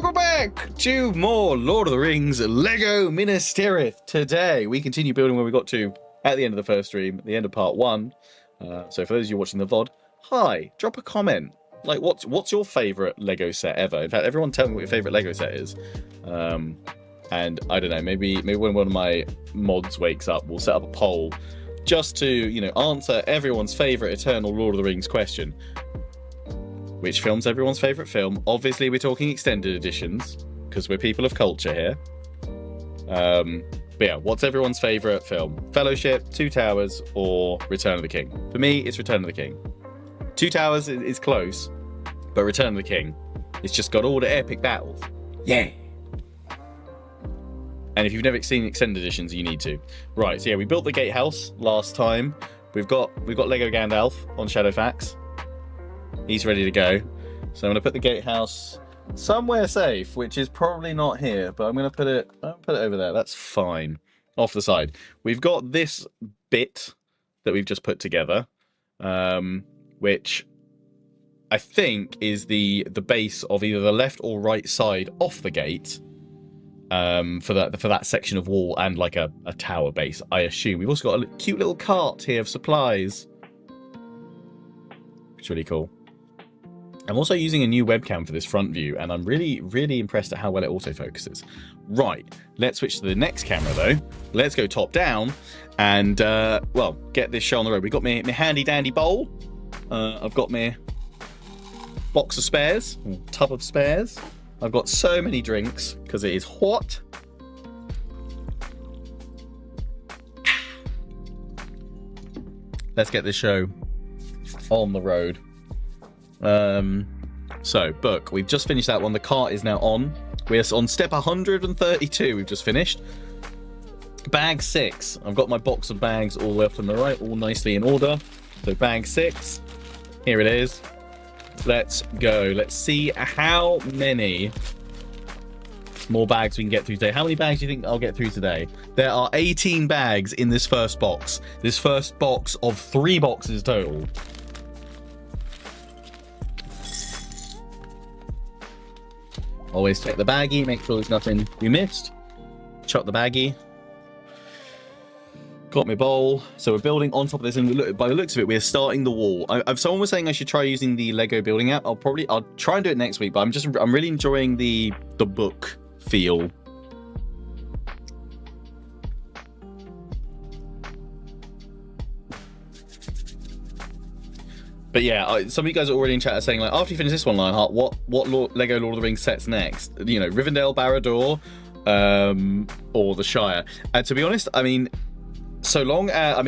Welcome back to more Lord of the Rings Lego Minas Tirith. Today we continue building where we got to at the end of the first stream, at the end of part 1. So for those of you watching the VOD, hi, drop a comment. Like, what's your favourite Lego set ever? In fact, everyone tell me what your favourite Lego set is. And I don't know, maybe when one of my mods wakes up, we'll set up a poll just to, you know, answer everyone's favourite eternal Lord of the Rings question. Which film's everyone's favourite film? Obviously, we're talking extended editions, because we're people of culture here. But yeah, what's everyone's favourite film? Fellowship, Two Towers, or Return of the King? For me, it's Return of the King. Two Towers is close, but Return of the King, it's just got all the epic battles. Yeah! And if you've never seen extended editions, you need to. Right, so yeah, we built the gatehouse last time. We've got Lego Gandalf on Shadowfax. He's ready to go. So I'm going to put the gatehouse somewhere safe, which is probably not here, but I'm going to put it over there. That's fine. Off the side. We've got this bit that we've just put together, which I think is the base of either the left or right side off the gate, for that section of wall and like a tower base, I assume. We've also got a cute little cart here of supplies. It's really cool. I'm also using a new webcam for this front view, and I'm really, really impressed at how well it autofocuses. Right, let's switch to the next camera, though. Let's go top down and, well, get this show on the road. We've got my handy-dandy bowl. I've got my box of spares, tub of spares. I've got so many drinks, because it is hot. Let's get this show on the road. So book, we've just finished that one. The cart is now on. We're on step 132. We've just finished bag 6. I've got my box of bags all left and the right, all nicely in order. So bag 6, here it is. Let's go. Let's see how many more bags we can get through today. How many bags do you think I'll get through today? There are 18 bags in this first box. This first box of 3 boxes total. Always check the baggie, make sure there's nothing we missed. Chuck the baggie. Got my bowl. So we're building on top of this, and look, by the looks of it, we're starting the wall. Someone was saying I should try using the Lego building app. I'll try and do it next week, but I'm really enjoying the book feel. But yeah, some of you guys are already in chat are saying, like, after you finish this one, Lionheart, what Lego Lord of the Rings sets next? You know, Rivendell, Barad-dûr, or the Shire. And to be honest, I mean, so long, a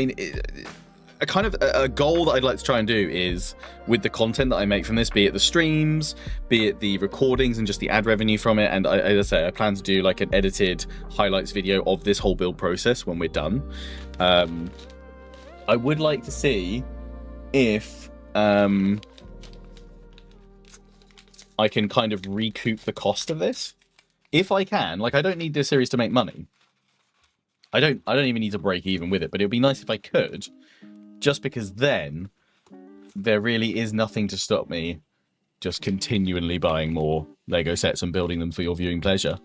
kind of a goal that I'd like to try and do is, with the content that I make from this, be it the streams, be it the recordings and just the ad revenue from it, and as I say, I plan to do like an edited highlights video of this whole build process when we're done. I would like to see if I can kind of recoup the cost of this. If I can, like, I don't need this series to make money. I don't even need to break even with it, but it would be nice if I could, just because then there really is nothing to stop me just continually buying more Lego sets and building them for your viewing pleasure.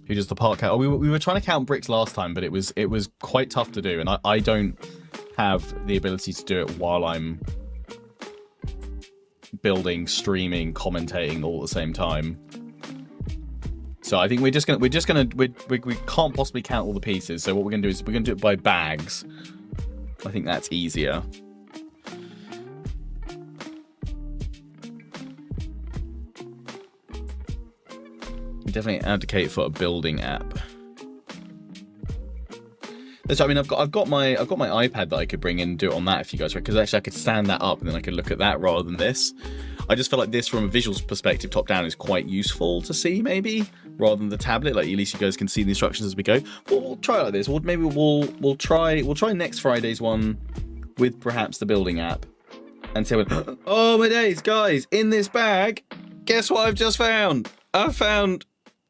Who does the part count? Oh, we were trying to count bricks last time, but it was quite tough to do, and I don't have the ability to do it while I'm building, streaming, commentating all at the same time. So I think we can't possibly count all the pieces. So what we're gonna do is we're gonna do it by bags. I think that's easier. Definitely advocate for a building app. So, I mean, I've got my iPad that I could bring in and do it on that if you guys, because actually I could stand that up and then I could look at that rather than this. I just feel like this, from a visuals perspective, top down, is quite useful to see, maybe, rather than the tablet. Like, at least you guys can see the instructions as we go. We'll try it like this. Maybe we'll try next Friday's one with perhaps the building app, and say, oh my days, guys! In this bag, guess what I've just found? I found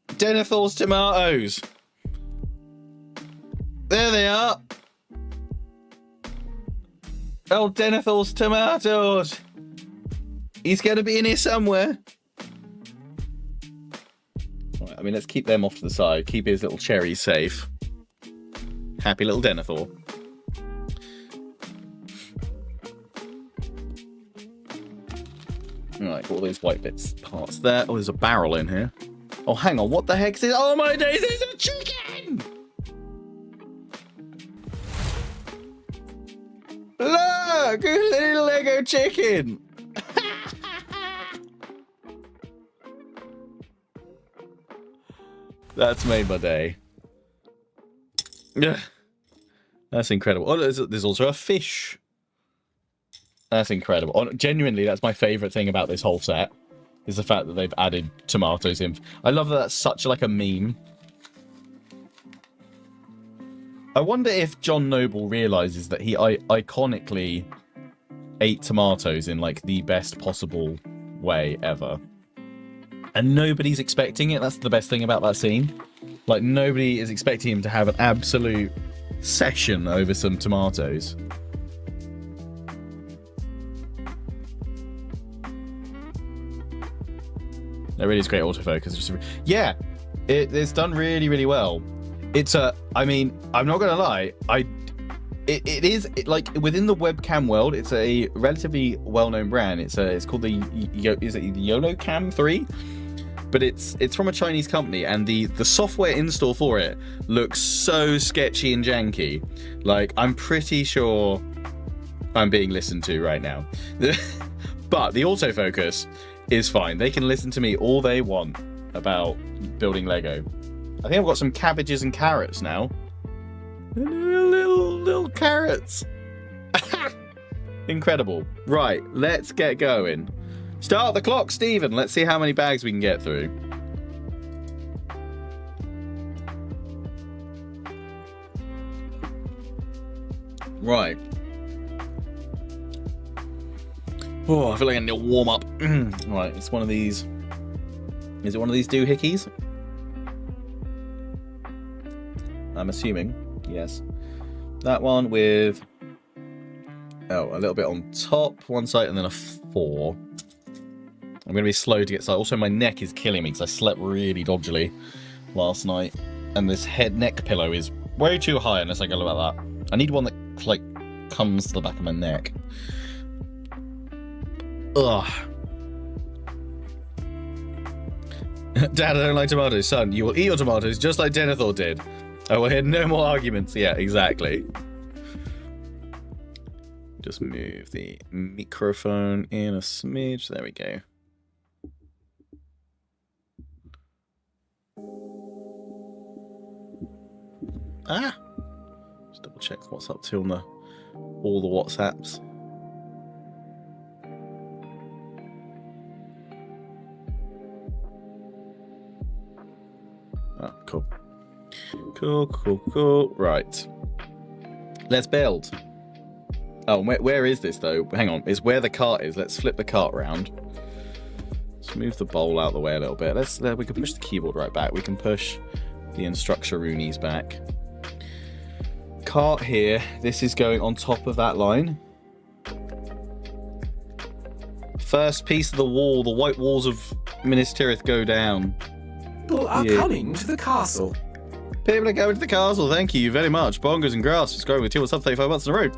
Denethor's tomatoes. There they are. Oh, Denethor's tomatoes! He's going to be in here somewhere. Right, I mean, let's keep them off to the side. Keep his little cherries safe. Happy little Denethor. Right, got all those white bits, parts there. Oh, there's a barrel in here. Oh, hang on, what the heck's this? Oh my days, it's a chicken! Look, a little Lego chicken! That's made my day. That's incredible. Oh, there's also a fish. That's incredible. Oh, genuinely, that's my favourite thing about this whole set, is the fact that they've added tomatoes in. I love that that's such like a meme. I wonder if John Noble realises that he iconically ate tomatoes in like the best possible way ever. And nobody's expecting it. That's the best thing about that scene. Like, nobody is expecting him to have an absolute session over some tomatoes. That really is great autofocus. Yeah, it's done really, really well. It's a, I mean, I'm not gonna lie, it is like within the webcam world, it's a relatively well-known brand. It's called the YOLO Cam 3, but it's from a Chinese company, and the software install for it looks so sketchy and janky. Like, I'm pretty sure I'm being listened to right now. But the autofocus is fine. They can listen to me all they want about building Lego. I think I've got some cabbages and carrots now. Little carrots. Incredible. Right, let's get going. Start the clock, Stephen. Let's see how many bags we can get through. Right. Oh, I feel like I need to warm up. Right, it's one of these. Is it one of these doohickeys? I'm assuming, yes. That one with, oh, a little bit on top, one side, and then a 4. I'm going to be slow to get started. Also, my neck is killing me because I slept really dodgily last night. And this head neck pillow is way too high unless I go like that. I need one that, like, comes to the back of my neck. Ugh. Dad, I don't like tomatoes. Son, you will eat your tomatoes just like Denethor did. I will hear no more arguments. Yeah, exactly. Just move the microphone in a smidge. There we go. Ah! Just double check what's up to on all the WhatsApps. Oh, cool. Cool. Right. Let's build. Oh, where is this, though? Hang on. It's where the cart is. Let's flip the cart around. Let's move the bowl out of the way a little bit. We can push the keyboard right back. We can push the Instructaroonies back. Cart here. This is going on top of that line. First piece of the wall. The white walls of Minas Tirith go down. People are coming to the castle. People are going to the castle. Thank you very much. Bongos and grass is growing with 2 sub 35 months in a row.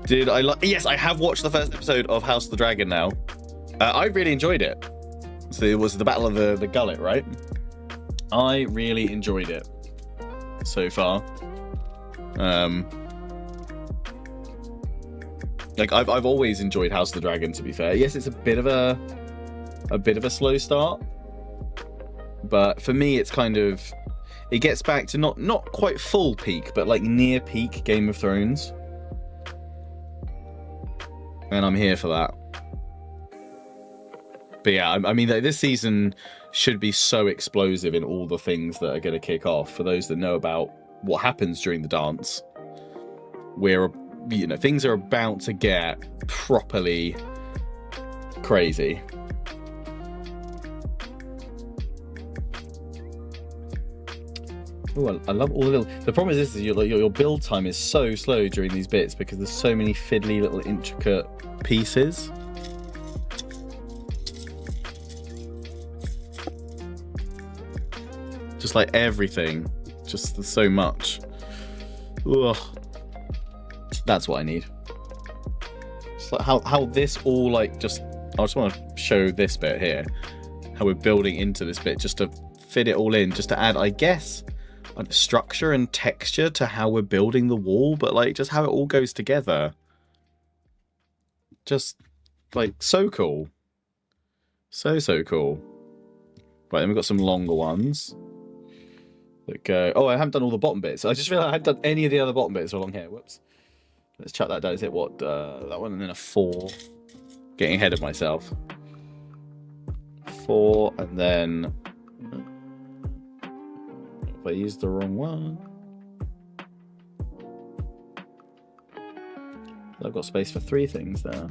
Did I like? Yes, I have watched the first episode of House of the Dragon now. I really enjoyed it. So it was the Battle of the Gullet, right? I really enjoyed it so far. Like I've always enjoyed House of the Dragon. To be fair, yes, it's a bit of a slow start. But for me, it's kind of, it gets back to not quite full peak, but like near peak Game of Thrones. And I'm here for that. But yeah, I mean, this season should be so explosive in all the things that are going to kick off. For those that know about what happens during the dance, where, you know, things are about to get properly crazy. Oh, I love all the little... The problem is this, is your build time is so slow during these bits because there's so many fiddly little intricate pieces. Just like everything. Just so much. Ugh. That's what I need. It's like how this all like just... I just want to show this bit here. How we're building into this bit just to fit it all in. Just to add, I guess, structure and texture to how we're building the wall. But like just how it all goes together. Just like so cool. So cool. Right, then we've got some longer ones. That go... Oh, I haven't done all the bottom bits. I just realized I hadn't done any of the other bottom bits along here. Whoops. Let's chuck that down. Is it what? That one and then a 4. Getting ahead of myself. 4 and then... If I used the wrong one... I've got space for 3 things there.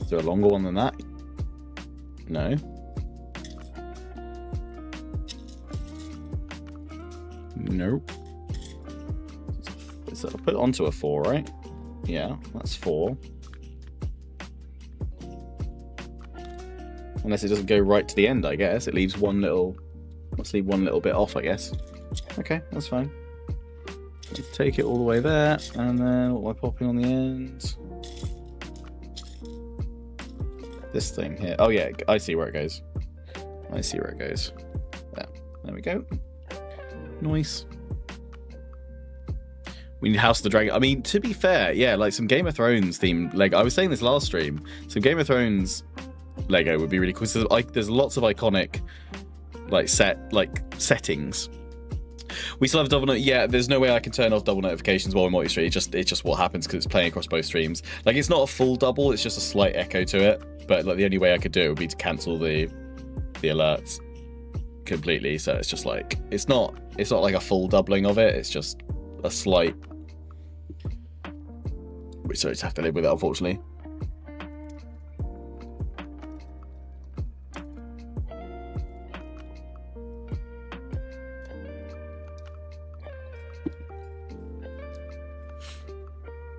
Is there a longer one than that? No. Nope. So I'll put it onto a 4, right? Yeah, that's 4. Unless it doesn't go right to the end, I guess. It leaves one little... Let's leave one little bit off, I guess. Okay, that's fine. Let's take it all the way there, and then what am I popping on the end? This thing here. Oh yeah, I see where it goes. I see where it goes. There we go. Nice. We need House of the Dragon. I mean, to be fair, yeah, like some Game of Thrones themed Lego. I was saying this last stream. Some Game of Thrones Lego would be really cool. So there's lots of iconic settings. We still have double yeah, there's no way I can turn off double notifications while I'm multi-stream. It's just what happens because it's playing across both streams. Like, it's not a full double, it's just a slight echo to it. But like the only way I could do it would be to cancel the alerts completely. So it's just like it's not like a full doubling of it, it's just a slight, so I just have to live with it, unfortunately.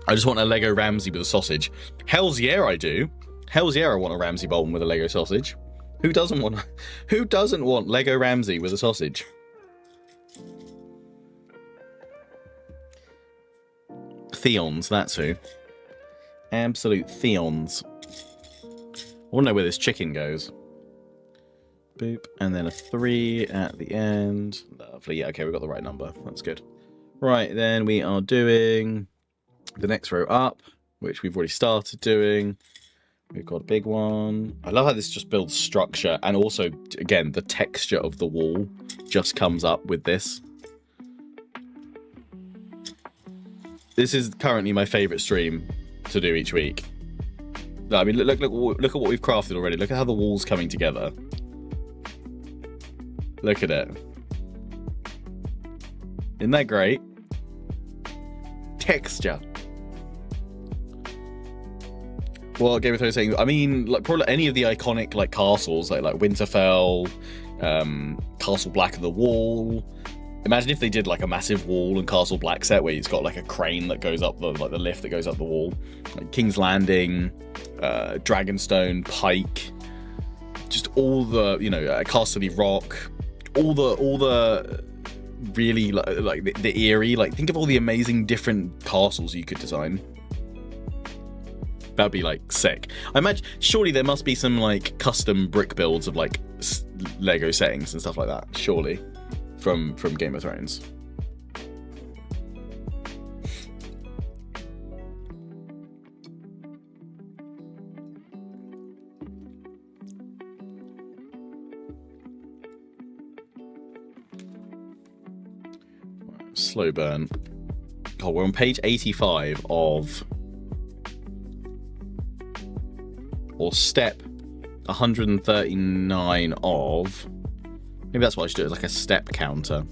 I just want a Lego Ramsay with a sausage. Hell's yeah, I do. Hell's yeah, I want a Ramsay Bolton with a Lego sausage. Who doesn't want Lego Ramsay with a sausage? Theons, that's who. Absolute Theons. I want to know where this chicken goes. Boop, and then a 3 at the end. Lovely, yeah, okay, we got the right number. That's good. Right, then we are doing the next row up, which we've already started doing. We've got a big one. I love how this just builds structure, and also, again, the texture of the wall just comes up with this. This is currently my favourite stream to do each week. I mean, look at what we've crafted already. Look at how the wall's coming together. Look at it. Isn't that great? Texture. Well, Game of Thrones saying, I mean, like probably any of the iconic like castles, like Winterfell, Castle Black of the Wall. Imagine if they did like a massive wall and Castle Black set where it's got like a crane that goes up the lift that goes up the wall, like King's Landing, Dragonstone, Pike, just all the Castle Rock, all the really like the eerie, like think of all the amazing different castles you could design. That'd be like sick. I imagine surely there must be some like custom brick builds of like Lego settings and stuff like that. Surely, from Game of Thrones. Slow burn. Oh, we're on page 85 of, or step 139 of, maybe that's what I should do, it's like a step counter.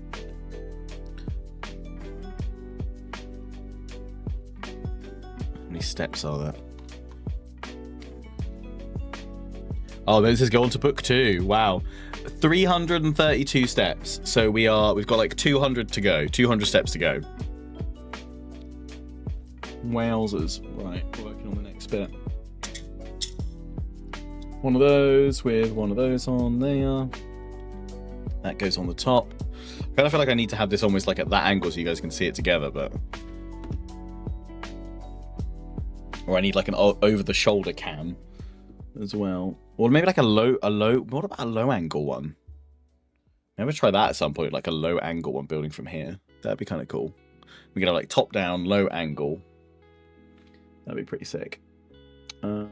How many steps are there? Oh, this is going to book 2. Wow. 332 steps. So we've got like 200 to go. 200 steps to go. Wowzers. Right, working on the next bit. One of those with one of those on there. That goes on the top. I kind of feel like I need to have this almost like at that angle so you guys can see it together, but... Or I need like an over-the-shoulder cam as well. Or maybe like a low... What about a low-angle one? Maybe try that at some point, like a low-angle one building from here. That'd be kind of cool. We get a like top-down, low-angle. That'd be pretty sick. We've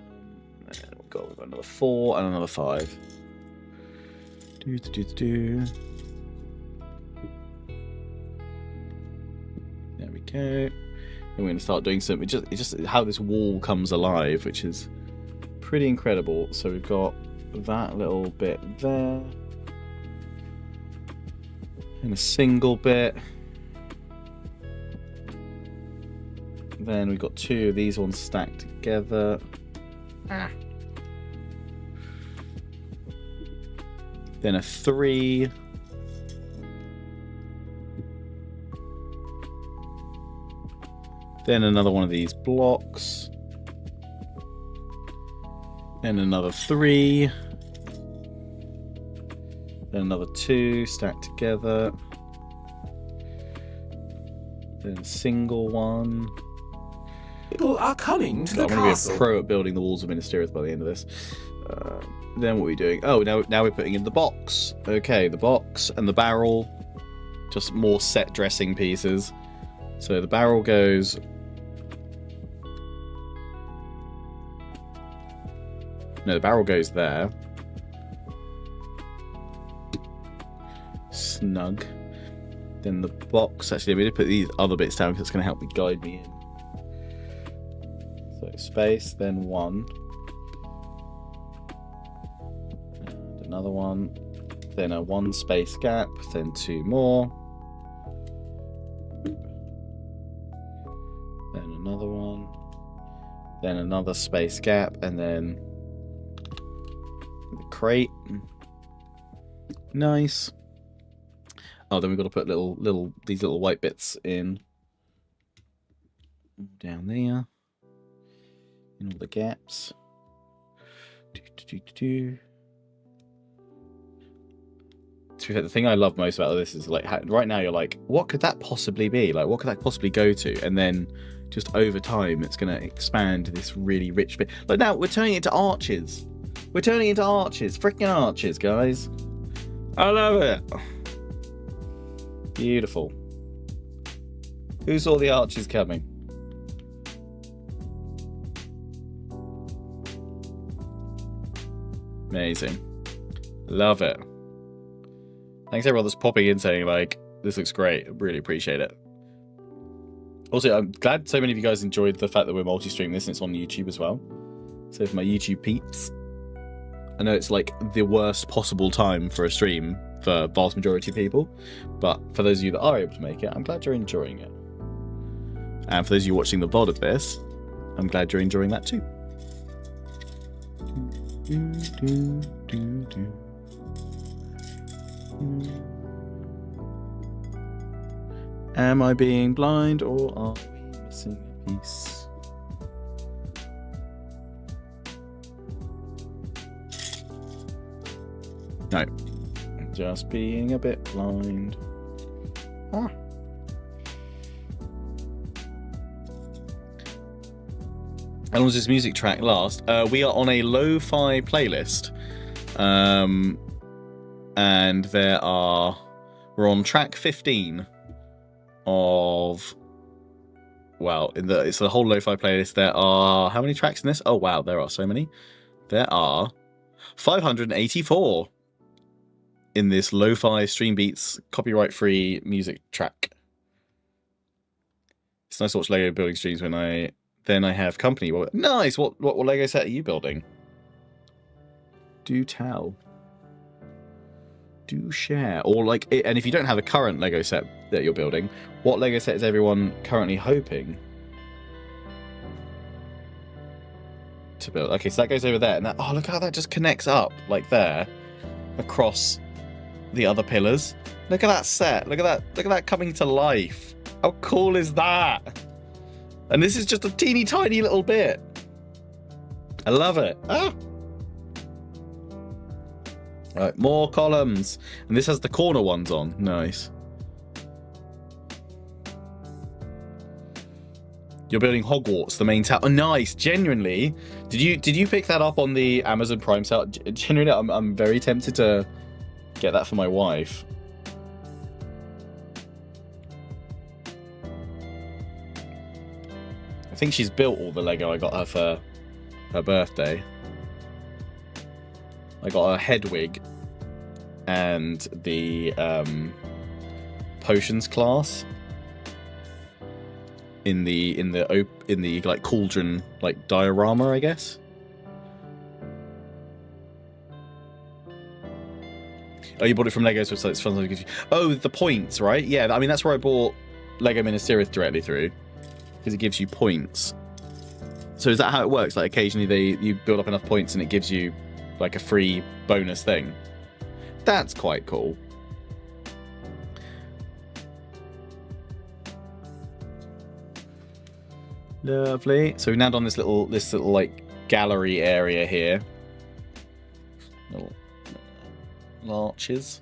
got another 4 and another 5. There we go. And we're going to start doing some... It's just how this wall comes alive, which is pretty incredible. So we've got that little bit there. And a single bit. Then we've got 2 of these ones stacked together. Then a 3. Then another one of these blocks. Then another 3. Then another 2 stacked together. Then a single one. People are coming to the I'm going to castle. be a pro at building the walls of Minas Tirith by the end of this. Then what are we doing? Oh, now we're putting in the box. Okay, the box and the barrel. Just more set dressing pieces. So the barrel goes... No, the barrel goes there. Snug. Then the box... Actually, I'm going to put these other bits down because it's going to help me guide me in. So space, then 1. And another one. Then a 1 space gap, then 2 more. Then another one. Then another space gap, and then the crate. Nice. Oh, then we've got to put these little white bits in down there. In all the gaps. To be fair, the thing I love most about this is like right now you're like, what could that possibly be? Like, what could that possibly go to? And then just over time, it's going to expand to this really rich bit. Like now, we're turning it into arches. We're turning it into arches. Freaking arches, guys. I love it. Beautiful. Who saw the arches coming? Amazing. Love it. Thanks everyone that's popping in saying like, this looks great. I really appreciate it. Also, I'm glad so many of you guys enjoyed the fact that we're multi-streaming this and it's on YouTube as well. So for my YouTube peeps, I know it's like the worst possible time for a stream for vast majority of people, but for those of you that are able to make it, I'm glad you're enjoying it. And for those of you watching the VOD of this, I'm glad you're enjoying that too. Am I being blind or are we missing a piece? No, just being a bit blind. Ah. How long does this music track last? We are on a lo-fi playlist. And we're on track 15 of, well, it's the whole lo-fi playlist. There are, how many tracks in this? Oh wow, there are so many. There are 584 in this lo-fi Stream Beats copyright-free music track. It's nice to watch Lego building streams when I have company. Well, nice. What Lego set are you building? Do tell. Do share. Or like, and if you don't have a current Lego set that you're building, what Lego set is everyone currently hoping to build. Okay, so that goes over there, and that, oh, look how that just connects up, like there, across the other pillars. Look at that set. Look at that coming to life. How cool is that? And this is just a teeny tiny little bit. I love it. Ah. Right, more columns. And this has the corner ones on. Nice. You're building Hogwarts, the main tower. Oh, nice. Genuinely. Did you pick that up on the Amazon Prime sale? Genuinely, I'm very tempted to get that for my wife. I think she's built all the Lego I got her for her birthday. I got a Hedwig and the potions class in the like cauldron like diorama, I guess. Oh, you bought it from Legos, so it's fun. Oh, the points, right? Yeah, I mean that's where I bought Lego Minas Tirith directly through, because it gives you points. So is that how it works? Like occasionally you build up enough points and it gives you like a free bonus thing. That's quite cool. Lovely. So we've now done this little like gallery area here. Little arches.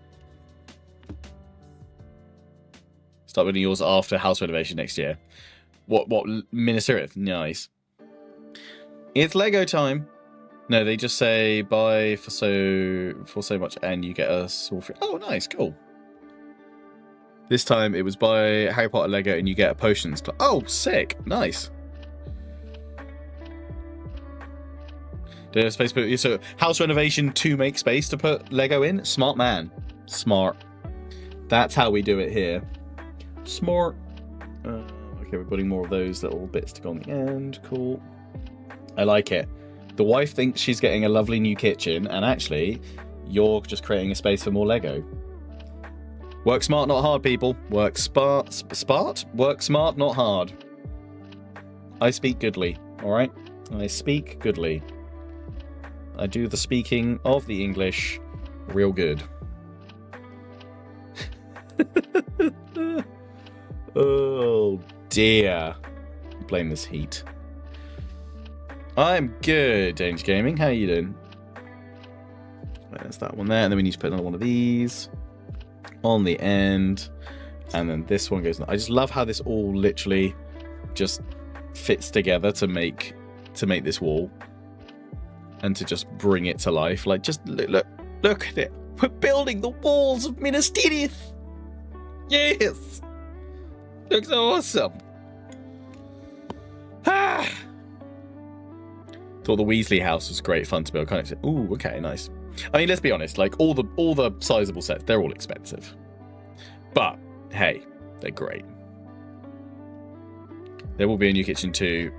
Start building yours after house renovation next year. What Minas Tirith? Nice. It's Lego time. No, they just say buy for so much and you get a sword free. Oh, nice, cool. This time it was buy Harry Potter Lego and you get a potions. Oh, sick, nice. There's space, so house renovation to make space to put Lego in. Smart man, smart. That's how we do it here. Smart. Okay, we're putting more of those little bits to go on the end. Cool. I like it. The wife thinks she's getting a lovely new kitchen, and actually, you're just creating a space for more Lego. Work smart, not hard, people. Work smart? Work smart, not hard. I speak goodly, alright? I speak goodly. I do the speaking of the English real good. Oh, dear. Blame this heat. I'm good, Danger Gaming. How are you doing? There's that one there, and then we need to put another one of these on the end, and then this one goes. I just love how this all literally just fits together to make this wall, and to just bring it to life. Like, just look at it. We're building the walls of Minas Tirith. Yes, looks awesome. Ah. Thought the Weasley house was great fun to build. Kind of. Ooh, okay, nice. I mean, let's be honest. Like all the sizable sets, they're all expensive. But hey, they're great. There will be a new kitchen too.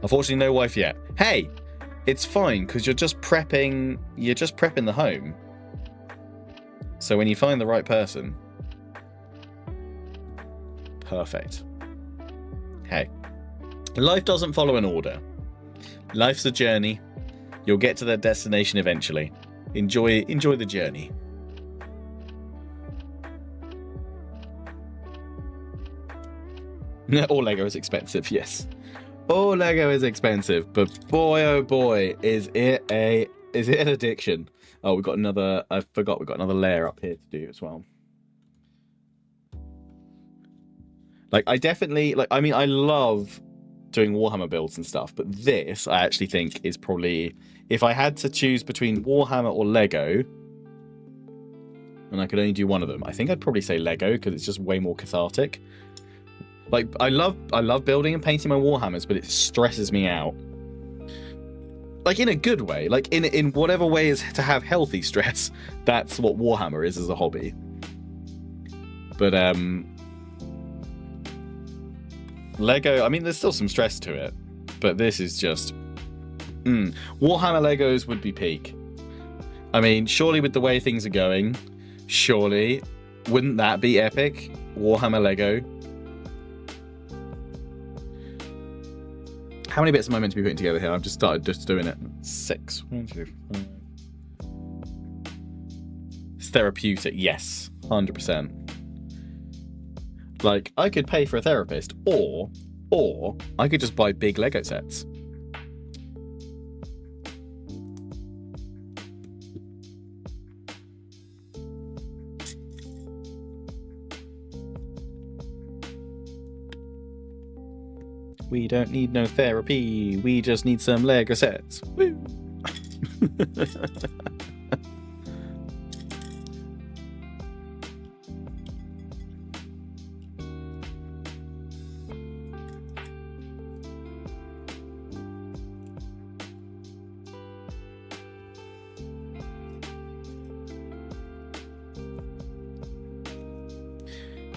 Unfortunately, no wife yet. Hey, it's fine because you're just prepping. You're just prepping the home. So when you find the right person, perfect. Hey, life doesn't follow an order. Life's a journey. You'll get to that destination eventually. Enjoy the journey. All Lego is expensive, yes. All Lego is expensive, but boy oh boy, is it an addiction. Oh, we've got another, I forgot we've got another layer up here to do as well. Like, I definitely, like, I mean, I love doing Warhammer builds and stuff, but this I actually think is probably, if I had to choose between Warhammer or Lego and I could only do one of them, I think I'd probably say Lego because it's just way more cathartic. Like, I love building and painting my Warhammers, but it stresses me out, like in a good way, like in whatever way is to have healthy stress. That's what Warhammer is as a hobby. But Lego, I mean, there's still some stress to it, but this is just... Warhammer Legos would be peak. I mean, surely with the way things are going, surely, wouldn't that be epic? Warhammer Lego. How many bits am I meant to be putting together here? I've just started doing it. 6. 1, 2, 5. It's therapeutic, yes, 100%. Like, I could pay for a therapist, or I could just buy big Lego sets. We don't need no therapy. We just need some Lego sets. Woo!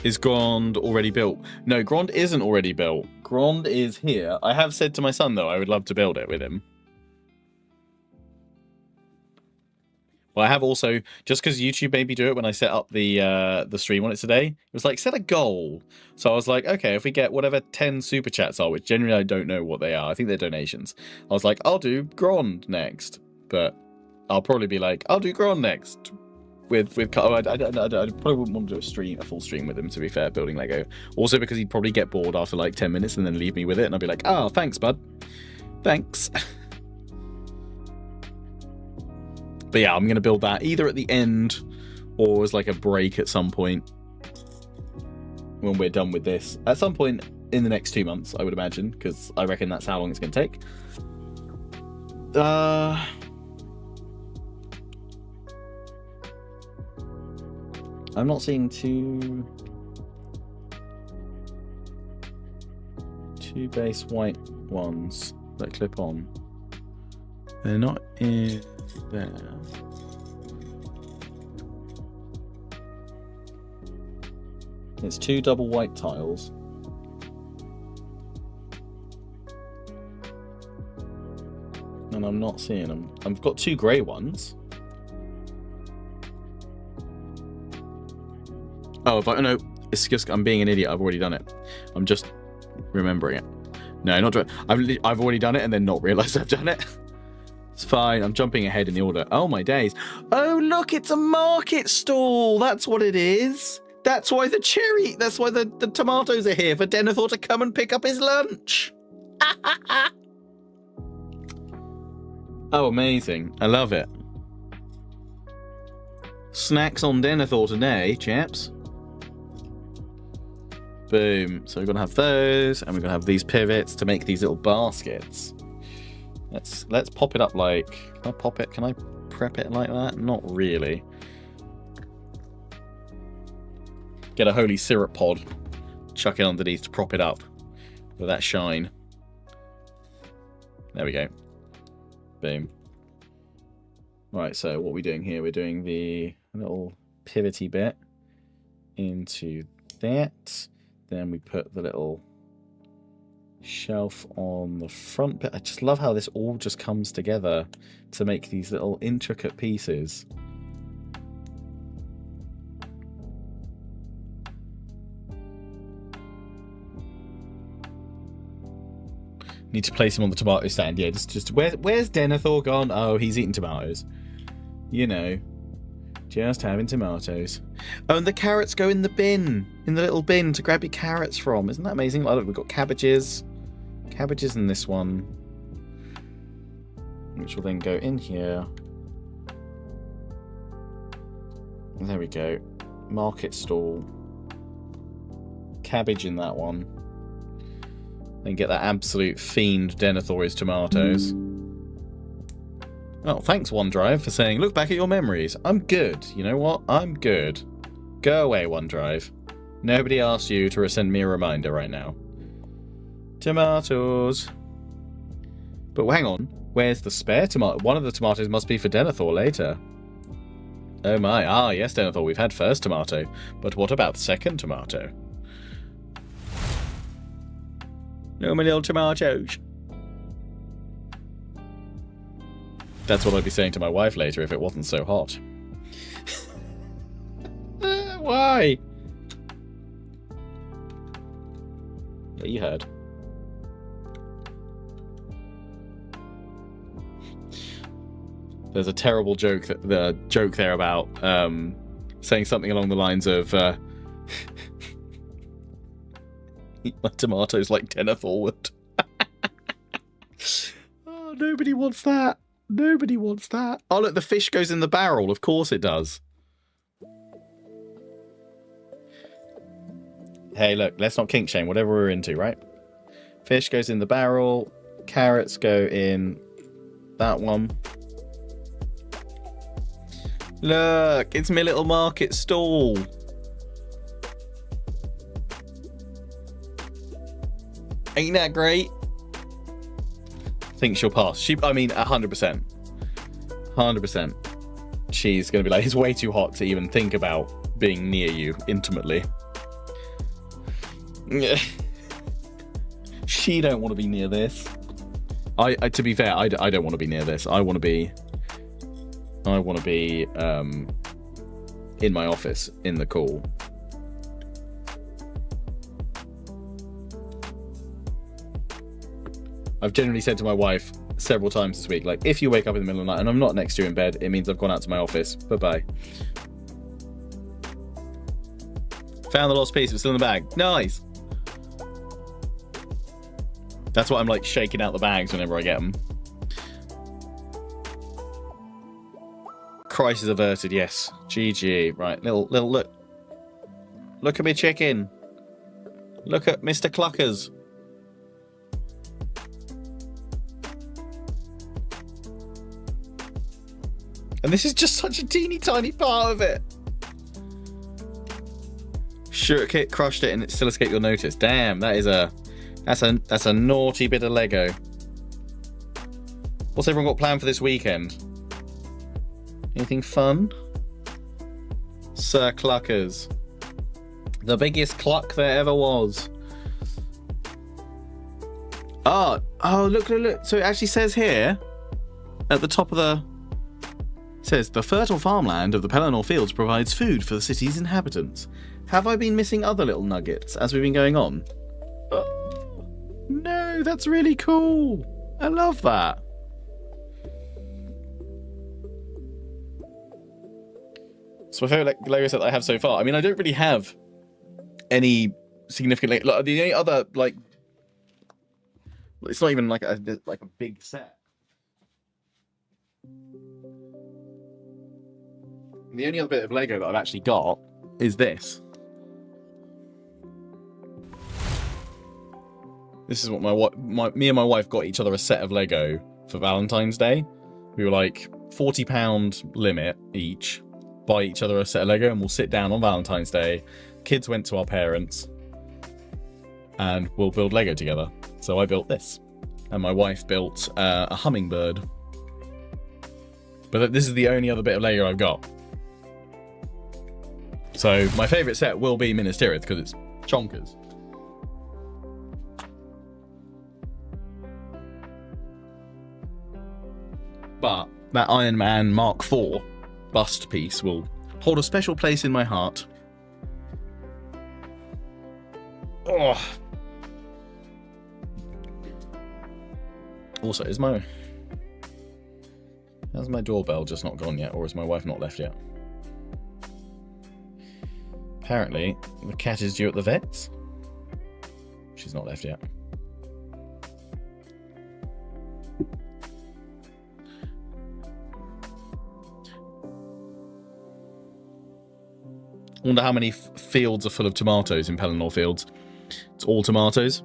Is Grand already built? No, Grand isn't already built. Grand is here. I have said to my son, though, I would love to build it with him. Well, I have also, just because YouTube made me do it when I set up the stream on it today, it was like, set a goal. So I was like, okay, if we get whatever 10 super chats are, which generally I don't know what they are. I think they're donations. I was like, I'll do Grand next. But I'll probably be like, I'll do Grand next. I probably wouldn't want to do a full stream with him, to be fair, building Lego. Also because he'd probably get bored after like 10 minutes and then leave me with it, and I'd be like, oh, thanks, bud. Thanks. But yeah, I'm going to build that either at the end or as like a break at some point when we're done with this. At some point in the next 2 months, I would imagine, because I reckon that's how long it's going to take. I'm not seeing two base white ones that clip on. They're not in there. It's 2 double white tiles. And I'm not seeing them. I've got 2 grey ones. Oh, no, it's just I'm being an idiot. I've already done it. I'm just remembering it. No, not doing. I've already done it and then not realised I've done it. It's fine. I'm jumping ahead in the order. Oh my days! Oh look, it's a market stall. That's what it is. That's why the tomatoes are here for Denethor to come and pick up his lunch. Oh, amazing! I love it. Snacks on Denethor today, chaps. Boom. So we're going to have those, and we're going to have these pivots to make these little baskets. Let's pop it up like... Can I pop it? Can I prep it like that? Not really. Get a holy syrup pod. Chuck it underneath to prop it up with that shine. There we go. Boom. Right, so what are we doing here? We're doing the little pivoty bit into that. Then we put the little shelf on the front bit. I just love how this all just comes together to make these little intricate pieces. Need to place him on the tomato stand. Yeah, just where's Denethor gone? Oh, he's eating tomatoes. You know, just having tomatoes. Oh, and the carrots go in the bin, in the little bin to grab your carrots from. Isn't that amazing? Like, look, we've got cabbages in this one, which will then go in here. There we go. Market stall. Cabbage in that one. Then get that absolute fiend Denethor's tomatoes. Oh, thanks OneDrive for saying, look back at your memories. I'm good. You know what? I'm good. Go away, OneDrive. Nobody asked you to send me a reminder right now. Tomatoes. But hang on. Where's the spare tomato? One of the tomatoes must be for Denethor later. Oh my. Ah, yes, Denethor. We've had first tomato. But what about second tomato? No, my little tomatoes. That's what I'd be saying to my wife later if it wasn't so hot. Why? Yeah, you heard. There's a terrible joke there about saying something along the lines of eat my tomatoes like tenner forward. Oh, nobody wants that. Nobody wants that. Oh, look, the fish goes in the barrel. Of course it does. Hey, look, let's not kink shame, whatever we're into, right? Fish goes in the barrel. Carrots go in that one. Look, it's my little market stall. Ain't that great? Think she'll pass. I mean, 100%. 100%. She's going to be like, it's way too hot to even think about being near you intimately. She don't want to be near this. To be fair, I don't want to be near this. I want to be in my office in the cool. I've generally said to my wife several times this week, like, if you wake up in the middle of the night and I'm not next to you in bed, it means I've gone out to my office. Bye-bye. Found the lost piece. It's still in the bag. Nice. That's why I'm like shaking out the bags whenever I get them. Crisis averted, yes. GG. Right, little look. Look at me chicken. Look at Mr. Cluckers. And this is just such a teeny tiny part of it. Sure, Kit crushed it and it still escaped your notice. Damn, that's a naughty bit of Lego. What's everyone got planned for this weekend? Anything fun? Sir Cluckers. The biggest cluck there ever was. Oh, look. So it actually says here, at the top of the... It says, the fertile farmland of the Pelennor Fields provides food for the city's inhabitants. Have I been missing other little nuggets as we've been going on? Oh, no, that's really cool. I love that. It's my favourite Lego set that I have so far. I mean, I don't really have any significant... Like, the only other, like... It's not even like a big set. The only other bit of Lego that I've actually got is this. This is what me and my wife got each other a set of Lego for Valentine's Day. We were like £40 limit each. Buy each other a set of Lego and we'll sit down on Valentine's Day. Kids went to our parents and we'll build Lego together. So I built this. And my wife built a hummingbird. But this is the only other bit of Lego I've got. So my favourite set will be Minas Tirith because it's chonkers. But that Iron Man Mark IV bust piece will hold a special place in my heart. Oh. Also, has my doorbell just not gone yet, or has my wife not left yet? Apparently, the cat is due at the vet's. She's not left yet. I wonder how many fields are full of tomatoes in Pelennor Fields. It's all tomatoes.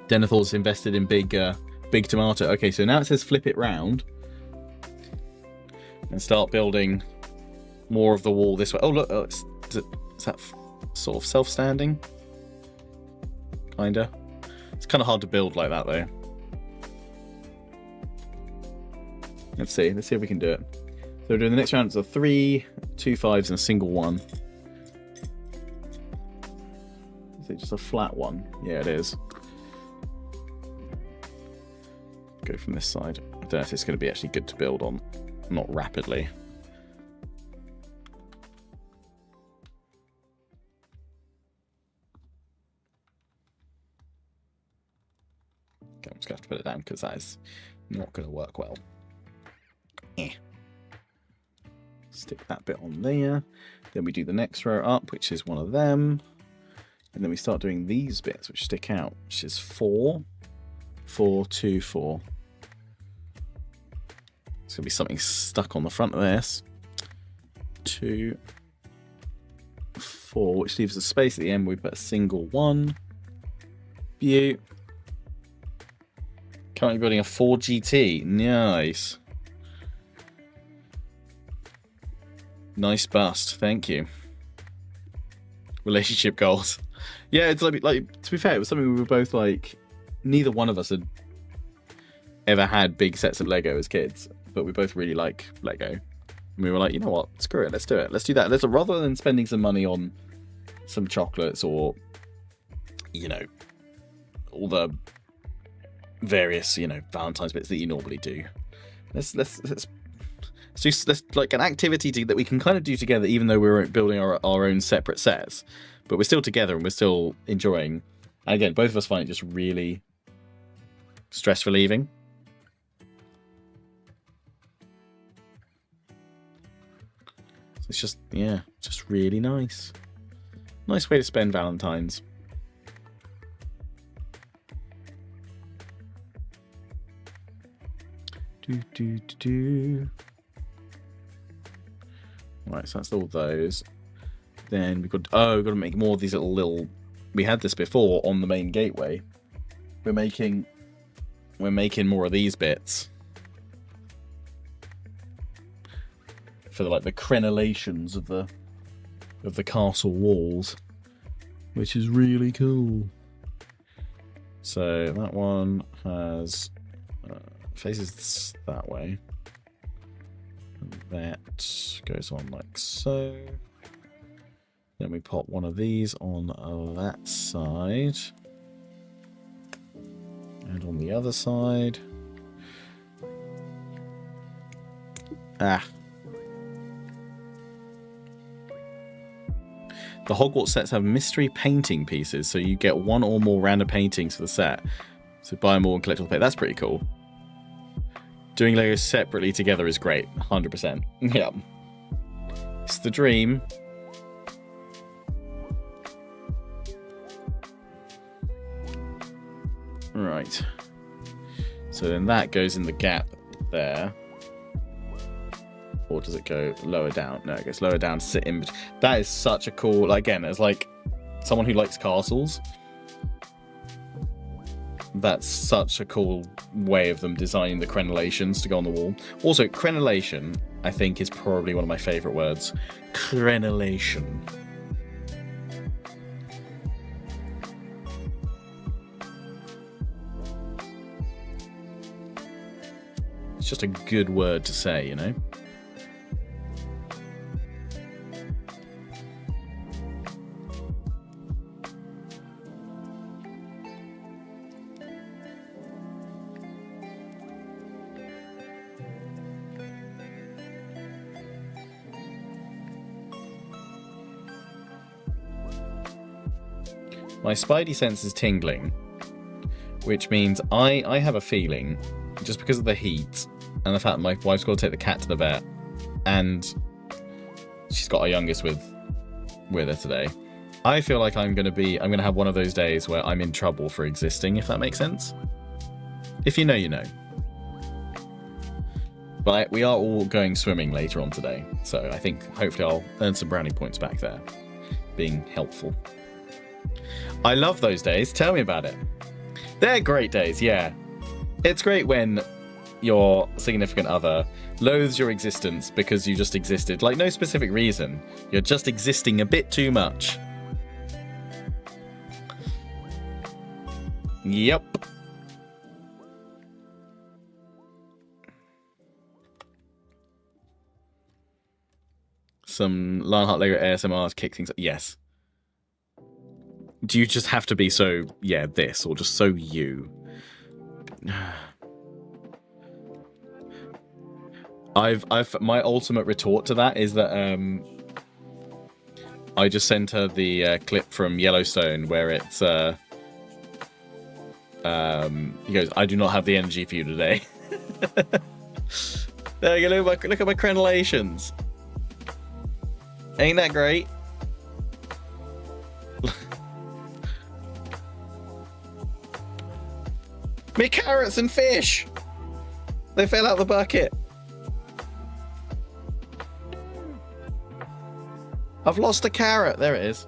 Denethor's invested in big tomato. Okay, so now it says flip it round. And start building more of the wall this way. Oh, look. Is that sort of self-standing? Kinda. It's kind of hard to build like that, though. Let's see. Let's see if we can do it. So we're doing the next round. It's a 3, 2 5s, and a single 1. Is it just a flat one? Yeah, it is. Go from this side. I don't know if it's going to be actually good to build on. Not rapidly. Okay, I'm just going to have to put it down because that is not going to work well. Stick that bit on there. Then we do the next row up, which is one of them. And then we start doing these bits, which stick out, which is 4, 4, 2, 4. It's going to be something stuck on the front of this. 2, 4, which leaves a space at the end. We put a single 1. View. Currently building a 4 GT. Nice. Nice bust. Thank you. Relationship goals. Yeah, it's like to be fair, it was something we were both like. Neither one of us had ever had big sets of Lego as kids, but we both really like Lego. And we were like, you know what? Screw it. Let's do it. Let's do that. Rather than spending some money on some chocolates or, you know, all the various, you know, Valentine's bits that you normally do. Let's like an activity that we can kind of do together, even though we're building our own separate sets, but we're still together and we're still enjoying. And again, both of us find it just really stress relieving. It's just, yeah, just really nice. Nice way to spend Valentine's. Right, so that's all those. Then we've got to make more of these little. We had this before on the main gateway. We're making more of these bits for the crenellations of the castle walls, which is really cool. So that one has faces that way. And that goes on like so. Then we pop one of these on that side. And on the other side. Ah. The Hogwarts sets have mystery painting pieces, so you get one or more random paintings for the set. So buy more and collect all the paint. That's pretty cool. Doing Lego separately together is great. 100%. Yeah. It's the dream. Right. So then that goes in the gap there. Or does it go lower down? No, it goes lower down, sit in between. That is such a cool, again, as like someone who likes castles, that's such a cool way of them designing the crenellations to go on the wall. Also, crenellation, I think, is probably one of my favourite words. Crenellation. It's just a good word to say, you know? My spidey sense is tingling, which means I have a feeling, just because of the heat and the fact that my wife's got to take the cat to the vet, and she's got our youngest with her today, I feel like I'm gonna have one of those days where I'm in trouble for existing, if that makes sense. If you know, you know. But we are all going swimming later on today, so I think hopefully I'll earn some brownie points back there, being helpful. I love those days. Tell me about it. They're great days, yeah. It's great when your significant other loathes your existence because you just existed. Like, no specific reason. You're just existing a bit too much. Yep. Some Lionheart Lego ASMR to kick things up. Yes. Do you just have to be so, yeah, this, or just so you? My ultimate retort to that is that I just sent her the clip from Yellowstone where it's he goes, "I do not have the energy for you today." There you go, look at my crenellations. Ain't that great? Me carrots and fish! They fell out the bucket. I've lost a carrot. There it is.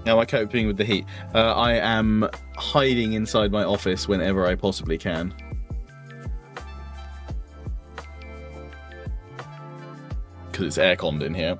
How am I coping with the heat? I am hiding inside my office whenever I possibly can. Because it's air-conned in here.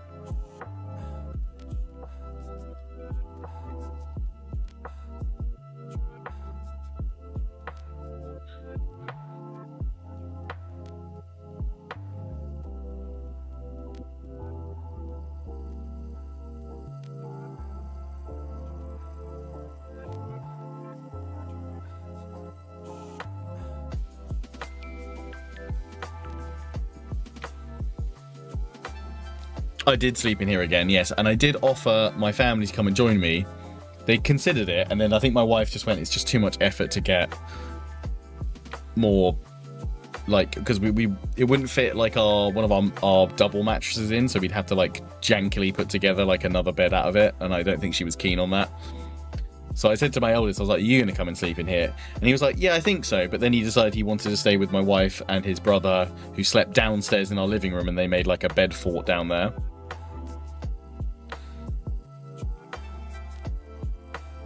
I did sleep in here again, yes, and I did offer my family to come and join me. They considered it, and then I think my wife just went, it's just too much effort to get more, like, because it wouldn't fit like one of our double mattresses in, so we'd have to like jankily put together like another bed out of it, and I don't think she was keen on that. So I said to my eldest, I was like, are you going to come and sleep in here? And he was like, yeah, I think so. But then he decided he wanted to stay with my wife and his brother, who slept downstairs in our living room, and they made like a bed fort down there.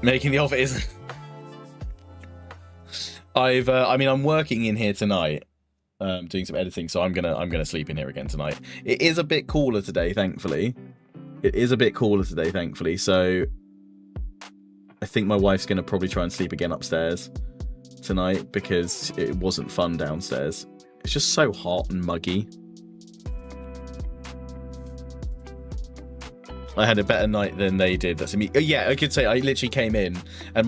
Making the office. I'm working in here tonight, doing some editing, so I'm gonna sleep in here again tonight. It is a bit cooler today, thankfully. So I think my wife's gonna probably try and sleep again upstairs tonight because it wasn't fun downstairs. It's just so hot and muggy. I had a better night than they did. That's me. Yeah, I could say I literally came in and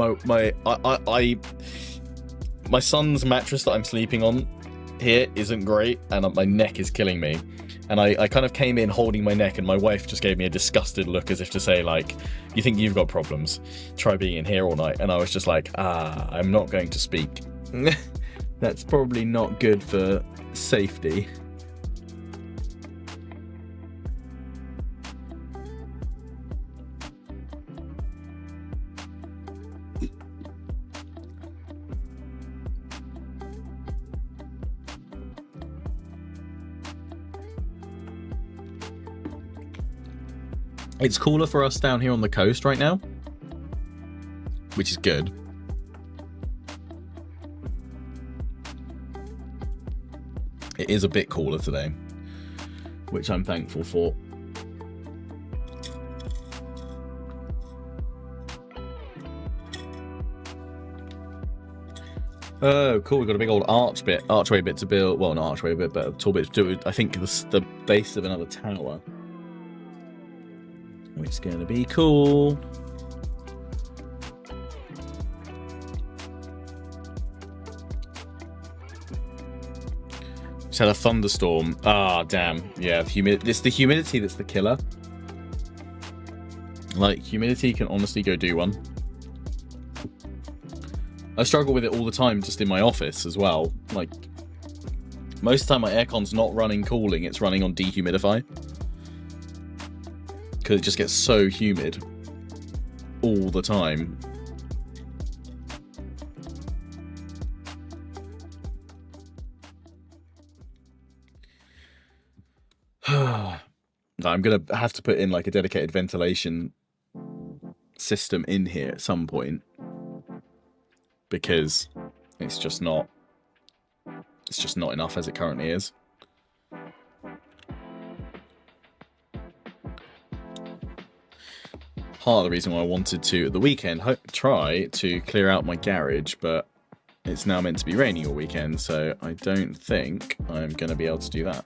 my son's mattress that I'm sleeping on here isn't great, and my neck is killing me. And I kind of came in holding my neck, and my wife just gave me a disgusted look as if to say, like, you think you've got problems? Try being in here all night. And I was just like, I'm not going to speak. That's probably not good for safety. It's cooler for us down here on the coast right now, which is good. It is a bit cooler today, which I'm thankful for. Oh, cool. We've got a big old archway bit to build. Well, not archway bit, but a tall bit to do. I think the base of another tower. Which is going to be cool. Just had a thunderstorm. Ah, damn. Yeah, it's the humidity that's the killer. Like, humidity can honestly go do one. I struggle with it all the time just in my office as well. Like, most of the time my aircon's not running cooling, it's running on dehumidify. Because it just gets so humid all the time. I'm going to have to put in like a dedicated ventilation system in here at some point. Because it's just not enough as it currently is. Part of the reason why I wanted to, at the weekend, try to clear out my garage, but it's now meant to be raining all weekend, so I don't think I'm going to be able to do that.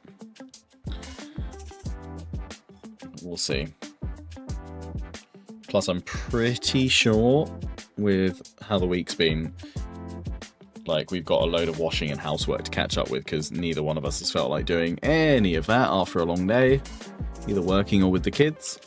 We'll see. Plus, I'm pretty sure with how the week's been, like, we've got a load of washing and housework to catch up with, because neither one of us has felt like doing any of that after a long day, either working or with the kids.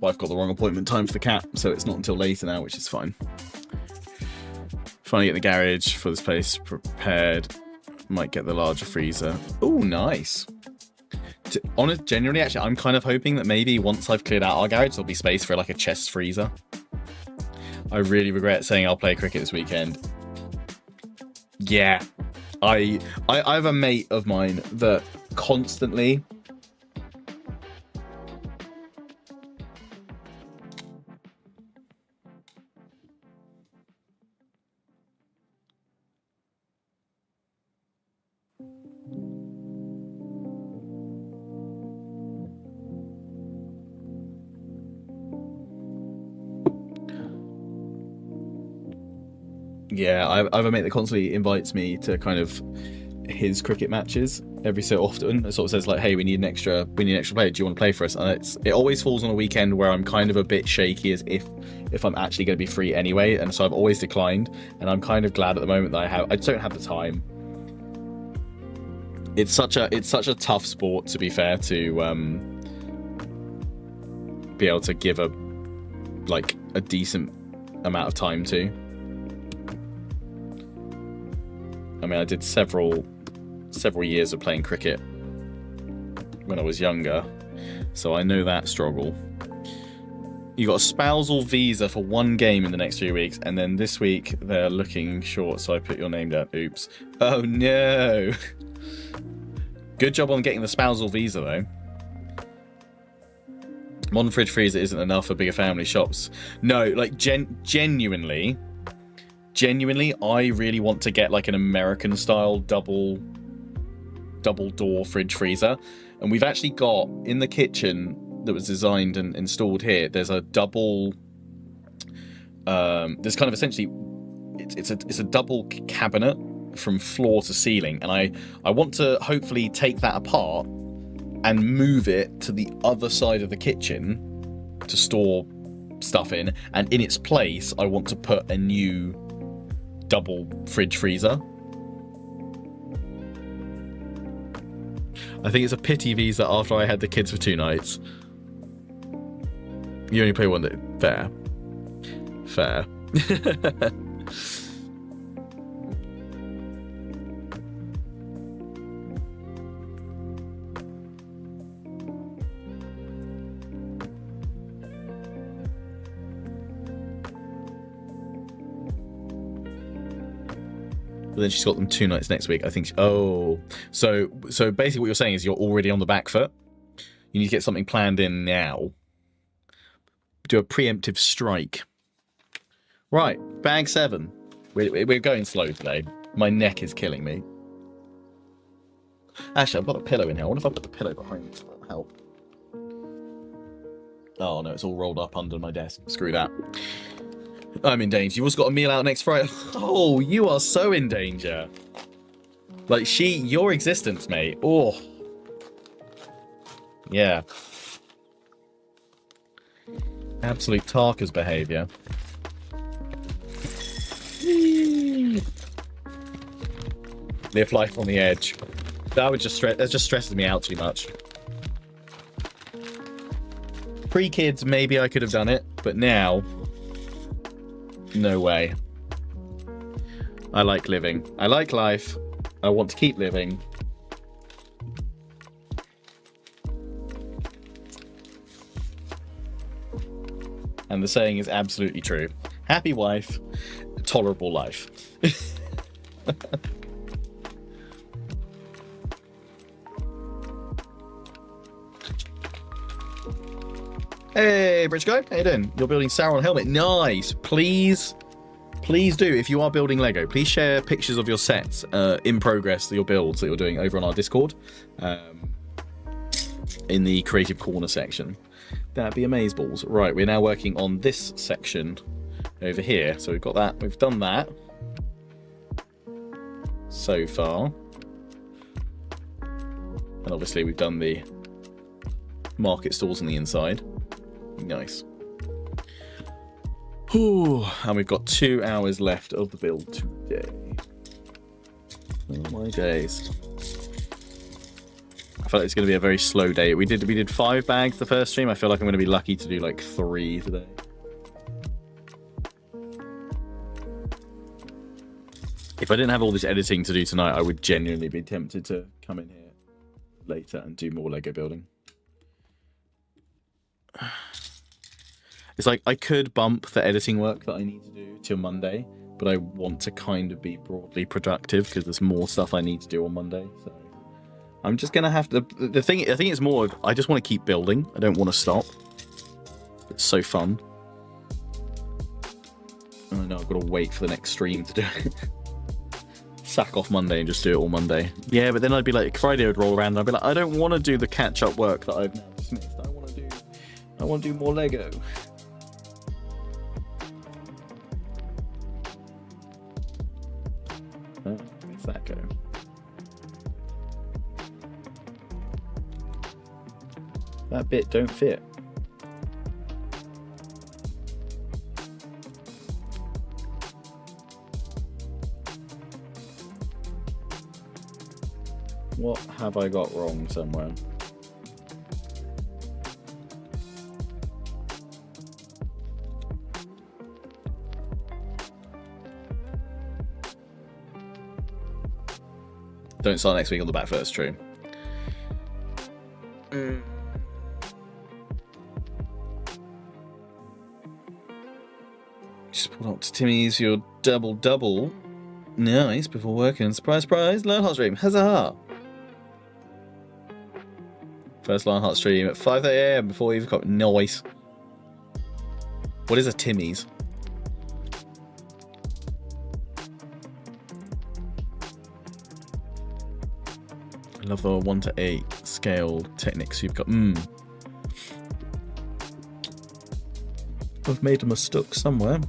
Wife got the wrong appointment time for the cat, so it's not until later now, which is fine. Finally get the garage for this place prepared. Might get the larger freezer. Oh, nice. Honest, genuinely, actually, I'm kind of hoping that maybe once I've cleared out our garage, there'll be space for like a chest freezer. I really regret saying I'll play cricket this weekend. Yeah. I have a mate of mine that constantly... Yeah, I have a mate that constantly invites me to kind of his cricket matches every so often. It sort of says like, "Hey, we need an extra player. Do you want to play for us?" And it always falls on a weekend where I'm kind of a bit shaky as if I'm actually going to be free anyway, and so I've always declined. And I'm kind of glad at the moment that I just don't have the time. It's such a tough sport, to be fair, to be able to give a decent amount of time to. I mean, I did several years of playing cricket when I was younger, so I know that struggle. You got a spousal visa for 1 game in the next 3 weeks, and then this week they're looking short, so I put your name down. Oops. Oh no. Good job on getting the spousal visa though. Modern fridge freezer isn't enough for bigger family shops. No, like genuinely, I really want to get like an American style double door fridge freezer. And we've actually got in the kitchen that was designed and installed here, there's a double there's kind of essentially it's a double cabinet from floor to ceiling, and I want to hopefully take that apart and move it to the other side of the kitchen to store stuff in, and in its place I want to put a new double fridge freezer. I think it's a pity visa after I had the kids for 2 nights. You only play 1 day. Fair. But then she's got them 2 nights next week. I think. So basically, what you're saying is you're already on the back foot. You need to get something planned in now. Do a preemptive strike. Right, bag 7. We're going slow today. My neck is killing me. Actually, I've got a pillow in here. I wonder if I put the pillow behind me. That'll help. Oh no, it's all rolled up under my desk. Screw that. I'm in danger. You've also got a meal out next Friday. Oh, you are so in danger. Like, your existence, mate. Oh. Yeah. Absolute Tarka's behaviour. Live life on the edge. That just stresses me out too much. Pre-kids, maybe I could have done it, but now... no way. I like living. I like life. I want to keep living. And the saying is absolutely true. Happy wife, tolerable life. Hey, Bridge Guy, how you doing? You're building Sauron helmet. Nice. Please do. If you are building Lego, please share pictures of your sets in progress, your builds that you're doing over on our Discord, in the Creative Corner section. That'd be amazeballs. Right, we're now working on this section over here. So we've got that. We've done that so far, and obviously we've done the market stalls on the inside. Nice. Ooh, and we've got 2 hours left of the build today. Oh my days. feel like it's going to be a very slow day. We did 5 bags the first stream. I feel like I'm going to be lucky to do like 3 today. If I didn't have all this editing to do tonight, I would genuinely be tempted to come in here later and do more Lego building. It's like I could bump the editing work that I need to do till Monday, but I want to kind of be broadly productive because there's more stuff I need to do on Monday. So I'm just gonna have to. The thing I think it's more of I just want to keep building. I don't want to stop. It's so fun. I know I've got to wait for the next stream to do it. Sack off Monday and just do it all Monday. Yeah, but then I'd be like, Friday would roll around and I'd be like, I don't want to do the catch-up work that I've now dismissed. I want to do more Lego. Oh, where's that go? That bit don't fit. What have I got wrong somewhere? Don't start next week on the back first, true. Just pulled up to Timmy's your double. Nice, before working. Surprise, surprise, Lionheart stream. Huzzah! First Lionheart stream at 5 AM before you've got noise. What is a Timmy's? I love the 1 to 8 scale techniques you've got. I've made a mistake somewhere.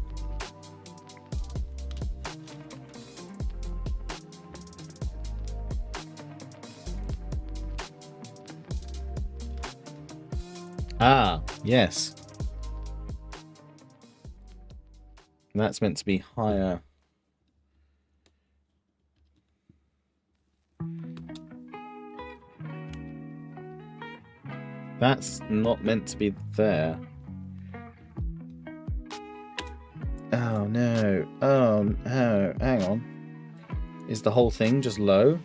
Ah, yes. That's meant to be higher. That's not meant to be there. Oh no. Oh no. Hang on. Is the whole thing just low?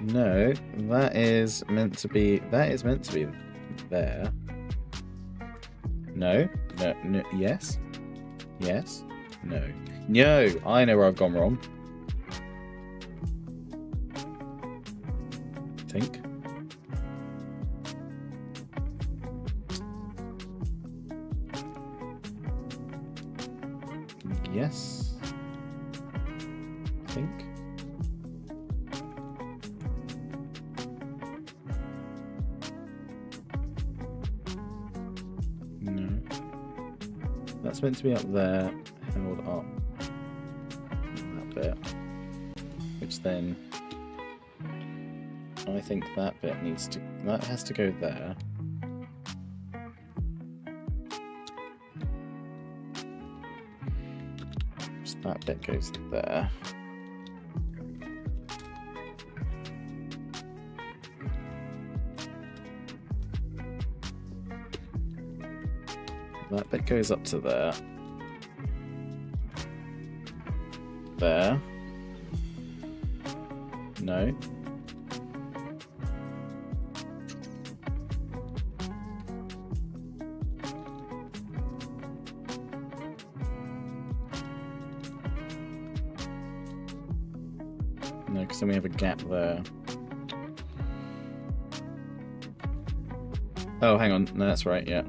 No. That is meant to be there. No. No. Yes. Yes. No. No. I know where I've gone wrong. I think. Yes. I think. No. That's meant to be up there, held up that bit. Which then I think that bit that has to go there. That bit goes there. That bit goes up to there. There. No. No, because then we have a gap there. Oh, hang on. No, that's right, yeah.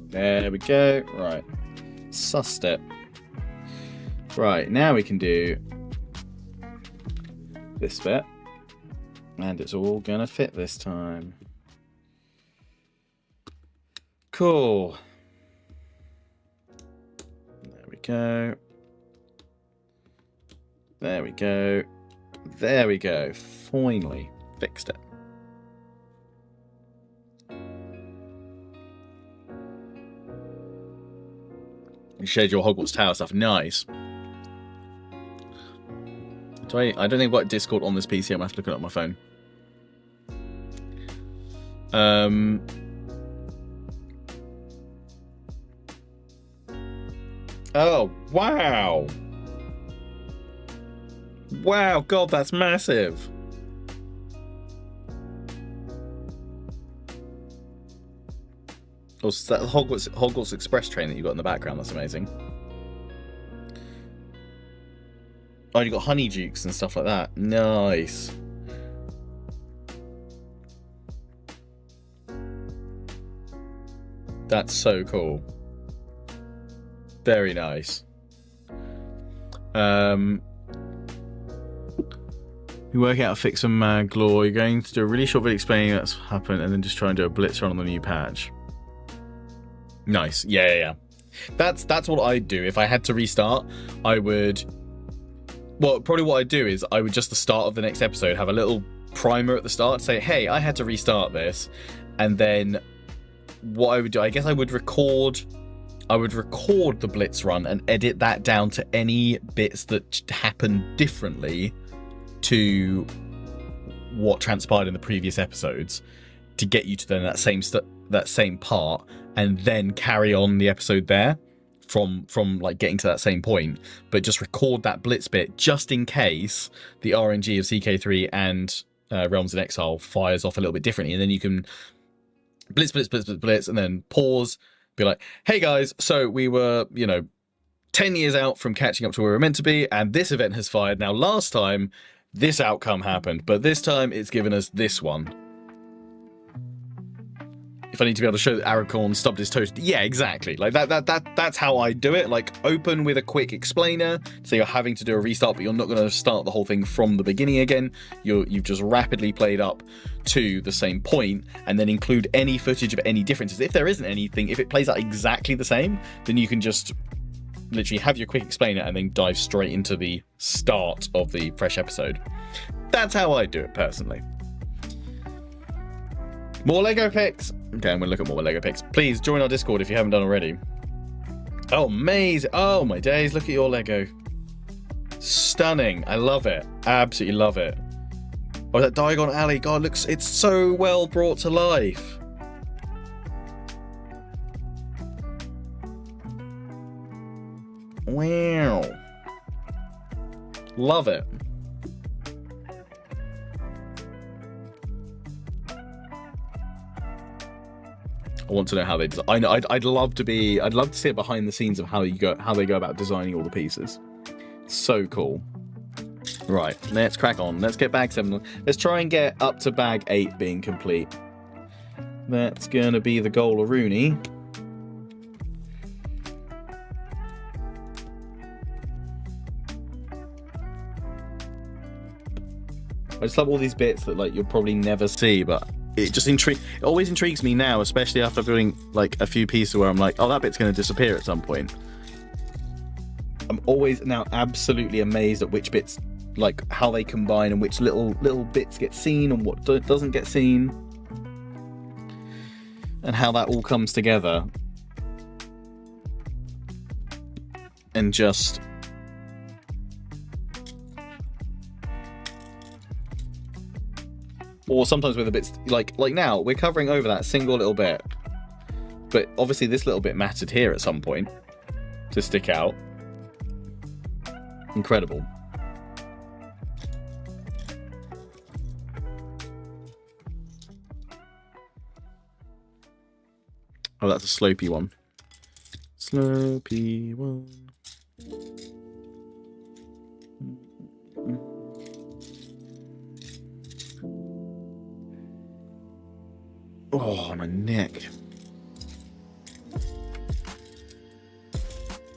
There we go. Right. Sussed it. Right, now we can do this bit. And it's all gonna fit this time. Cool. There we go. There we go. There we go. Finally fixed it. You shared your Hogwarts Tower stuff. Nice. I don't think I've got Discord on this PC. I'm going to have to look it up on my phone. Oh, wow. Wow, God, that's massive. Also, that Hogwarts Express train that you got in the background, that's amazing. Oh, you got honeydukes and stuff like that. Nice. That's so cool. Very nice. You work out a fix on Maglaw. You're going to do a really short video explaining what's happened and then just try and do a blitz run on the new patch. Nice. Yeah. That's what I'd do. If I had to restart, I would... Well, probably what I'd do is I would just the start of the next episode have a little primer at the start, say, hey, I had to restart this. And then what I would do, I guess I would record the blitz run and edit that down to any bits that happen differently to what transpired in the previous episodes to get you to then that same part, and then carry on the episode there from like getting to that same point, but just record that blitz bit just in case the RNG of CK3 and Realms in Exile fires off a little bit differently, and then you can blitz, and then pause, be like, hey guys, so we were, 10 years out from catching up to where we were meant to be, and this event has fired. Now, last time, this outcome happened, but this time it's given us this one. If I need to be able to show that Aracorn stubbed his toes. Yeah, exactly. Like that's how I do it. Like, open with a quick explainer. So you're having to do a restart, but you're not going to start the whole thing from the beginning again. You've just rapidly played up to the same point, and then include any footage of any differences. If there isn't anything, if it plays out exactly the same, then you can just literally have your quick explainer and then dive straight into the start of the fresh episode. That's how I do it personally. More Lego picks. Okay, I'm going to look at more Lego picks. Please join our Discord if you haven't done already. Oh, amazing. Oh, my days. Look at your Lego. Stunning. I love it. Absolutely love it. Oh, that Diagon Alley. God, it's so well brought to life. Wow. Love it. I want to know how they design. I know I'd love to see it behind the scenes of how they go about designing all the pieces. So cool. Right, let's crack on. Let's get bag 7. Let's try and get up to bag 8 being complete. That's gonna be the goal of Rooney. I just love all these bits that like you'll probably never see, but it just it always intrigues me now, especially after building like a few pieces where I'm like, oh, that bit's going to disappear at some point. I'm always now absolutely amazed at which bits, like how they combine and which little bits get seen and what doesn't get seen, and how that all comes together. And just or sometimes with a bit like now we're covering over that single little bit, but obviously this little bit mattered here at some point to stick out. Incredible. Oh, that's a slopey one. Slopey one. Oh, my neck.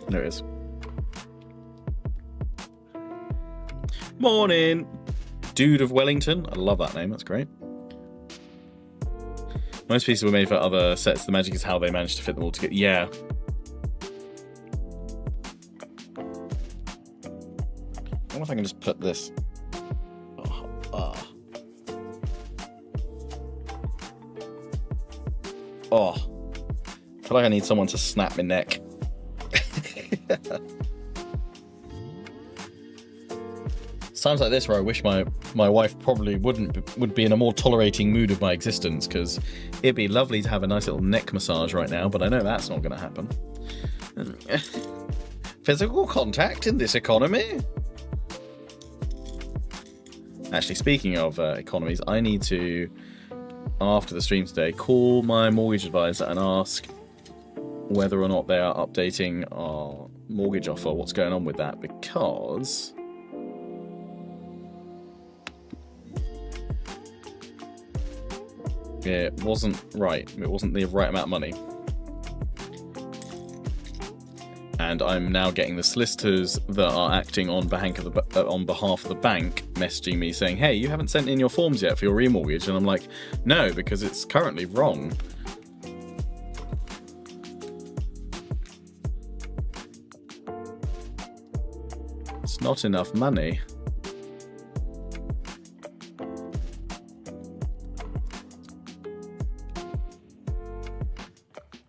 There it is. Morning, Dude of Wellington. I love that name. That's great. Most pieces were made for other sets. The magic is how they managed to fit them all together. Yeah. I wonder if I can just put this. Oh, I feel like I need someone to snap my neck. times like this where I wish my wife probably would be in a more tolerating mood of my existence, because it'd be lovely to have a nice little neck massage right now, but I know that's not going to happen. Physical contact in this economy? Actually, speaking of economies, I need to, after the stream today, call my mortgage advisor and ask whether or not they are updating our mortgage offer, what's going on with that, because it wasn't right. It wasn't the right amount of money. And I'm now getting the solicitors that are acting on behalf of the bank messaging me saying, hey, you haven't sent in your forms yet for your remortgage. And I'm like, no, because it's currently wrong. It's not enough money.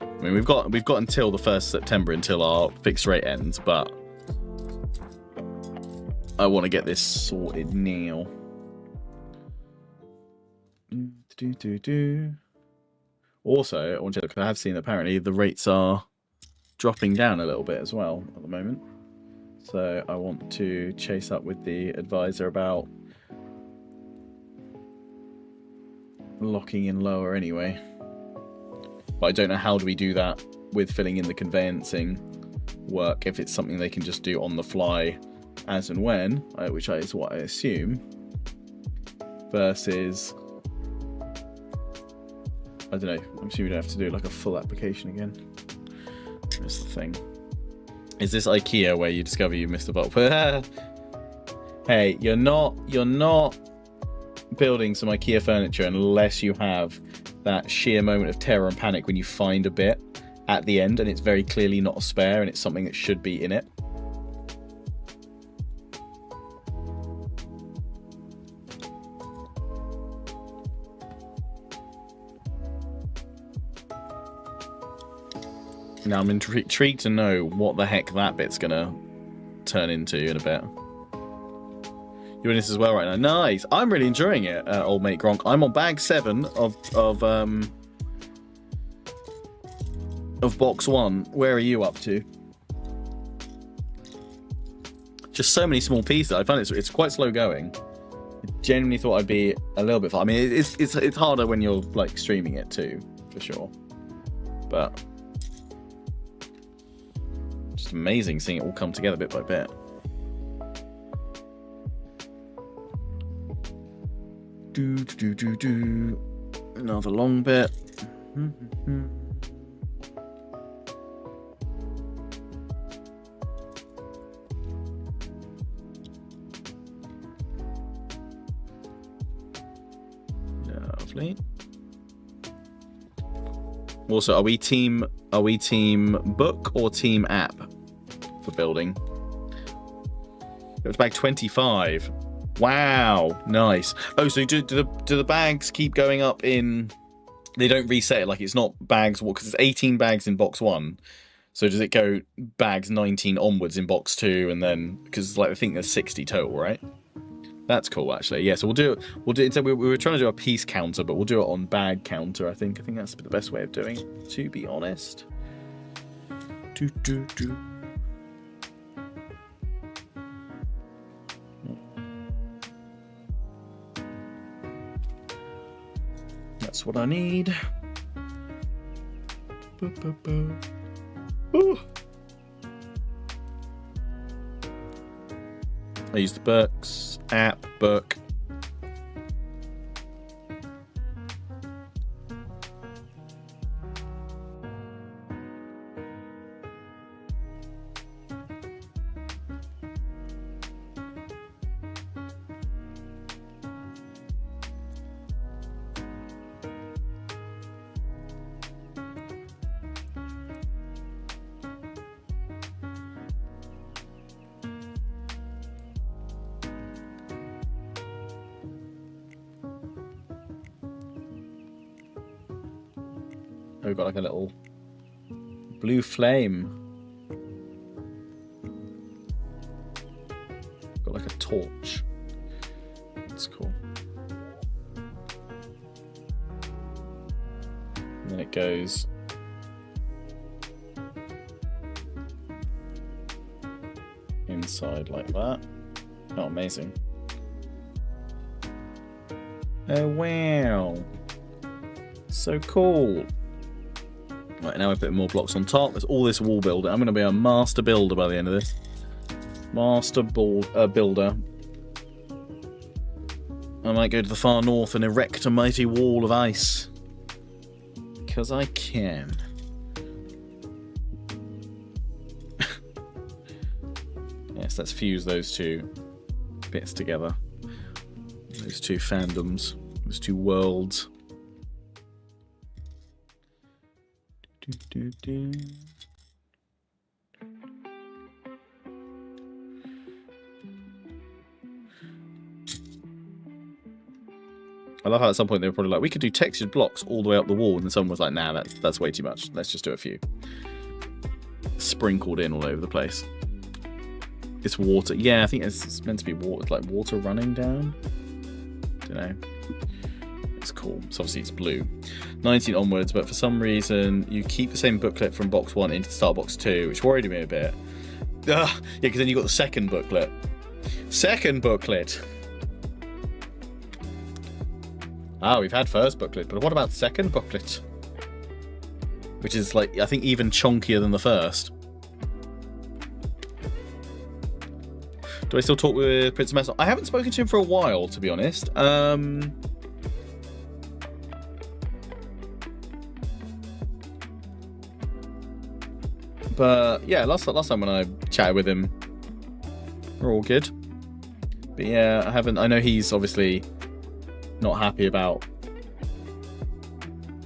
I mean, we've got until the 1st September until our fixed rate ends, but I want to get this sorted now. Also, I want to look, I have seen apparently the rates are dropping down a little bit as well at the moment. So I want to chase up with the advisor about locking in lower anyway. But I don't know how do we do that with filling in the conveyancing work, if it's something they can just do on the fly as and when, which is what I assume, versus, I don't know, I'm assuming we don't have to do like a full application again. That's the thing. Is this IKEA where you discover you missed a bolt? Hey, you're not building some IKEA furniture unless you have that sheer moment of terror and panic when you find a bit at the end and it's very clearly not a spare and it's something that should be in it. Now I'm intrigued to know what the heck that bit's gonna turn into in a bit. You're in this as well right now. Nice. I'm really enjoying it, old mate Gronk. I'm on bag 7 of box 1. Where are you up to? Just so many small pieces. I find it's quite slow going. I genuinely thought I'd be a little bit far. I mean, it's harder when you're like streaming it too, for sure. But just amazing seeing it all come together bit by bit. Another long bit. Lovely. Also, are we team book or team app for building? It was bag 25. Wow, nice. Oh, so do the bags keep going up in? They don't reset it, like it's not bags, because it's 18 bags in box 1. So does it go bags 19 onwards in box 2, and then because like I think there's 60 total, right? That's cool, actually. Yeah, so we'll do it. So we were trying to do a piece counter, but we'll do it on bag counter. I think that's the best way of doing it, to be honest. That's what I need. Ooh. I use the books, app, book. Oh, we've got like a little blue flame. Got like a torch. then it goes inside like that. Oh, amazing. Oh, wow. So cool. Right, now I put more blocks on top. There's all this wall builder. I'm going to be a master builder by the end of this. Master builder. I might go to the far north and erect a mighty wall of ice. Because I can. Yes, let's fuse those two bits together. Those two fandoms. Those two worlds. I love how at some point they were probably like, we could do textured blocks all the way up the wall, and then someone was like, nah, that's way too much. Let's just do a few. Sprinkled in all over the place. It's water. Yeah, I think it's meant to be water, like water running down. Don't know. It's cool. So obviously it's blue. 19 onwards, but for some reason you keep the same booklet from box 1 into start box 2, which worried me a bit. Yeah, because then you got the second booklet. Second booklet. Ah, we've had first booklet, but what about second booklet? Which is like, I think even chunkier than the first. Do I still talk with Prince Mess? I haven't spoken to him for a while, to be honest. But yeah, last time when I chatted with him, we're all good. But yeah, I haven't. I know he's obviously not happy about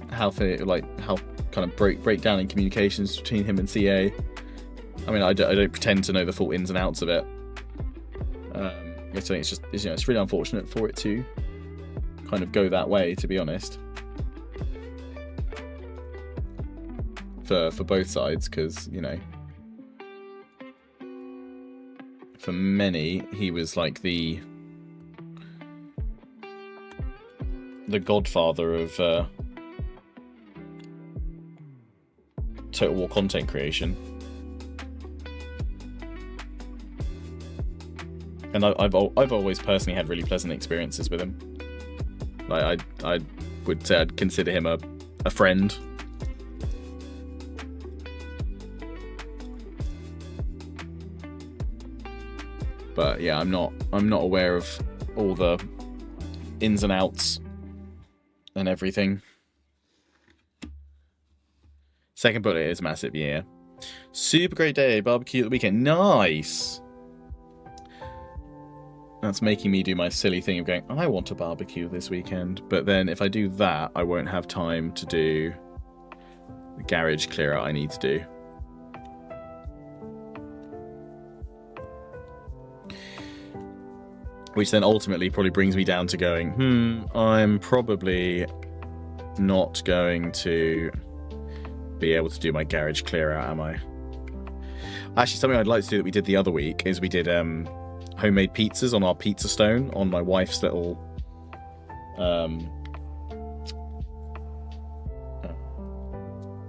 how kind of break down in communications between him and CA. I mean, I don't pretend to know the full ins and outs of it. I think it's just, it's really unfortunate for it to kind of go that way, to be honest. For both sides, because, for many, he was like the godfather of Total War content creation. And I've always personally had really pleasant experiences with him. Like I would say I'd consider him a friend. But yeah, I'm not aware of all the ins and outs and everything. Second bullet is massive, yeah. Super great day, barbecue at the weekend. Nice. That's making me do my silly thing of going, I want to barbecue this weekend. But then if I do that, I won't have time to do the garage clear out I need to do. Which then ultimately probably brings me down to going, I'm probably not going to be able to do my garage clear out, am I? Actually, something I'd like to do that we did the other week is we did homemade pizzas on our pizza stone on my wife's little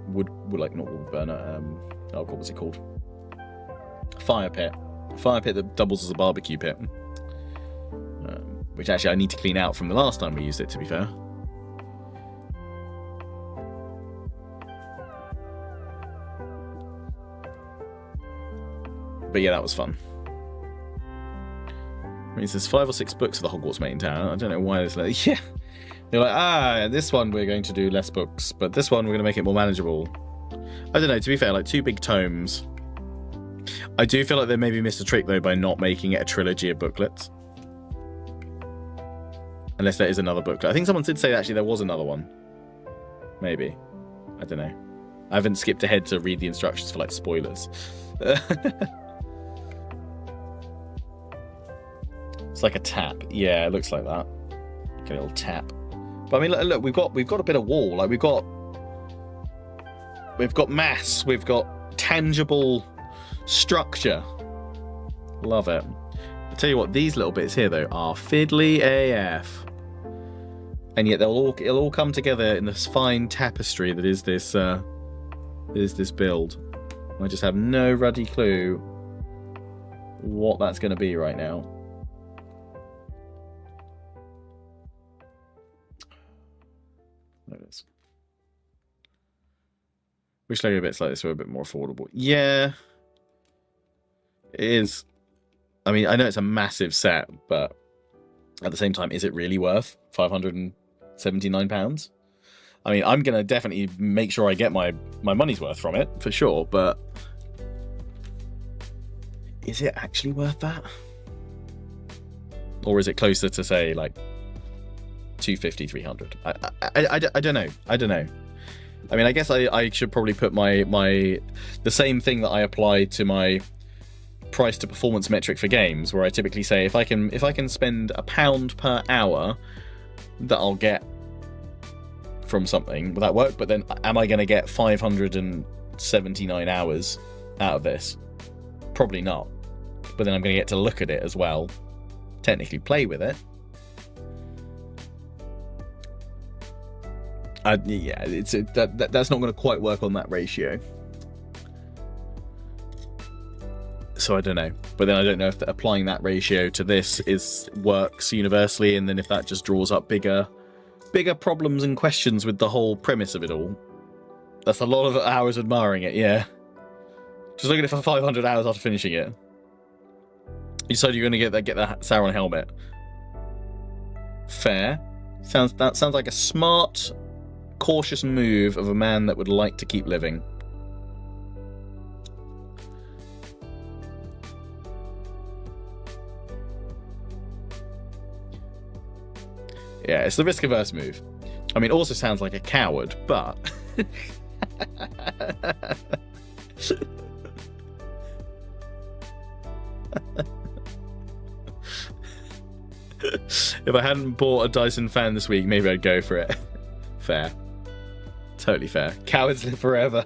wood like not wood burner, what was it called? Fire pit that doubles as a barbecue pit, which actually I need to clean out from the last time we used it, to be fair. But yeah, that was fun. I mean, there's 5 or 6 books of the Hogwarts main town. I don't know why there's like, yeah. They're like, this one we're going to do less books, but this one we're going to make it more manageable. I don't know, to be fair, like 2 big tomes. I do feel like they maybe missed a trick, though, by not making it a trilogy of booklets. Unless there is another booklet. I think someone did say, actually, there was another one. Maybe. I don't know. I haven't skipped ahead to read the instructions for, like, spoilers. It's like a tap. Yeah, it looks like that. Like a little tap. But I mean, look, we've got a bit of wall. Like we've got mass. We've got tangible structure. Love it. I tell you what, these little bits here though are fiddly AF. and yet it'll all come together in this fine tapestry that is this build. I just have no ruddy clue what that's going to be right now. There it is. Wish Lego bits like this were a bit more affordable. Yeah, it is. I mean, I know it's a massive set, but at the same time, is it really worth £579? I mean, I'm going to definitely make sure I get my money's worth from it, for sure, but is it actually worth that? Or is it closer to, say, like, 250, 300? I don't know. I don't know. I mean, I guess I should probably put the same thing that I apply to my price to performance metric for games, where I typically say if I can spend £1 per hour that I'll get from something, will that work? But then am I going to get 579 hours out of this? Probably not. But then I'm going to get to look at it as well, technically play with it. Yeah, that's not going to quite work on that ratio. So I don't know. But then I don't know if applying that ratio to this works universally, and then if that just draws up bigger problems and questions with the whole premise of it all. That's a lot of hours admiring it, yeah. Just looking at it for 500 hours after finishing it. You decide you're going to get that Sauron helmet. Fair. That sounds like a smart, cautious move of a man that would like to keep living. Yeah, it's the risk-averse move. I mean, it also sounds like a coward, but... If I hadn't bought a Dyson fan this week, maybe I'd go for it. Fair. Totally fair. Cowards live forever.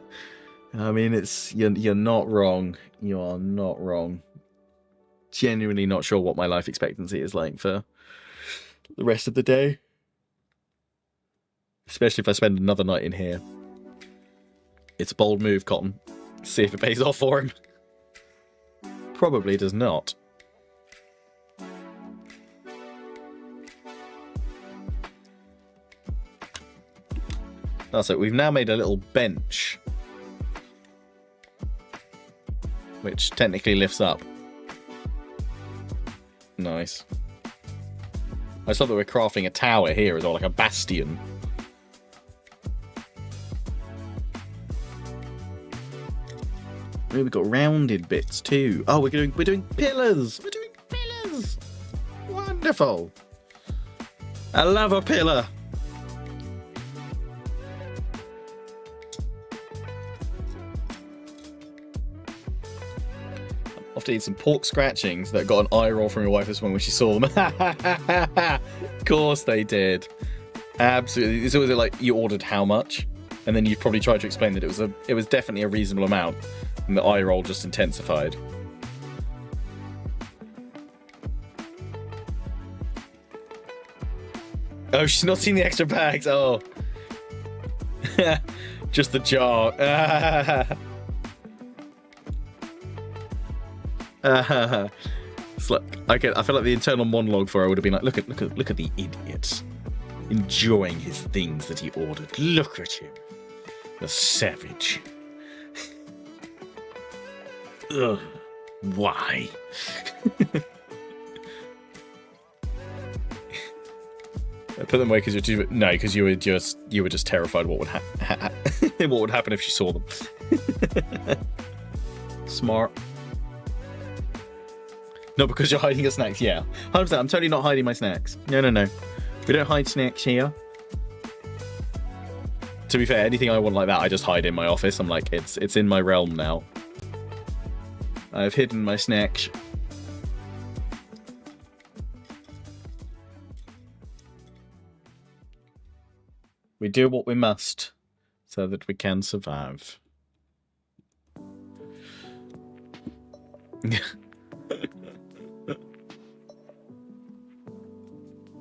I mean, you're not wrong. You are not wrong. Genuinely not sure what my life expectancy is like for the rest of the day. Especially if I spend another night in here. It's a bold move, Cotton. See if it pays off for him. Probably does not. That's it. We've now made a little bench, which technically lifts up. Nice. I just love that we're crafting a tower here as well, like a bastion. We've got rounded bits too. Oh, we're doing pillars. We're doing pillars. Wonderful. I love a pillar. After eating some pork scratchings that got an eye roll from your wife this morning when she saw them. Of course they did. Absolutely. It's always like you ordered how much, and then you probably tried to explain that it was definitely a reasonable amount, and the eye roll just intensified. Oh, she's not seen the extra bags. Oh, just the jar. It's like, I feel like the internal monologue for her would have been like, look at the idiot enjoying his things that he ordered. Look at him, the savage. Ugh, why? I put them away because you're too. No, because you were just terrified what would what would happen if she saw them. Smart. Not because you're hiding your snacks, yeah. 100%, I'm totally not hiding my snacks. No. We don't hide snacks here. To be fair, anything I want like that, I just hide in my office. I'm like, it's in my realm now. I've hidden my snacks. We do what we must so that we can survive.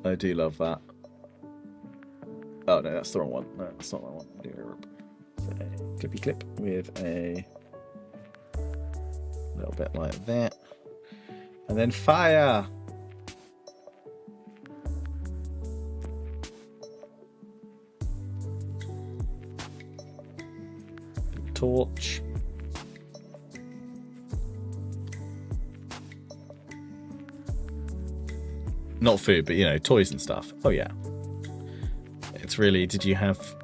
I do love that. Oh no, that's the wrong one. No, that's not what I want. So, clippy clip with a little bit like that, and then fire. Torch. Not food, but you know, toys and stuff. Oh yeah. It's really, did you have,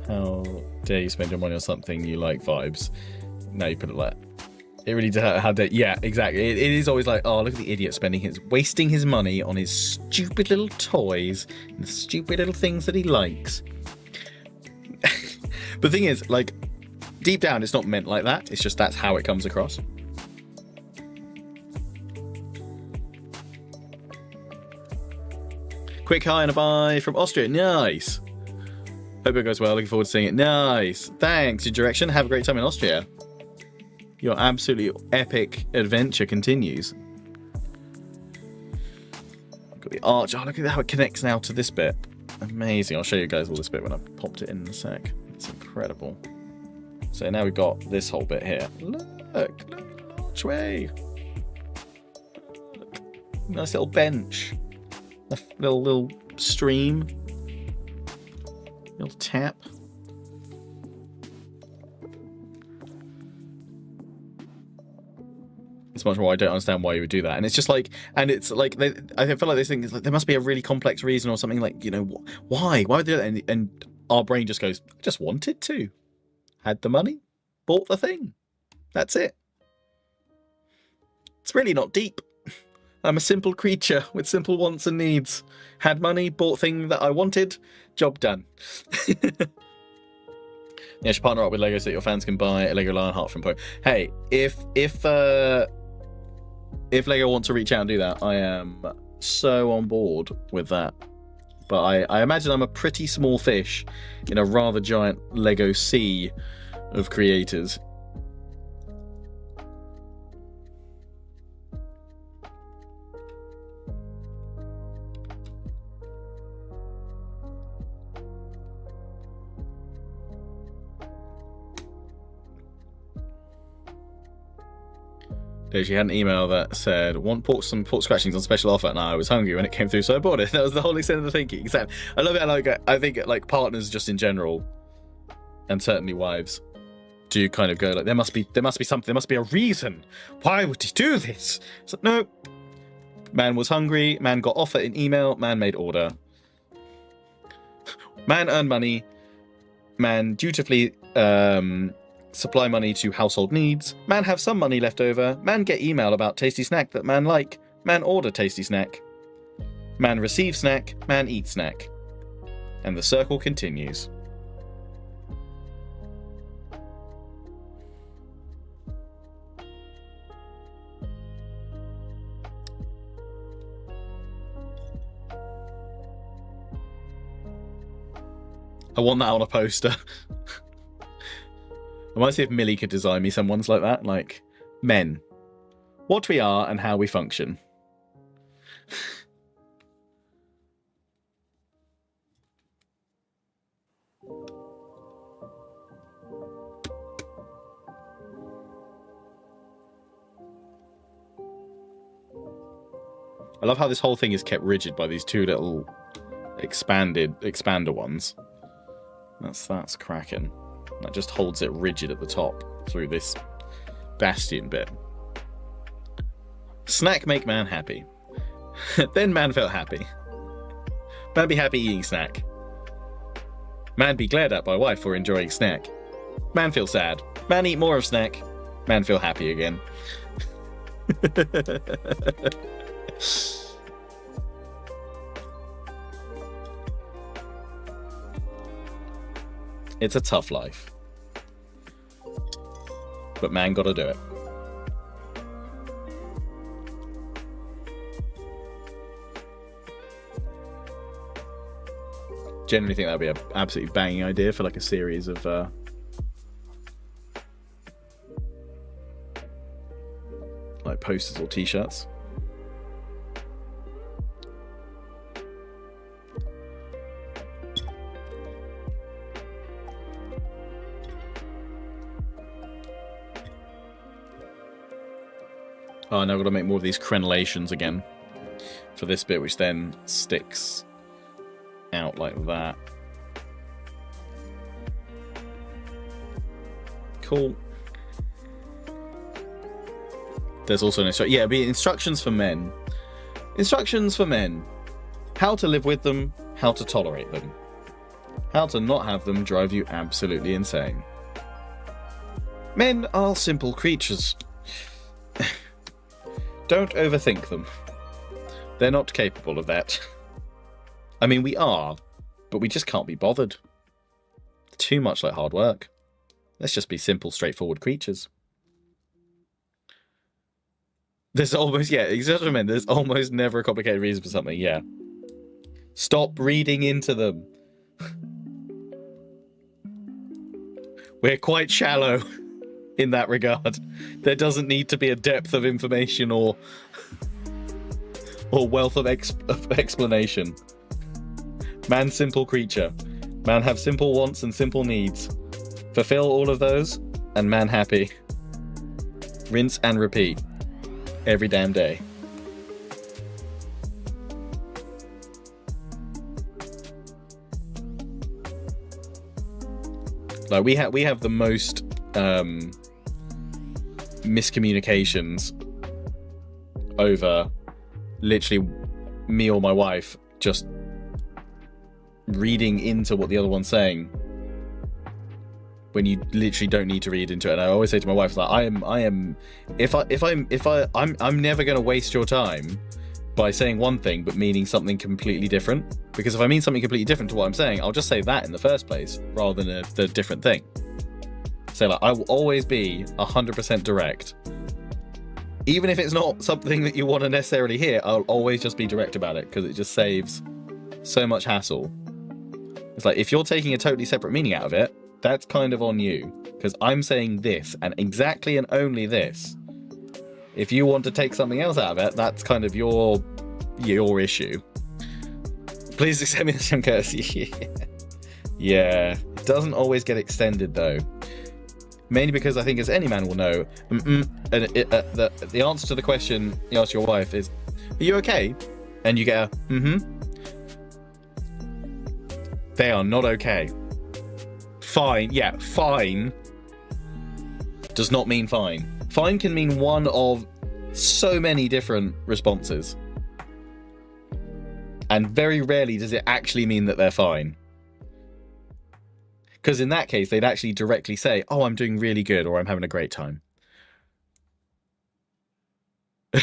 how dare you spend your money on something you like vibes? No, you put it like, it really did. How dare, yeah, exactly. It is always like, oh, look at the idiot wasting his money on his stupid little toys and the stupid little things that he likes. But the thing is, like, deep down, it's not meant like that. It's just that's how it comes across. Quick hi and a bye from Austria. Nice. Hope it goes well. Looking forward to seeing it. Nice. Thanks. Your direction. Have a great time in Austria. Your absolutely epic adventure continues. Got the arch. Oh, look at how it connects now to this bit. Amazing. I'll show you guys all this bit when I've popped it in a sec. It's incredible. So now we've got this whole bit here. Look archway. Look. Nice little bench. A little stream. Little tap. It's much more. I don't understand why you would do that. And it's just like, and it's like, I feel like this thing is like, there must be a really complex reason or something, like, you know, why would they do that? And our brain just goes, I just wanted to. Had the money, bought the thing. That's it. It's really not deep. I'm a simple creature with simple wants and needs. Had money, bought thing that I wanted, job done. Yeah, should partner up with Lego so that your fans can buy a Lego Lionheart from Poe. Hey, if Lego want to reach out and do that, I am so on board with that. But I imagine I'm a pretty small fish in a rather giant Lego sea of creators. She had an email that said, want some pork scratchings on special offer, and I was hungry when it came through, so I bought it. That was the whole extent of the thinking. Exactly. I love it. Like, I think like partners just in general, and certainly wives, do kind of go like, there must be something, there must be a reason. Why would he do this? So no. Man was hungry, man got offer in email, man made order. Man earned money, man dutifully supply money to household needs. Man have some money left over. Man get email about tasty snack that man like. Man order tasty snack. Man receive snack. Man eat snack. And the circle continues. I want that on a poster. I might see if Millie could design me some ones like that, like men, what we are and how we function. I love how this whole thing is kept rigid by these two little expander ones. That's cracking. That just holds it rigid at the top through this bastion bit. Snack make man happy. Then man felt happy. Man be happy eating snack. Man be glared at by wife for enjoying snack. Man feel sad. Man eat more of snack. Man feel happy again. It's a tough life. But man gotta do it. Generally think that'd be an absolutely banging idea for like a series of like posters or t-shirts. Oh, now I've got to make more of these crenellations again for this bit, which then sticks out like that. Cool. There's also an instruction. Yeah, be instructions for men. Instructions for men. How to live with them, how to tolerate them. How to not have them drive you absolutely insane. Men are simple creatures. Don't overthink them. They're not capable of that. I mean, we are, but we just can't be bothered. Too much like hard work. Let's just be simple, straightforward creatures. There's almost, yeah, exactly. There's almost never a complicated reason for something, yeah. Stop reading into them. We're quite shallow in that regard. There doesn't need to be a depth of information or wealth of explanation. Man, simple creature. Man have simple wants and simple needs. Fulfill all of those, and man happy. Rinse and repeat. Every damn day. Like we have the most miscommunications over literally me or my wife just reading into what the other one's saying when you literally don't need to read into it. And I always say to my wife, like, I'm never going to waste your time by saying one thing but meaning something completely different, because if I mean something completely different to what I'm saying, I'll just say that in the first place rather than the different thing. So like, I will always be 100% direct. Even if it's not something that you want to necessarily hear, I'll always just be direct about it, because it just saves so much hassle. It's like, if you're taking a totally separate meaning out of it, that's kind of on you, because I'm saying this and exactly and only this. If you want to take something else out of it, that's kind of your issue. Please accept me as some courtesy. Yeah, it doesn't always get extended though. Mainly because I think, as any man will know, the answer to the question you ask your wife is, "Are you okay?" And you get a They are not okay. Fine, yeah, fine does not mean fine. Fine can mean one of so many different responses. And very rarely does it actually mean that they're fine. Because in that case, they'd actually directly say, "Oh, I'm doing really good," or "I'm having a great time."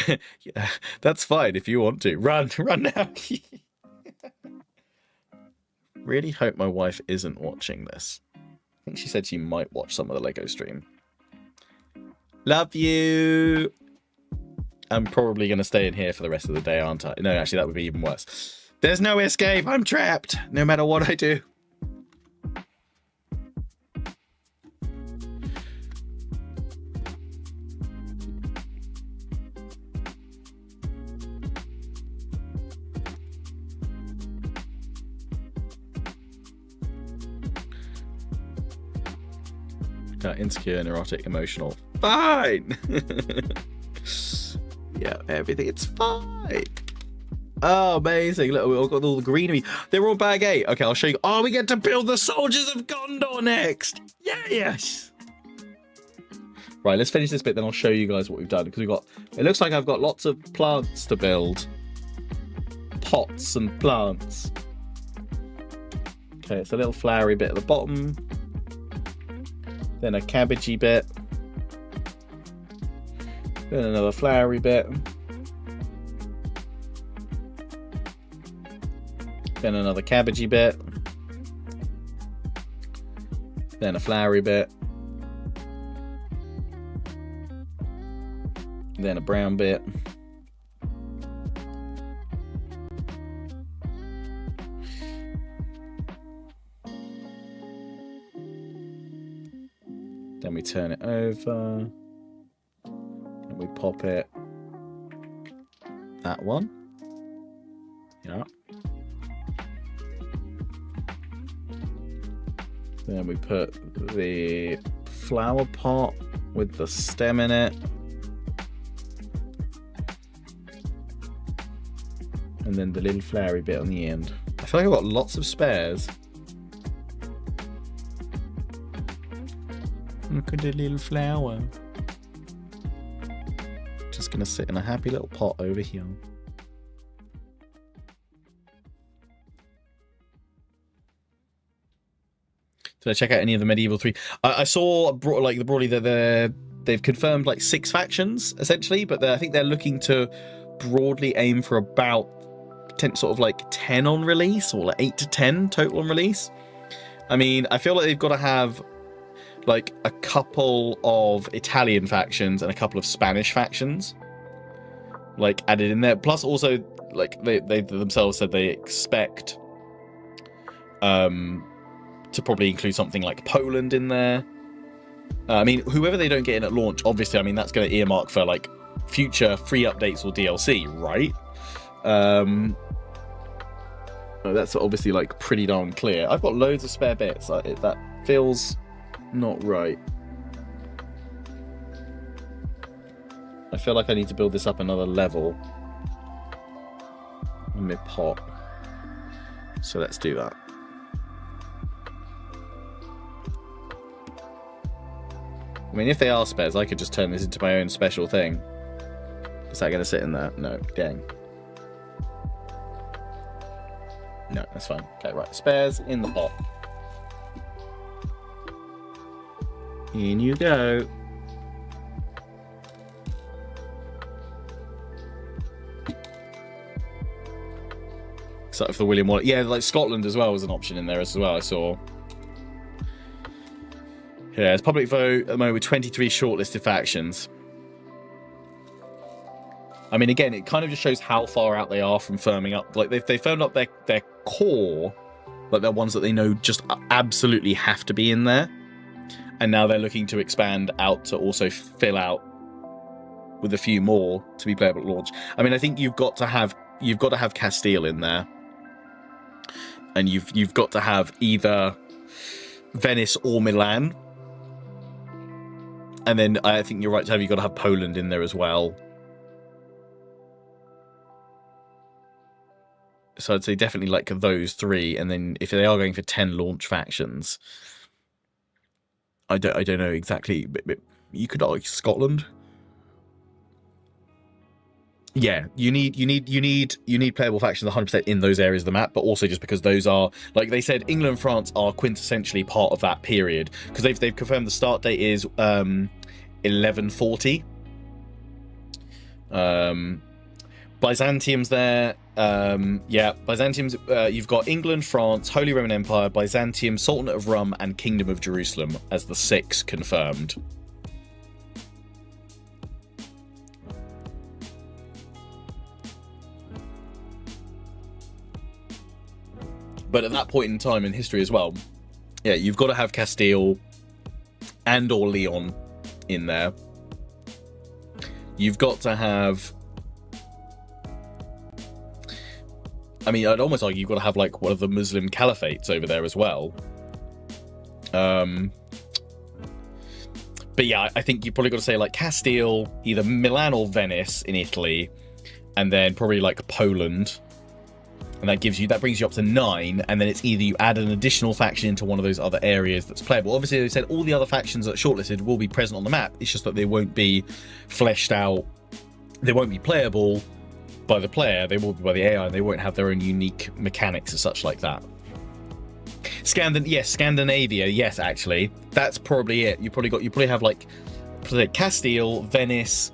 Yeah, that's fine if you want to. Run now. Really hope my wife isn't watching this. I think she said she might watch some of the Lego stream. Love you. I'm probably going to stay in here for the rest of the day, aren't I? No, actually, that would be even worse. There's no escape. I'm trapped, no matter what I do. Insecure, neurotic, emotional. Fine. Yeah, everything. It's fine. Oh, amazing. Look, we've all got all the greenery. They're all bag 8. Okay, I'll show you. Oh, we get to build the Soldiers of Gondor next. Yeah, yes. Right, let's finish this bit, then I'll show you guys what we've done. Because we've got, it looks like I've got lots of plants to build. Pots and plants. Okay, it's a little flowery bit at the bottom. Then a cabbagey bit. Then another flowery bit. Then another cabbagey bit. Then a flowery bit. Then a brown bit. Then we turn it over. And we pop it. That one. Yeah. Then we put the flower pot with the stem in it. and then the little flowery bit on the end. I feel like I've got lots of spares. Look at the little flower. Just gonna sit in a happy little pot over here. Did I check out any of the Medieval 3? I saw like broadly that they've confirmed like 6 factions essentially, but I think they're looking to broadly aim for about 10, sort of like 10 on release, or like 8 to 10 total on release. I mean, I feel like they've got to have like a couple of Italian factions and a couple of Spanish factions like added in there. Plus also like they themselves said they expect to probably include something like Poland in there. I mean, whoever they don't get in at launch, obviously, I mean, that's going to earmark for like future free updates or DLC, right? That's obviously like pretty darn clear. I've got loads of spare bits. That feels not right. I feel like I need to build this up another level in my pot. So let's do that. I mean, if they are spares, I could just turn this into my own special thing. Is that going to sit in there? No, dang. No, that's fine. Okay, right. Spares in the pot. In you go. Except for the William Wallace. Yeah, like Scotland as well was an option in there as well, I saw. Yeah, it's public vote at the moment with 23 shortlisted factions. I mean, again, it kind of just shows how far out they are from firming up. Like, they firmed up their core, like they're ones that they know just absolutely have to be in there. And now they're looking to expand out to also fill out with a few more to be playable at launch. I mean, I think you've got to have Castile in there. And you've got to have either Venice or Milan. And then I think you're right to have, you've got to have Poland in there as well. So I'd say definitely like those 3. And then if they are going for 10 launch factions, I don't know exactly. But you could like Scotland. Yeah, you need playable factions 100% in those areas of the map, but also just because those are, like they said, England and France are quintessentially part of that period, because they've confirmed the start date is 1140. Byzantium's there. Yeah, Byzantium's. You've got England, France, Holy Roman Empire, Byzantium, Sultanate of Rum, and Kingdom of Jerusalem as the 6 confirmed. But at that point in time in history as well, yeah, you've got to have Castile and or Leon in there. You've got to have... I mean, I'd almost argue you've got to have, like, one of the Muslim caliphates over there as well. But yeah, I think you've probably got to say, like, Castile, either Milan or Venice in Italy, and then probably, like, Poland. And that brings you up to 9, and then it's either you add an additional faction into one of those other areas that's playable. Obviously, they said all the other factions that are shortlisted will be present on the map. It's just that they won't be fleshed out. They won't be playable by the player. They will be by the AI, and they won't have their own unique mechanics as such like that. Scandinavia. Yes, actually, that's probably it. You probably have like Castile, Venice,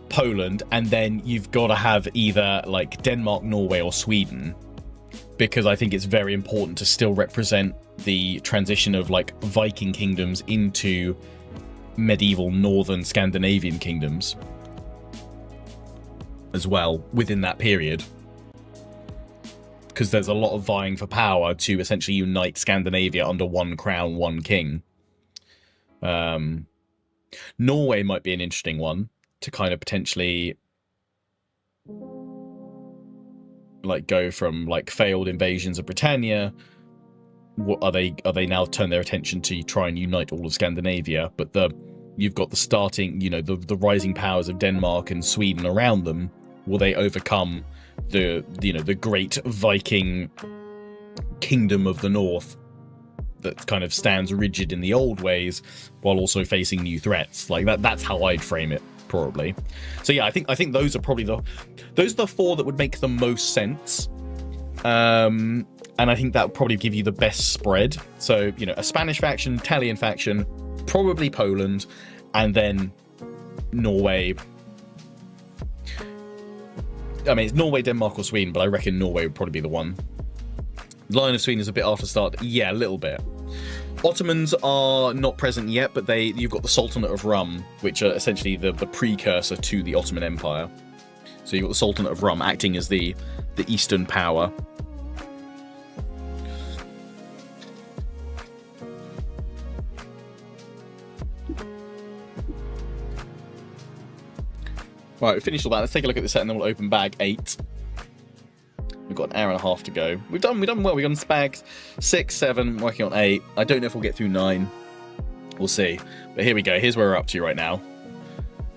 Poland, and then you've got to have either like Denmark, Norway, or Sweden, because I think it's very important to still represent the transition of like Viking kingdoms into medieval northern Scandinavian kingdoms as well within that period, because there's a lot of vying for power to essentially unite Scandinavia under one crown, one king. Norway might be an interesting one to kind of potentially like go from like failed invasions of Britannia. What are they now turn their attention to try and unite all of Scandinavia, but you've got the starting, the rising powers of Denmark and Sweden around them. Will they overcome the great Viking kingdom of the north that kind of stands rigid in the old ways while also facing new threats. Like that's how I'd frame it, probably. So yeah, I think those are probably the four that would make the most sense. And I think that would probably give you the best spread. So, a Spanish faction, Italian faction, probably Poland, and then Norway. I mean, it's Norway, Denmark, or Sweden, but I reckon Norway would probably be the one. Line of Sweden is a bit after start. Yeah, a little bit. Ottomans are not present yet, but you've got the Sultanate of Rum, which are essentially the precursor to the Ottoman Empire. So you've got the Sultanate of Rum acting as the Eastern power. Right, we finished all that. Let's take a look at the set and then we'll open bag 8. We've got an hour and a half to go. We've done well. We've done bags 6, 7, working on 8. I don't know if we'll get through 9. We'll see. But here we go. Here's where we're up to right now.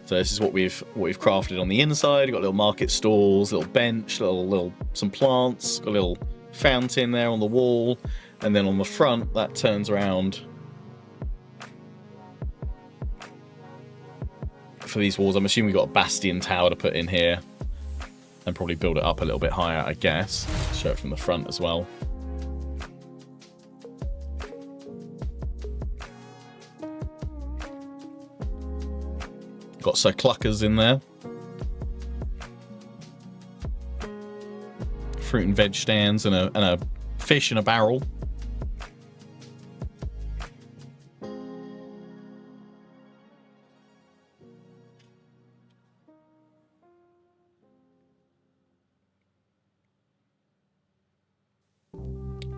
So this is what we've crafted on the inside. We've got little market stalls, little bench, some plants, got a little fountain there on the wall, and then on the front that turns around for these walls. I'm assuming we've got a bastion tower to put in here and probably build it up a little bit higher, I guess. Show it from the front as well. Got Sir Cluckers in there. Fruit and veg stands and a fish in a barrel.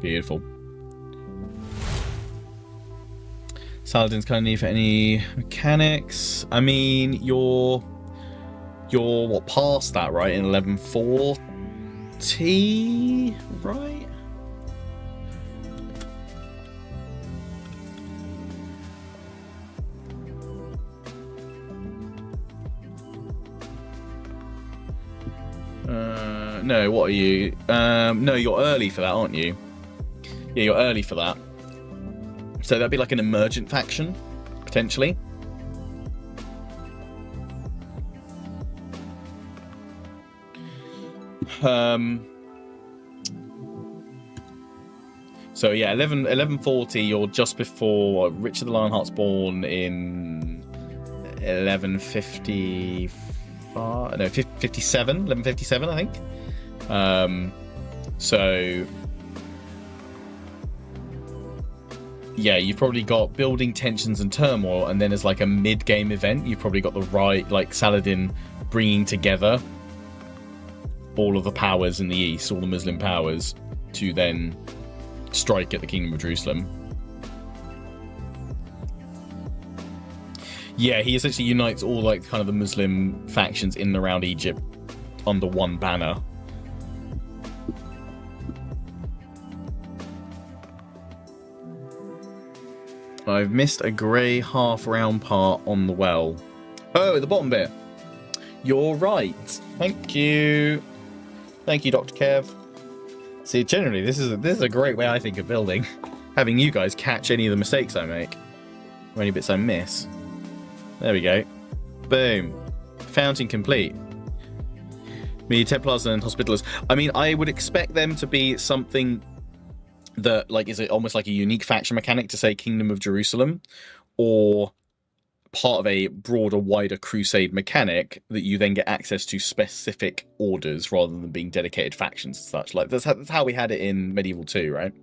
Beautiful. Saladin's kind of need for any mechanics. I mean, you're what, past that, right? In 1140, right? No, what are you? No, you're early for that, aren't you? Yeah, you're early for that. So that'd be like an emergent faction, potentially. So yeah, 1140, you're just before Richard the Lionheart's born in 1155, no, 57, 1157, I think. So yeah, you've probably got building tensions and turmoil, and then as like a mid-game event, you've probably got the right, like Saladin bringing together all of the powers in the east, all the Muslim powers, to then strike at the Kingdom of Jerusalem. Yeah, he essentially unites all like kind of the Muslim factions in and around Egypt under one banner. I've missed a grey half-round part on the well. Oh, the bottom bit. You're right. Thank you. Thank you, Dr. Kev. See, generally, this is a great way, I think, of building. Having you guys catch any of the mistakes I make. Or any bits I miss. There we go. Boom. Fountain complete. Me, Templars and Hospitallers. I mean, I would expect them to be something that like is almost like a unique faction mechanic to say Kingdom of Jerusalem, or part of a broader, wider crusade mechanic that you then get access to specific orders rather than being dedicated factions and such. Like that's how we had it in Medieval 2, right?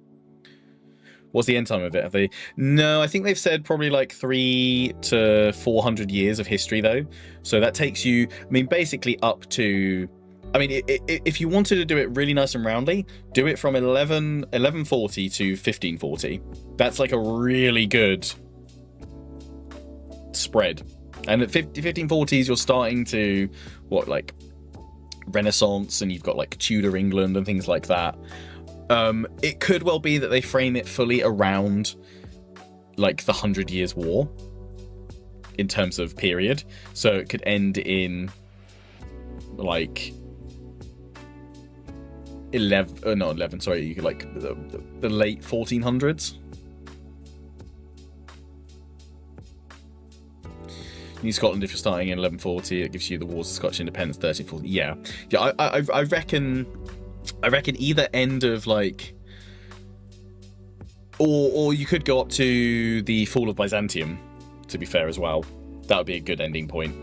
What's the end time of it? Have they? No, I think they've said probably like 300 to 400 years of history though. So that takes you, I mean, basically up to, I mean, if you wanted to do it really nice and roundly, do it from 1140 to 1540. That's like a really good spread. And at 1540s, you're starting to, what, like Renaissance, and you've got like Tudor England and things like that. It could well be that they frame it fully around like the 100 Years' War in terms of period. So it could end in like 11, not 11, sorry, you could like the late 1400s. New Scotland, if you're starting in 1140, it gives you the Wars of Scottish Independence 1340. Yeah, I reckon either end of like, or you could go up to the fall of Byzantium. To be fair, as well, that would be a good ending point.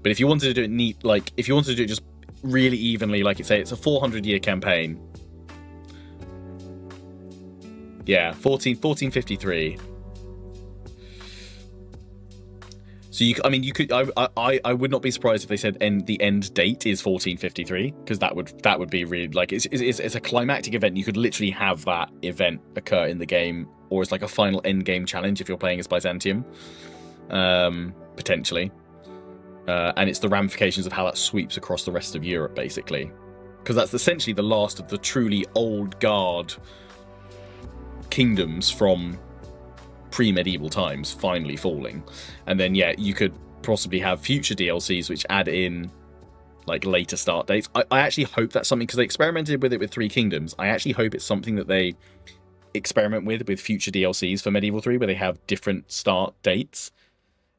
But if you wanted to do it neat, like if you wanted to do it just really evenly, like it's a 400-year campaign. Yeah, 1453. So you could. I would not be surprised if they said the end date is 1453, because that would be really like it's a climactic event. You could literally have that event occur in the game, or it's like a final end game challenge if you're playing as Byzantium, potentially. And it's the ramifications of how that sweeps across the rest of Europe, basically, because that's essentially the last of the truly old guard kingdoms from pre-medieval times finally falling. And then yeah, you could possibly have future DLCs which add in like later start dates. I actually hope that's something, because they experimented with it with Three Kingdoms. I actually hope it's something that they experiment with future DLCs for Medieval 3, where they have different start dates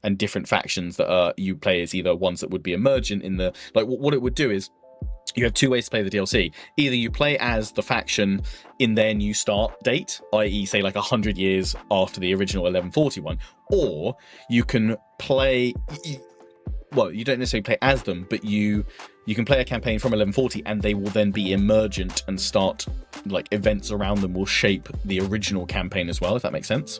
and different factions that are you play as either ones that would be emergent in the, like what it would do is you have two ways to play the DLC. Either you play as the faction in their new start date, i.e. say like 100 years after the original 1141, or you can play, well, you don't necessarily play as them, but you can play a campaign from 1140 and they will then be emergent and start, like events around them will shape the original campaign as well, if that makes sense.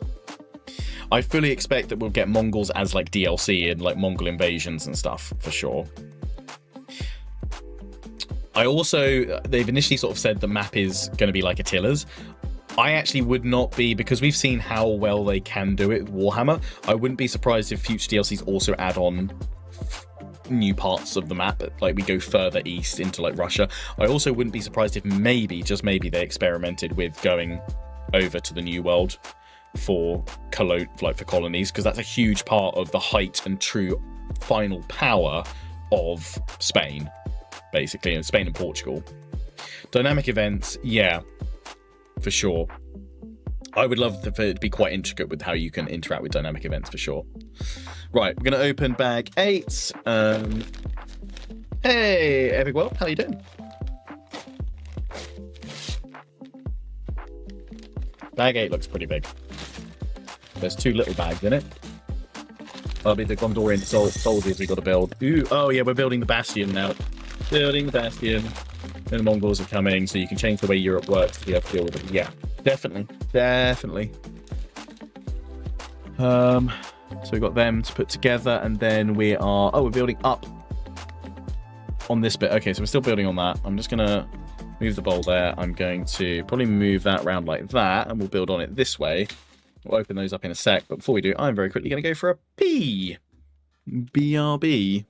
I fully expect that we'll get Mongols as like DLC and like Mongol invasions and stuff for sure. They've initially sort of said the map is going to be like Attila's. I actually would not be, because we've seen how well they can do it with Warhammer. I wouldn't be surprised if future DLCs also add on new parts of the map, like we go further east into like Russia. I also wouldn't be surprised if maybe, just maybe, they experimented with going over to the New World for colonies, because that's a huge part of the height and true final power of Spain. Basically, in Spain and Portugal. Dynamic events, yeah, for sure. I would love for it to be quite intricate with how you can interact with dynamic events, for sure. Right, we're going to open bag 8. Hey, Epic World, how are you doing? Bag 8 looks pretty big. There's 2 little bags in it. That'll be the Gondorian soldiers we got to build. Ooh, oh yeah, we're building the Bastion now. Building the Bastion, and the Mongols are coming, so you can change the way Europe works to be able to deal with it. Yeah, definitely. So we've got them to put together, and then we're building up on this bit. Okay, so we're still building on that. I'm just gonna move the bowl there. I'm going to probably move that around like that, and we'll build on it this way. We'll open those up in a sec, but before we do, I'm very quickly going to go for a P. BRB.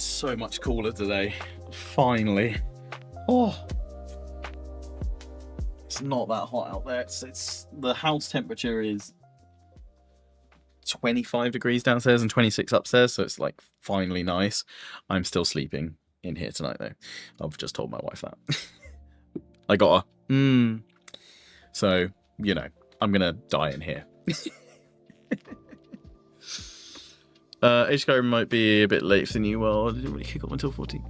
it's so much cooler today. Finally. Oh. It's not that hot out there. It's the house temperature is 25 degrees downstairs and 26 upstairs, so it's like finally nice. I'm still sleeping in here tonight though. I've just told my wife that. I got her. So, you know, I'm gonna die in here. HK might be a bit late for the new world. I didn't really kick off until 14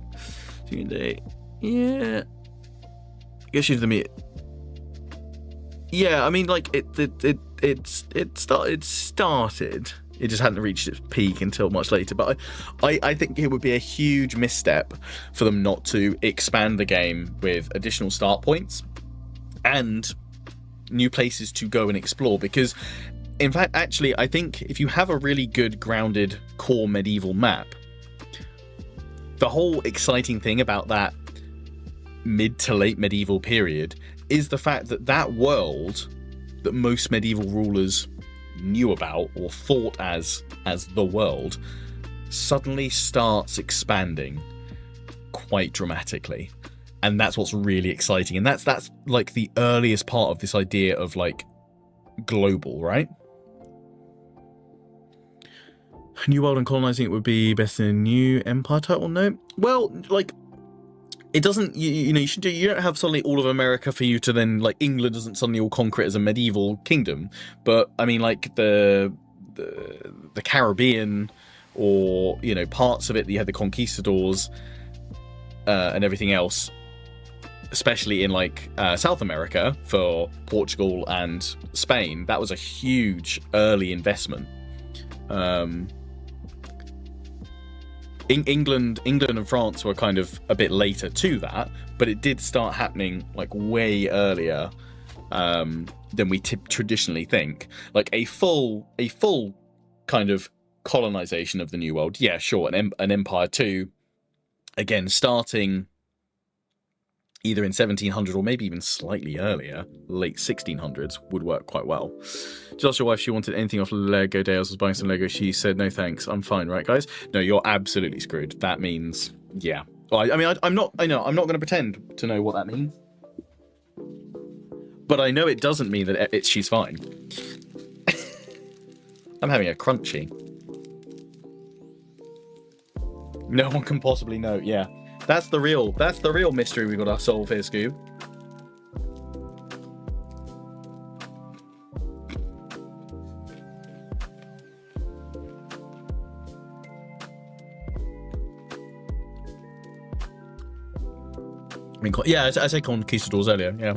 June day. Yeah. I guess you did the meet. Yeah, I mean, like it started. It just hadn't reached its peak until much later. But I think it would be a huge misstep for them not to expand the game with additional start points and new places to go and explore. Because, in fact, actually, I think if you have a really good grounded core medieval map, the whole exciting thing about that mid to late medieval period is the fact that that world that most medieval rulers knew about or thought as the world suddenly starts expanding quite dramatically. And that's what's really exciting. And that's like the earliest part of this idea of like global, right? New world and colonizing it would be best in a new empire title? No. Well, like, it doesn't, you know, you don't have suddenly all of America for you to then, like, England doesn't suddenly all conquer it as a medieval kingdom. But, I mean, like, the Caribbean or, you know, parts of it that you had the conquistadors and everything else, especially in, like, South America for Portugal and Spain, that was a huge early investment. England and France were kind of a bit later to that, but it did start happening like way earlier than we traditionally think. Like a full kind of colonization of the New World. Yeah, sure, an empire too. Again, starting either in 1700 or maybe even slightly earlier, late 1600s, would work quite well. Just asked your wife if she wanted anything off Lego Day. I was buying some Lego. She said, no thanks, I'm fine, right, guys? No, you're absolutely screwed. That means, yeah. Well, I mean, I'm not going to pretend to know what that means. But I know it doesn't mean that she's fine. I'm having a crunchy. No one can possibly know, yeah. That's the real mystery we've got to solve here, Scoob. I mean, yeah, I said conquistadors earlier, yeah.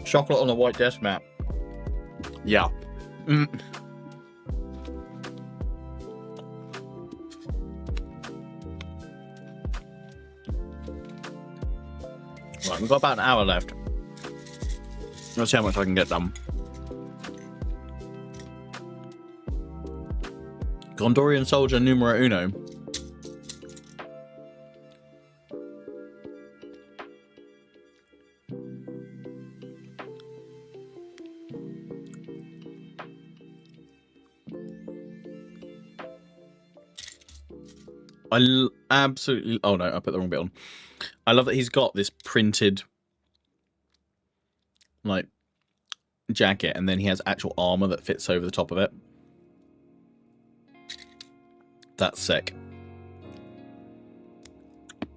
Chocolate on a white desk mat. Yeah. Right, we've got about an hour left. Let's see how much I can get done. Gondorian soldier numero uno. Absolutely. Oh no, I put the wrong bit on. I love that he's got this printed like jacket, and then he has actual armor that fits over the top of it. That's sick.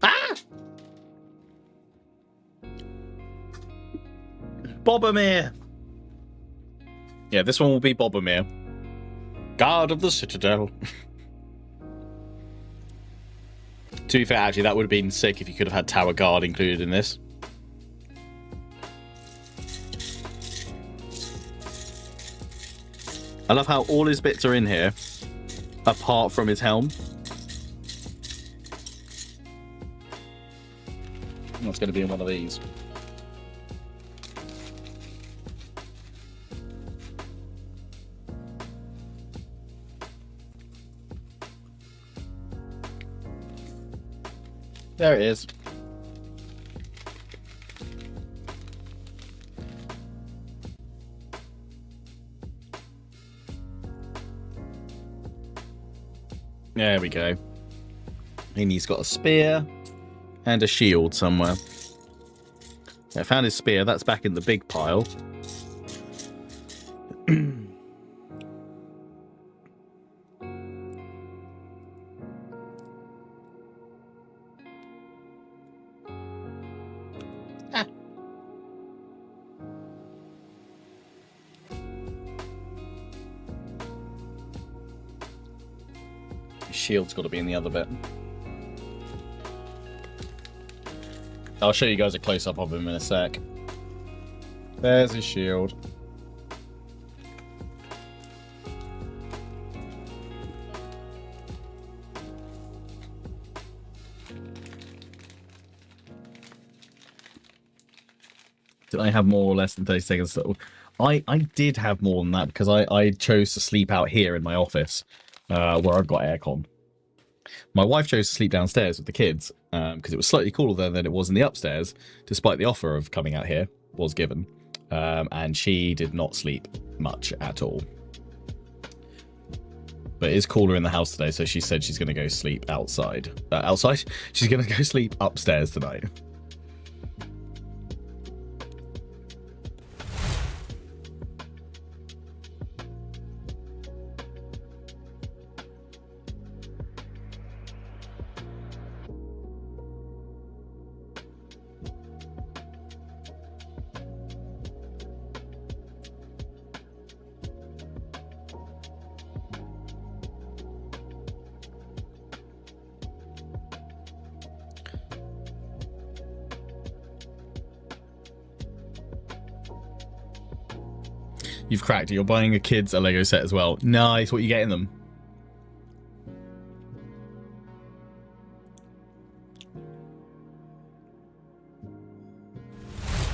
Ah! Bobomir! Yeah, this one will be Bobomir. Guard of the Citadel. To be fair, actually, that would have been sick if you could have had Tower Guard included in this. I love how all his bits are in here, apart from his helm. That's going to be in one of these. There it is. There we go. And he's got a spear and a shield somewhere. I found his spear. That's back in the big pile. Shield's got to be in the other bit. I'll show you guys a close-up of him in a sec. There's his shield. Did I have more or less than 30 seconds? So I did have more than that because I chose to sleep out here in my office where I've got aircon. My wife chose to sleep downstairs with the kids because it was slightly cooler there than it was in the upstairs, despite the offer of coming out here was given. And she did not sleep much at all. But it is cooler in the house today, so she said she's going to go sleep outside. Outside? She's going to go sleep upstairs tonight. You've cracked it. You're buying your kids a Lego set as well. Nice. What are you getting them?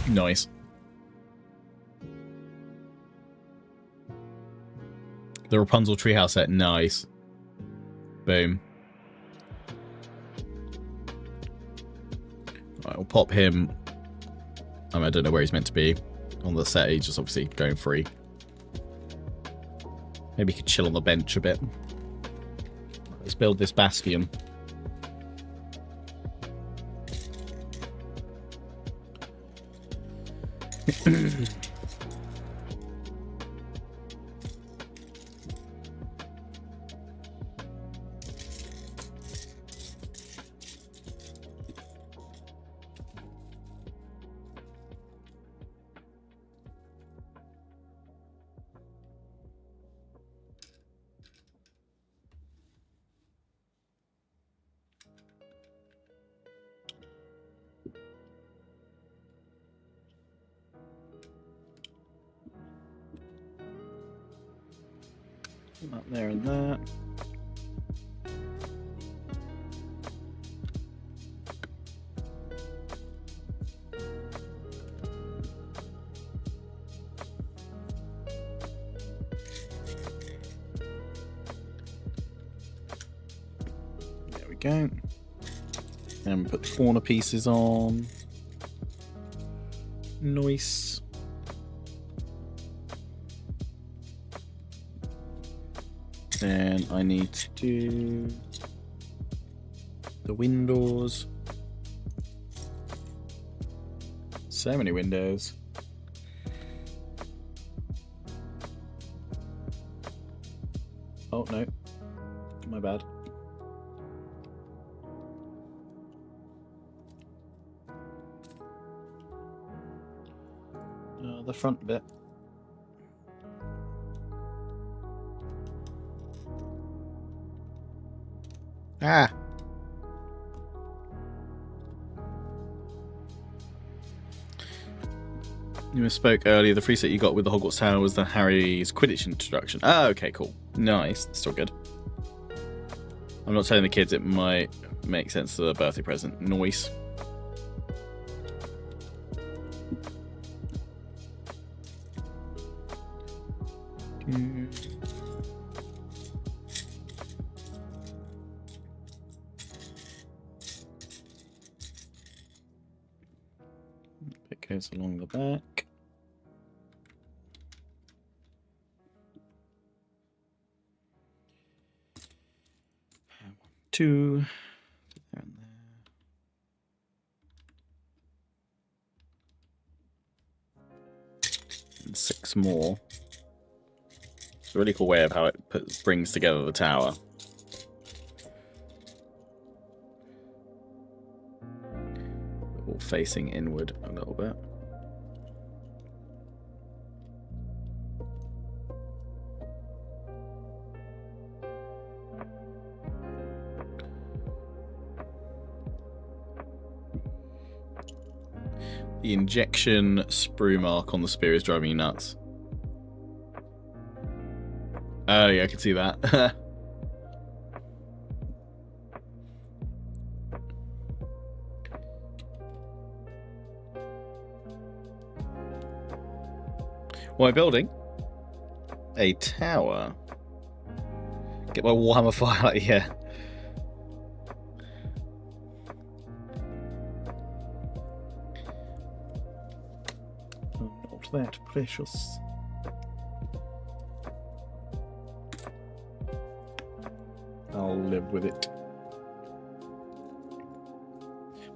Nice. The Rapunzel treehouse set. Nice. Boom. Alright, we'll pop him. I don't know where he's meant to be on the set. He's just obviously going free. Maybe he could chill on the bench a bit. Let's build this bastion. Up there and that. There we go. And put the corner pieces on. Nice. Then I need to do the windows. So many windows. Oh no, my bad. The front bit. Ah. You misspoke earlier. The free set you got with the Hogwarts Tower was the Harry's Quidditch introduction. Oh, okay, cool. Nice. Still good. I'm not telling the kids, it might make sense to the birthday present. Noise. It goes along the back. Two. There and there. And 6 more. It's a really cool way of how it brings together the tower. All facing inward a little bit. The injection sprue mark on the spear is driving you nuts. Oh yeah, I can see that. What am I building? A tower. Get my Warhammer Firelight here. Oh, not that precious. I'll live with it.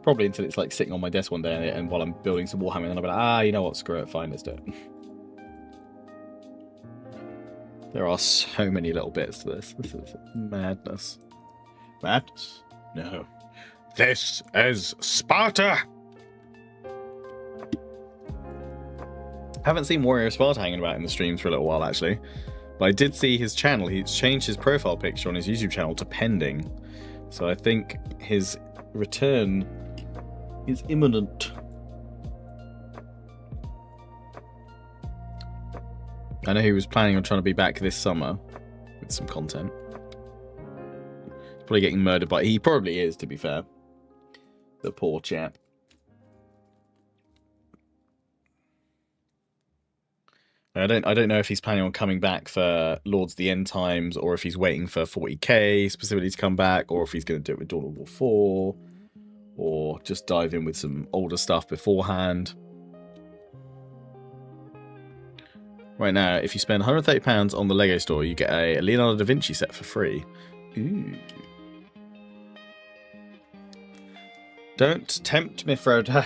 Probably until it's like sitting on my desk one day and while I'm building some Warhammer, and I'll be like, you know what, screw it, fine, let's do it. There are so many little bits to this. This is madness. Madness? No. This is Sparta! Haven't seen Warrior of Sparta hanging about in the streams for a little while, actually. But I did see his channel. He's changed his profile picture on his YouTube channel to pending. So I think his return is imminent. I know he was planning on trying to be back this summer with some content. He's probably getting murdered by... He probably is, to be fair. The poor chap. I don't know if he's planning on coming back for Lords of the End Times, or if he's waiting for 40k specifically to come back, or if he's going to do it with Dawn of War 4, or just dive in with some older stuff beforehand. Right now, if you spend £130 on the Lego store, you get a Leonardo da Vinci set for free. Ooh. Don't tempt me, Frodo.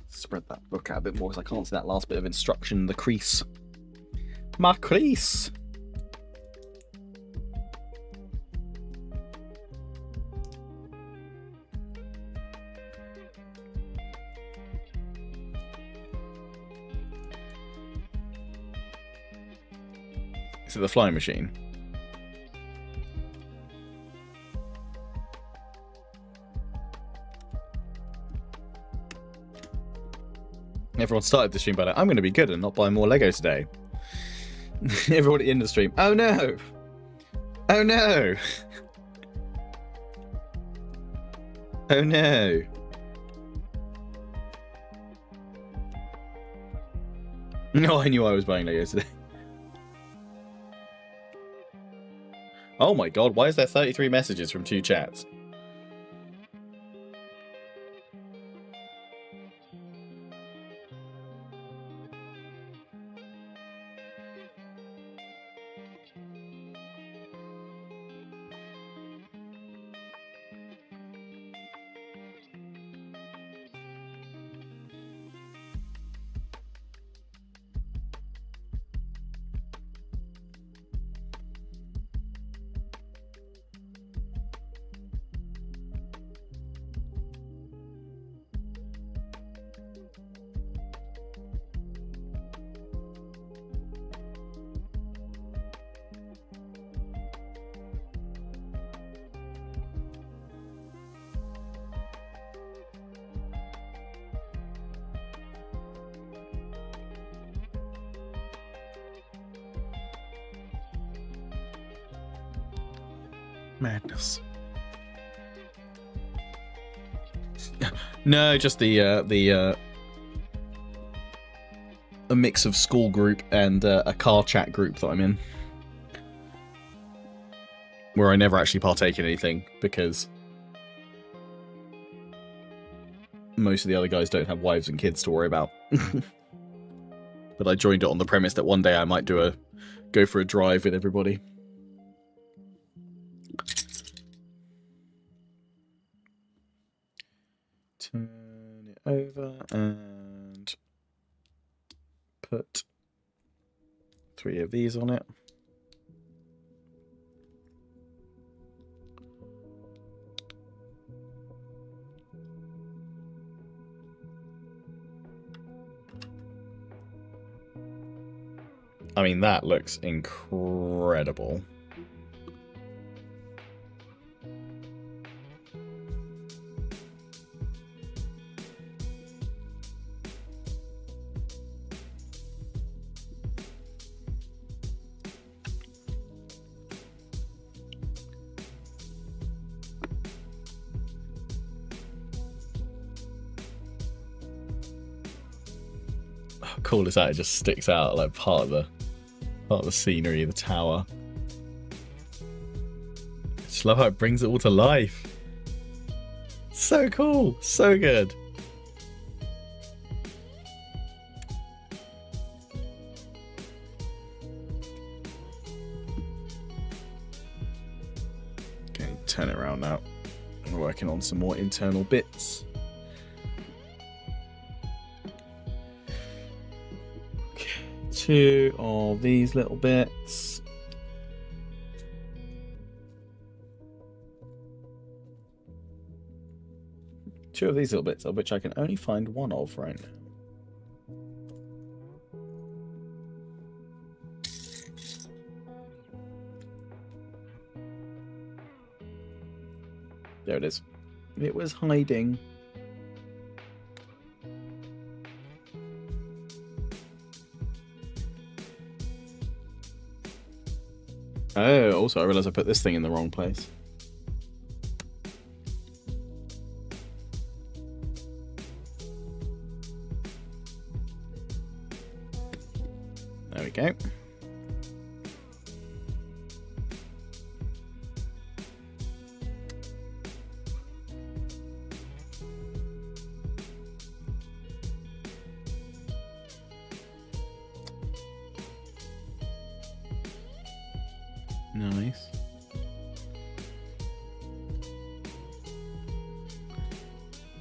Spread that book out a bit more because I can't see that last bit of instruction, the crease. My crease! Is it the flying machine? Everyone started the stream by like, I'm going to be good and not buy more Lego today. Everyone in the stream, oh no! Oh no! Oh no! No, I knew I was buying Lego today. Oh my god, why is there 33 messages from 2 chats? Madness. No, just a mix of school group and a car chat group that I'm in, where I never actually partake in anything because most of the other guys don't have wives and kids to worry about. But I joined it on the premise that one day I might go for a drive with everybody. Turn it over and put 3 of these on it. I mean, that looks incredible. How cool is that? It just sticks out like part of the scenery, the tower. Just love how it brings it all to life. So cool, so good. Okay, turn it around now. We're working on some more internal bits. 2 of these little bits. Two of these little bits, of which I can only find 1 of right now. There it is. It was hiding. Oh, also I realised I put this thing in the wrong place. There we go. Nice.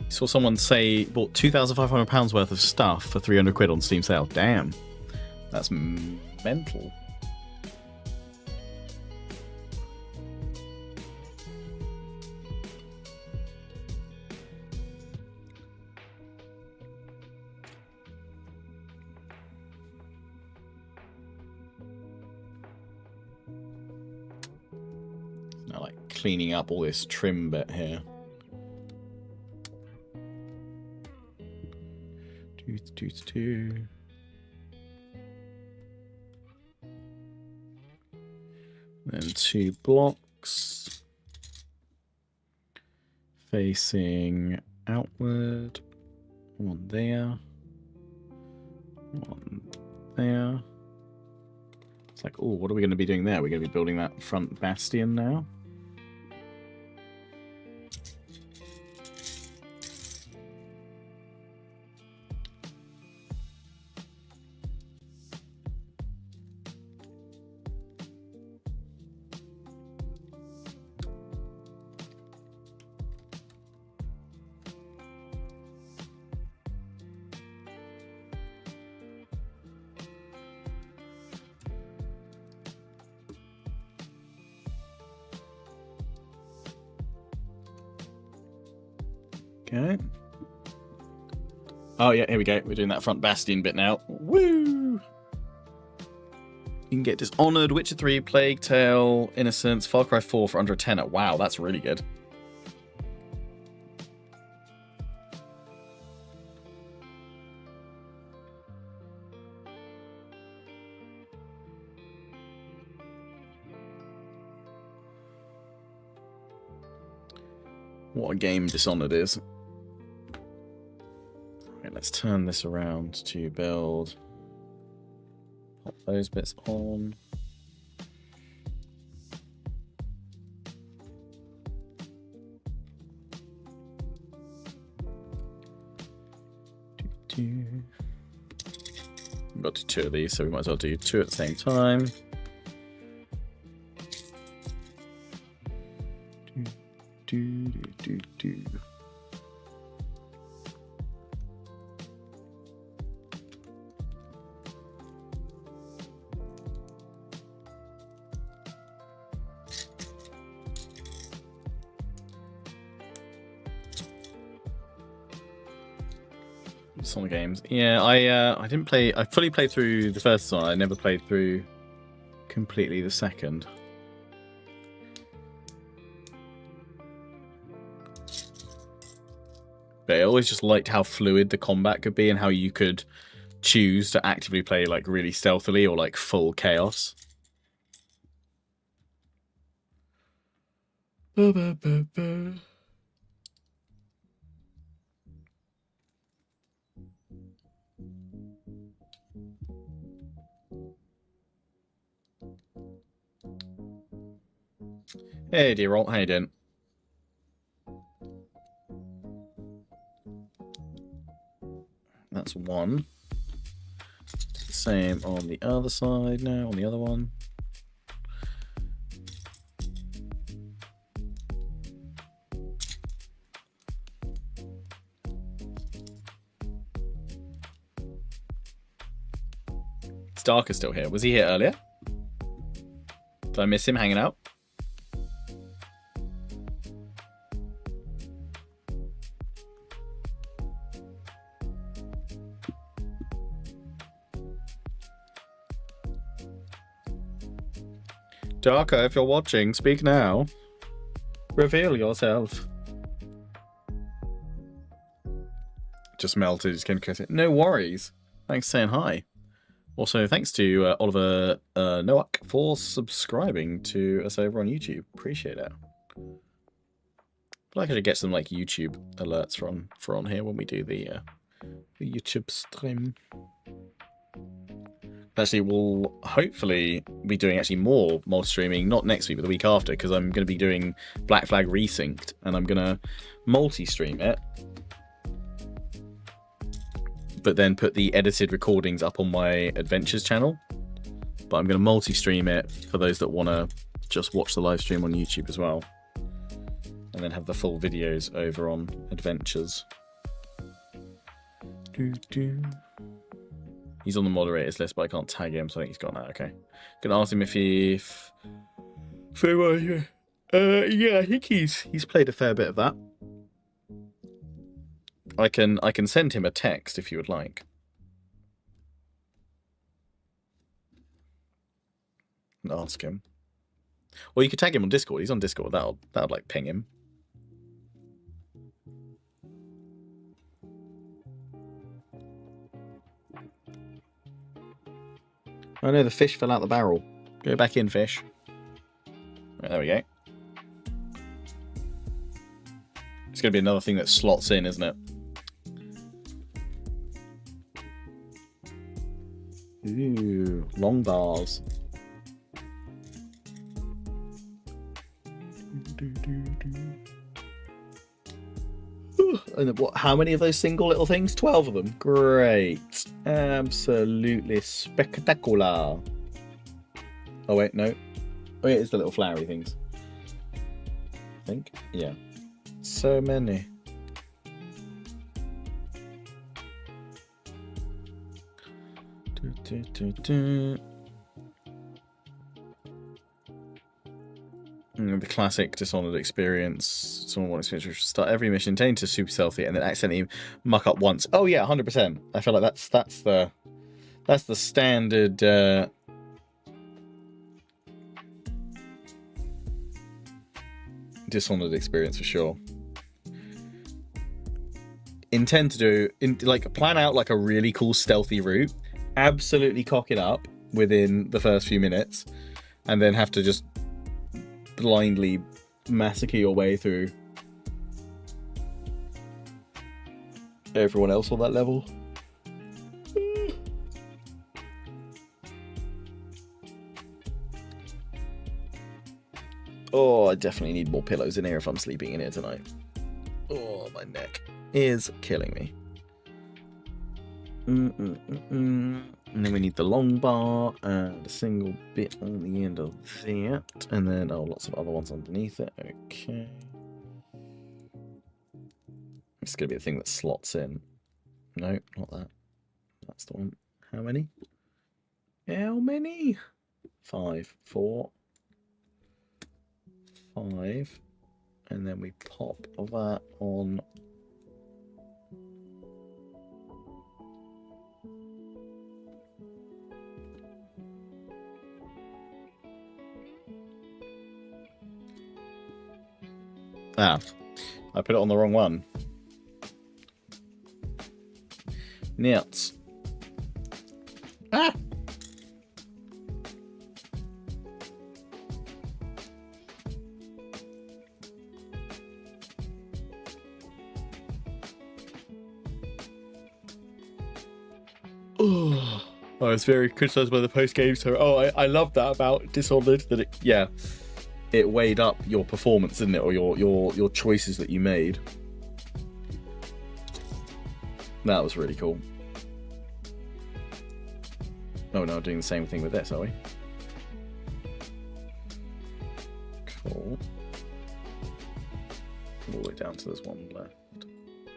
Saw someone say bought £2,500 worth of stuff for 300 quid on Steam sale. Damn. That's mental. Now, like, cleaning up all this trim bit here. Two. Then 2 blocks facing outward. 1 there. 1 there. It's like, oh, what are we going to be doing there? We're going to be building that front bastion now. Okay. Oh yeah, here we go. We're doing that front bastion bit now. Woo! You can get Dishonored, Witcher 3, Plague Tale, Innocence, Far Cry 4 for under a tenner. Wow, that's really good. What a game Dishonored is. Right, let's turn this around to build. Pop those bits on. We've got to 2 of these, so we might as well do 2 at the same time. Sonic games. Yeah, I didn't play. I fully played through the first one. I never played through completely the second. But I always just liked how fluid the combat could be and how you could choose to actively play like really stealthily or like full chaos. Hey, dear old, how you doing? That's 1. Same on the other side now, on the other one. Starker's still here. Was he here earlier? Did I miss him hanging out? Darker, if you're watching, speak now. Reveal yourself. Just melted his skin. No worries. Thanks for saying hi. Also, thanks to Oliver Nowak for subscribing to us over on YouTube. Appreciate it. I feel like I should get some like YouTube alerts for on here when we do the YouTube stream. Actually, we'll hopefully be doing actually more mod streaming, not next week, but the week after, because I'm going to be doing Black Flag Resynced, and I'm going to multi-stream it, but then put the edited recordings up on my Adventures channel. But I'm going to multi-stream it for those that want to just watch the live stream on YouTube as well, and then have the full videos over on Adventures. He's on the moderators list, but I can't tag him, so I think he's got that. Okay. Gonna ask him if he... yeah, I think he's played a fair bit of that. I can send him a text if you would like. And ask him. Or you could tag him on Discord. He's on Discord. That'll like ping him. Oh no, the fish fell out the barrel. Go back in, fish. Right, there we go. It's going to be another thing that slots in, isn't it? Ooh, long bars. And what? How many of those single little things? 12 of them. Great. Absolutely spectacular. Oh wait, no. Oh yeah, it's the little flowery things. I think. Yeah. So many. The classic Dishonored experience. Someone wants to start every mission, intending to super stealthy, and then accidentally muck up once. Oh yeah, 100%. I feel like that's the standard. Dishonored experience for sure. Intend to do plan out like a really cool stealthy route, absolutely cock it up within the first few minutes, and then have to just blindly massacre your way through everyone else on that level. Oh, I definitely need more pillows in here if I'm sleeping in here tonight. Oh, my neck is killing me. And then we need the long bar and a single bit on the end of that. And then, oh, lots of other ones underneath it. Okay. It's going to be the thing that slots in. No, not that. That's the one. How many? How many? 5, 4, 5. And then we pop that on. Ah, I put it on the wrong one. Nuts. Ah! Oh, I was very criticised by the post game. So, I love that about Dishonored. That it weighed up your performance, didn't it, or your choices that you made. That was really cool. Oh no, doing the same thing with this, are we? Cool. All the way down to this one left.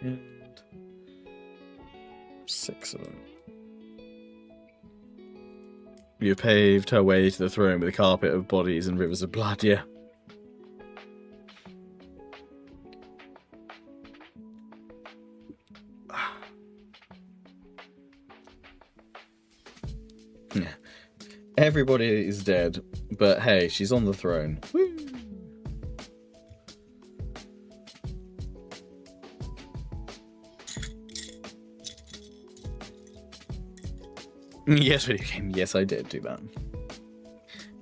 And 6 of them. You paved her way to the throne with a carpet of bodies and rivers of blood, yeah. Yeah. Everybody is dead, but hey, she's on the throne. Woo! Yes, video game. Yes, I did do that.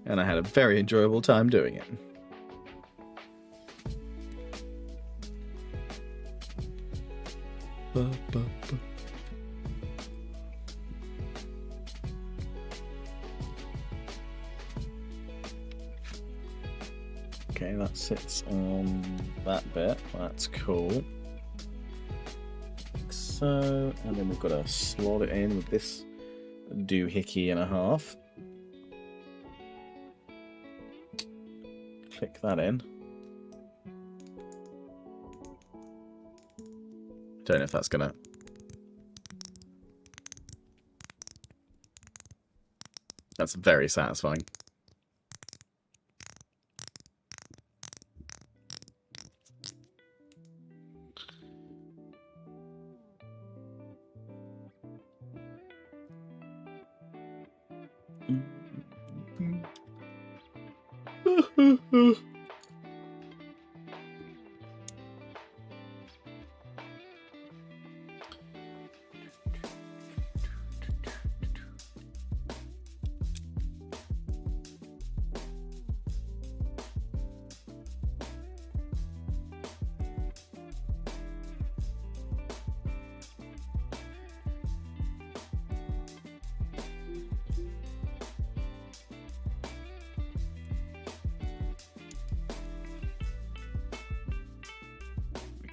And I had a very enjoyable time doing it. Okay, that sits on that bit. That's cool. Like so, and then we've got to slot it in with this doohickey and a half. Click that in. Don't know if that's gonna. That's very satisfying.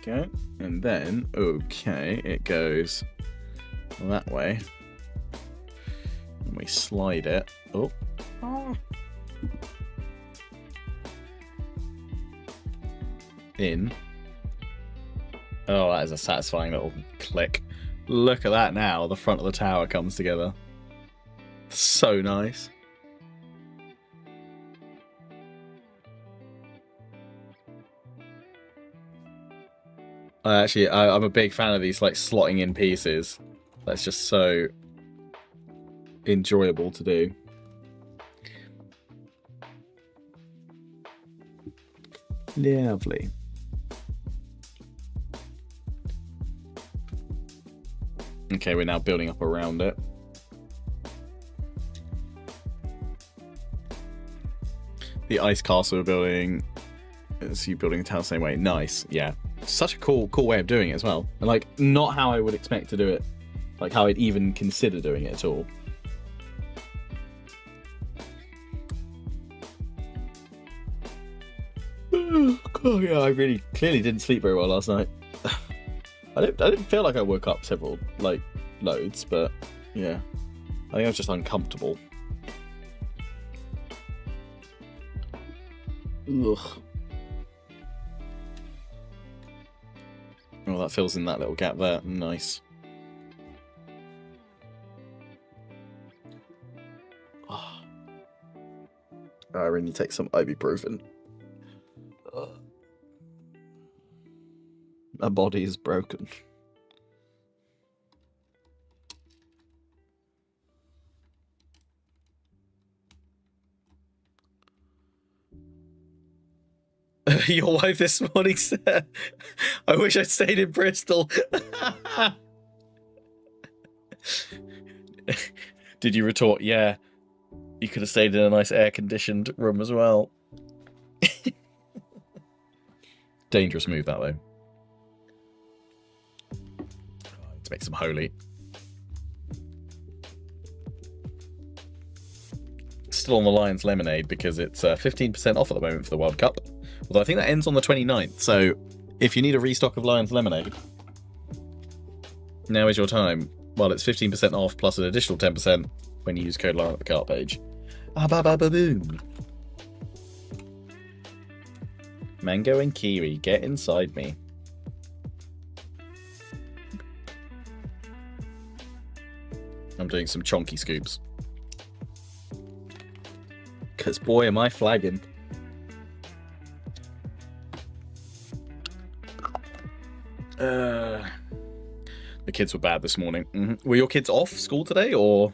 Go, and then okay, it goes that way, and we slide it. Oh, in. Oh, that is a satisfying little click. Look at that now. The front of the tower comes together. So nice. I'm a big fan of these like slotting in pieces. That's just so enjoyable to do. Lovely. Okay, we're now building up around it. The ice castle we're building. Is you building the town the same way? Nice, yeah. such a cool way of doing it as well. And like, not how I would expect to do it. Like how I'd even consider doing it at all. Oh, God, yeah, I really clearly didn't sleep very well last night. I didn't feel like I woke up several, like, loads, but yeah. I think I was just uncomfortable. Ugh. Oh, that fills in that little gap there. Nice. Oh. I really need to take some ibuprofen. My body is broken. Your wife this morning said, I wish I'd stayed in Bristol. Did you retort, yeah, you could have stayed in a nice air-conditioned room as well. Dangerous move, that way. Let's make some holy. Still on the Lions Lemonade because it's 15% off at the moment for the World Cup. Although I think that ends on the 29th, so if you need a restock of Lions Lemonade, now is your time. Well, it's 15% off plus an additional 10% when you use code Lion at the cart page. Ah, ba ba ba boom. Mango and kiwi, get inside me. I'm doing some chonky scoops. Because boy, am I flagging. The kids were bad this morning. Mm-hmm. Were your kids off school today, or?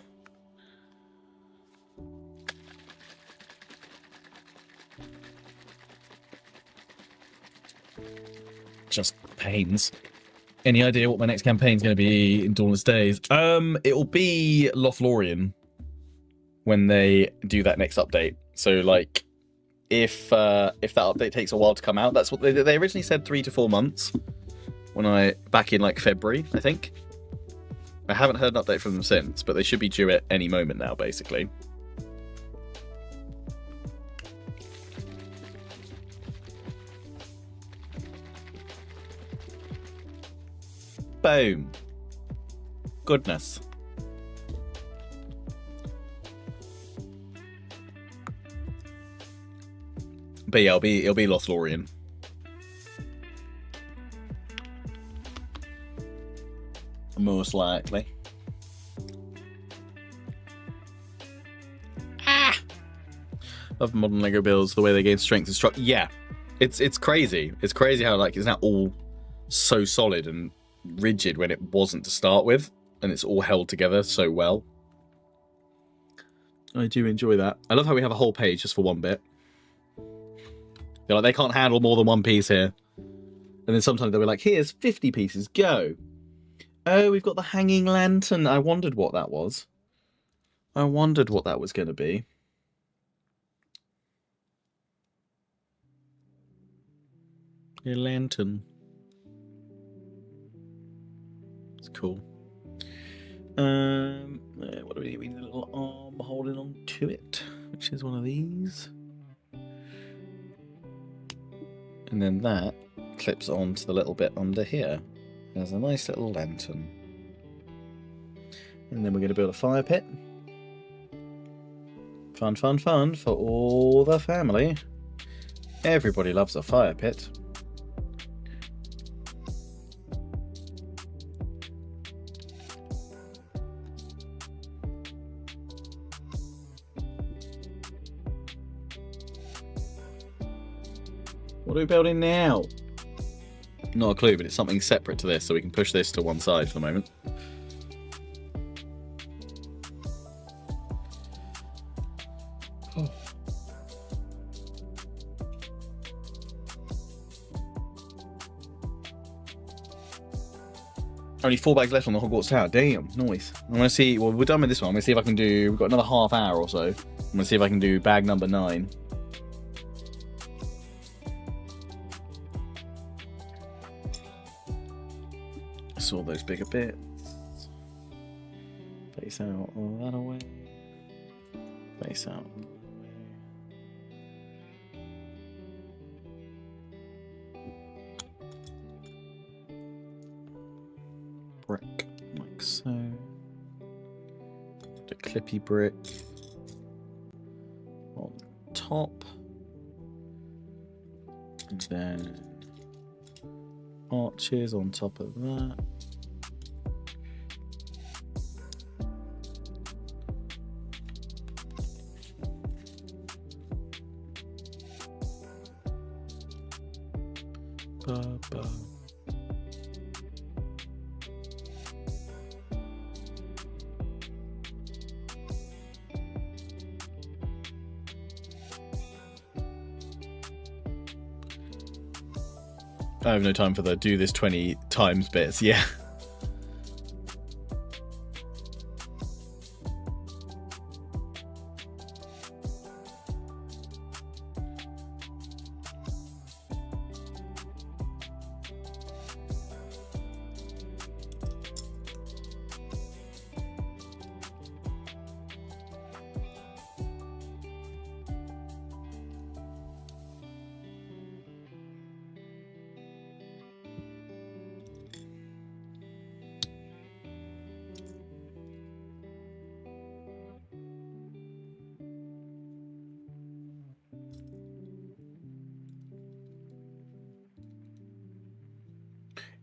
Just pains. Any idea what my next campaign's going to be in Dawnless Days? It'll be Lothlorien when they do that next update. So, like, if that update takes a while to come out, that's what they originally said 3 to 4 months. Back in like February, I think. I haven't heard an update from them since, but they should be due at any moment now, basically. Boom. Goodness. But yeah, it'll be Lothlorien. Most likely. Love modern Lego builds, the way they gain strength and structure. Yeah, it's crazy. It's crazy how like it's now all so solid and rigid when it wasn't to start with, and it's all held together so well. I do enjoy that. I love how we have a whole page just for one bit. They're like, they can't handle more than one piece here, and then sometimes they'll be like, here's 50 pieces, go. Oh, we've got the hanging lantern. I wondered what that was. I wondered what that was going to be. A lantern. It's cool. What do we need? We need a little arm holding on to it, which is one of these. And then that clips onto the little bit under here. There's a nice little lantern. And then we're going to build a fire pit. Fun, fun, fun for all the family. Everybody loves a fire pit. What are we building now? Not a clue, but it's something separate to this, so we can push this to one side for the moment. Oh. Only 4 bags left on the Hogwarts Tower. Damn, nice. I'm going to see, well, we're done with this one. I'm going to see if I can do, we've got another half hour or so. I'm going to see if I can do bag number 9. saw those bigger bits. Face out all that away. Face out. Brick, like so. The clippy brick on top. And then arches on top of that. Ba. I have no time for the do this 20 times bits, yeah.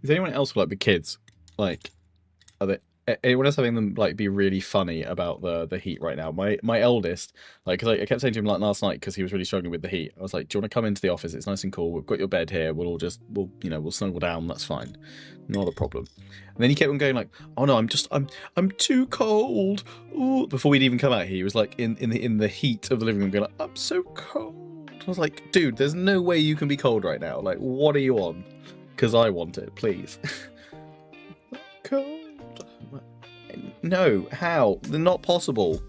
Is anyone else like the kids? Like, are they? Anyone else having them like be really funny about the heat right now? My eldest, like, cause I kept saying to him like last night because he was really struggling with the heat. I was like, "Do you want to come into the office? It's nice and cool. We've got your bed here. We'll snuggle down. That's fine, not a problem." And then he kept on going like, "Oh no, I'm too cold." Ooh. Before we'd even come out here, he was like in the heat of the living room, going like, "I'm so cold." I was like, "Dude, there's no way you can be cold right now. Like, what are you on?" Because I want it, please. Cold. No, how? They're not possible.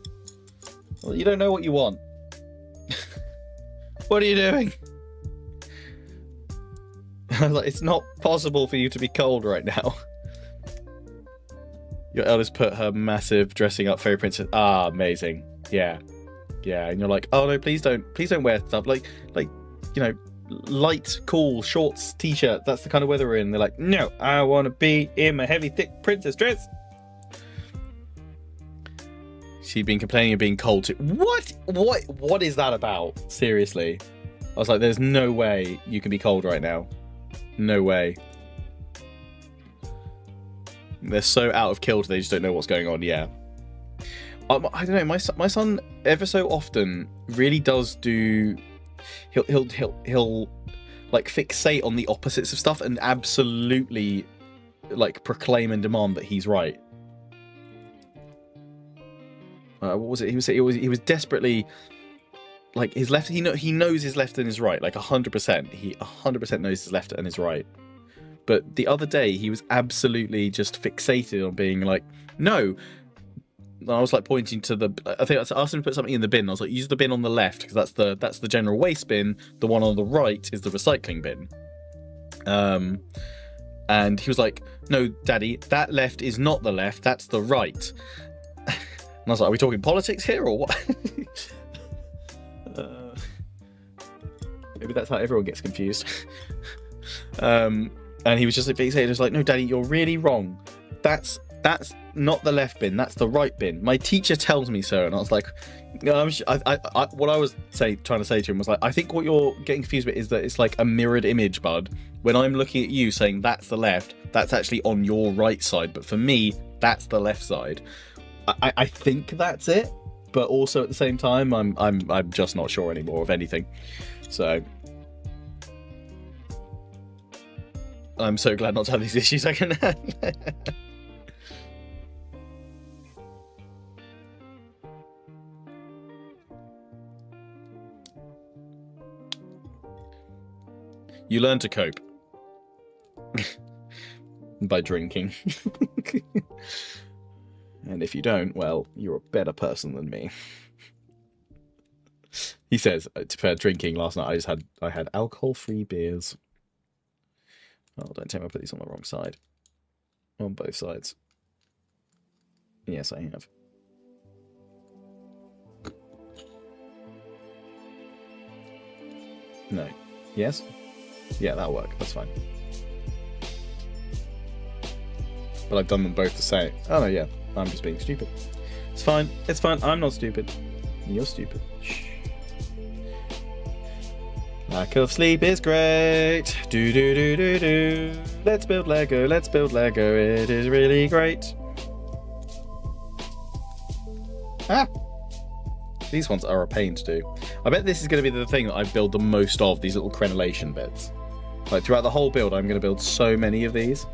Well, you don't know what you want. What are you doing? I was like, it's not possible for you to be cold right now. Your eldest put her massive dressing up fairy princess. Ah, amazing. Yeah. Yeah, and you're like, oh no, please don't wear stuff. Like, you know, light, cool, shorts, t-shirt. That's the kind of weather we're in. They're like, no, I want to be in my heavy, thick princess dress. She'd been complaining of being cold too. What is that about? Seriously. I was like, there's no way you can be cold right now. No way. They're so out of kilter, they just don't know what's going on. Yeah. I don't know. My son ever so often really does do. He'll like fixate on the opposites of stuff and absolutely like proclaim and demand that he's right. What was it? He was desperately like his left. He knows his left and his right like 100%. He 100% knows his left and his right. But the other day he was absolutely just fixated on being like, no. And I was like pointing to the. I think I asked him to put something in the bin. I was like, use the bin on the left because that's the general waste bin. The one on the right is the recycling bin. And he was like, no, Daddy, that left is not the left. That's the right. And I was like, are we talking politics here or what? Maybe that's how everyone gets confused. And he was just like, he was like, no, Daddy, you're really wrong. That's not the left bin. That's the right bin. My teacher tells me so. And I was like, what I was trying to say to him was like, I think what you're getting confused with is that it's like a mirrored image, bud. When I'm looking at you saying that's the left, that's actually on your right side. But for me, that's the left side. I think that's it, but also at the same time, I'm just not sure anymore of anything. So I'm so glad not to have these issues. I can. You learn to cope by drinking. And if you don't, well, you're a better person than me. He says, for drinking last night, I had alcohol-free beers. Oh, don't tell me I put these on the wrong side. on both sides. Yes, I have. No. Yes? Yeah, that'll work. That's fine. But I've done them both the same. Oh, no, yeah. I'm just being stupid. It's fine. It's fine. I'm not stupid. You're stupid. Shh. Lack of sleep is great. Do do do do do. Let's build Lego. Let's build Lego. It is really great. Ah! These ones are a pain to do. I bet this is going to be the thing that I build the most of, these little crenellation bits. Like, throughout the whole build, I'm going to build so many of these.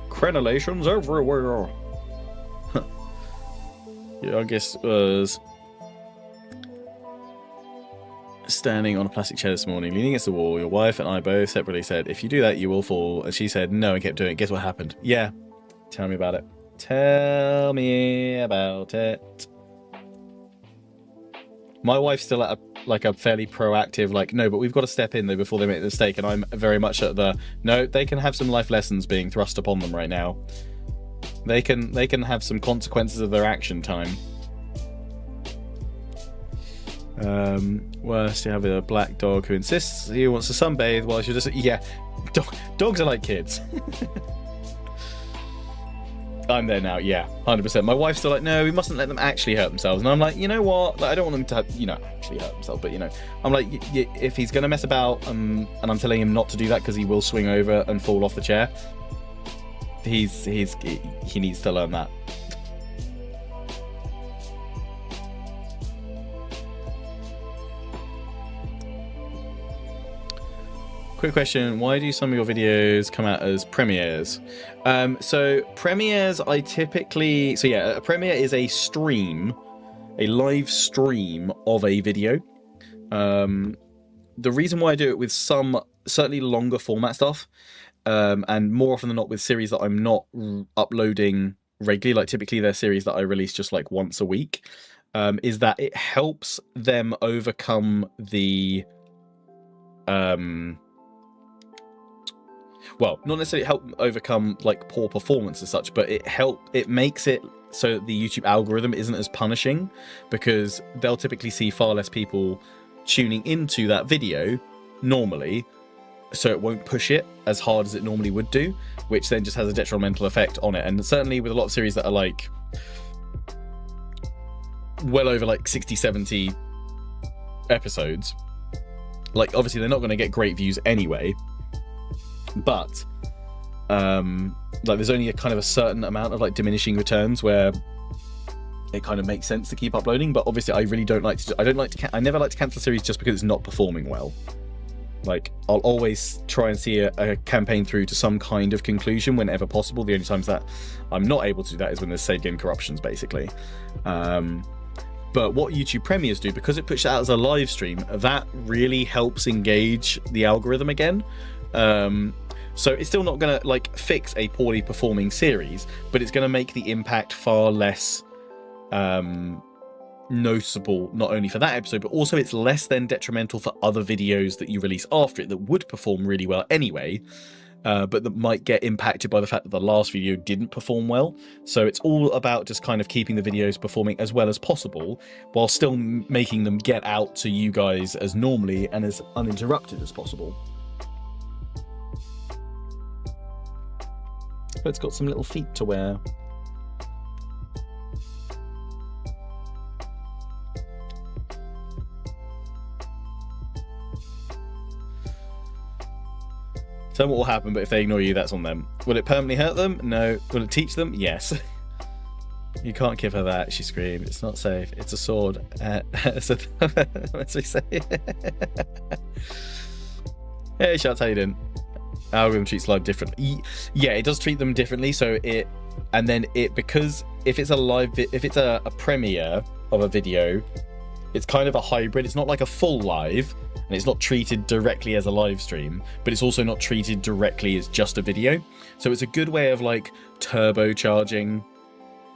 Crenellations everywhere. Yeah, I guess was standing on a plastic chair this morning, leaning against the wall. Your wife and I both separately said, if you do that, you will fall. And she said no and kept doing it. Guess what happened? Yeah. Tell me about it. Tell me about it. My wife's still at a fairly proactive, like, no, but we've got to step in though before they make the mistake. And I'm very much at the, no, they can have some life lessons being thrust upon them right now. They can have some consequences of their action time. Worse, you have a black dog who insists he wants to sunbathe while she just, yeah, dogs are like kids. I'm there now, yeah, 100%. My wife's still like, no, we mustn't let them actually hurt themselves. And I'm like, you know what? Like, I don't want them to, actually hurt themselves. But, I'm like, if he's going to mess about and I'm telling him not to do that because he will swing over and fall off the chair, he needs to learn that. Quick question, why do some of your videos come out as premieres? So premieres, I typically... So yeah, a premiere is a stream, a live stream of a video. The reason why I do it with some certainly longer format stuff, and more often than not with series that I'm not uploading regularly, like typically they're series that I release just like once a week, is that it helps them overcome the... well, not necessarily help overcome like poor performance as such, but it makes it so that the YouTube algorithm isn't as punishing, because they'll typically see far less people tuning into that video normally, so it won't push it as hard as it normally would do, which then just has a detrimental effect on it. And certainly with a lot of series that are like well over like 60, 70 episodes, like obviously they're not going to get great views anyway. But like there's only a kind of a certain amount of like diminishing returns where it kind of makes sense to keep uploading. But obviously I really don't like to I never like to cancel a series just because it's not performing well. Like I'll always try and see a campaign through to some kind of conclusion whenever possible. The only times that I'm not able to do that is when there's save game corruptions, basically. But what YouTube premieres do, because it puts it out as a live stream, that really helps engage the algorithm again. So it's still not going to like fix a poorly performing series, but it's going to make the impact far less noticeable, not only for that episode, but also it's less than detrimental for other videos that you release after it that would perform really well anyway, but that might get impacted by the fact that the last video didn't perform well. So it's all about just kind of keeping the videos performing as well as possible while still making them get out to you guys as normally and as uninterrupted as possible. But it's got some little feet to wear. Tell them what will happen, but if they ignore you, that's on them. Will it permanently hurt them? No. Will it teach them? Yes. You can't give her that, she screamed. It's not safe. It's a sword. So what's we say? Hey, shouts, how you doing? Algorithm treats live differently. Yeah, it does treat them differently. So because if it's a premiere of a video, it's kind of a hybrid. It's not like a full live, and it's not treated directly as a live stream, but it's also not treated directly as just a video. So it's a good way of like turbocharging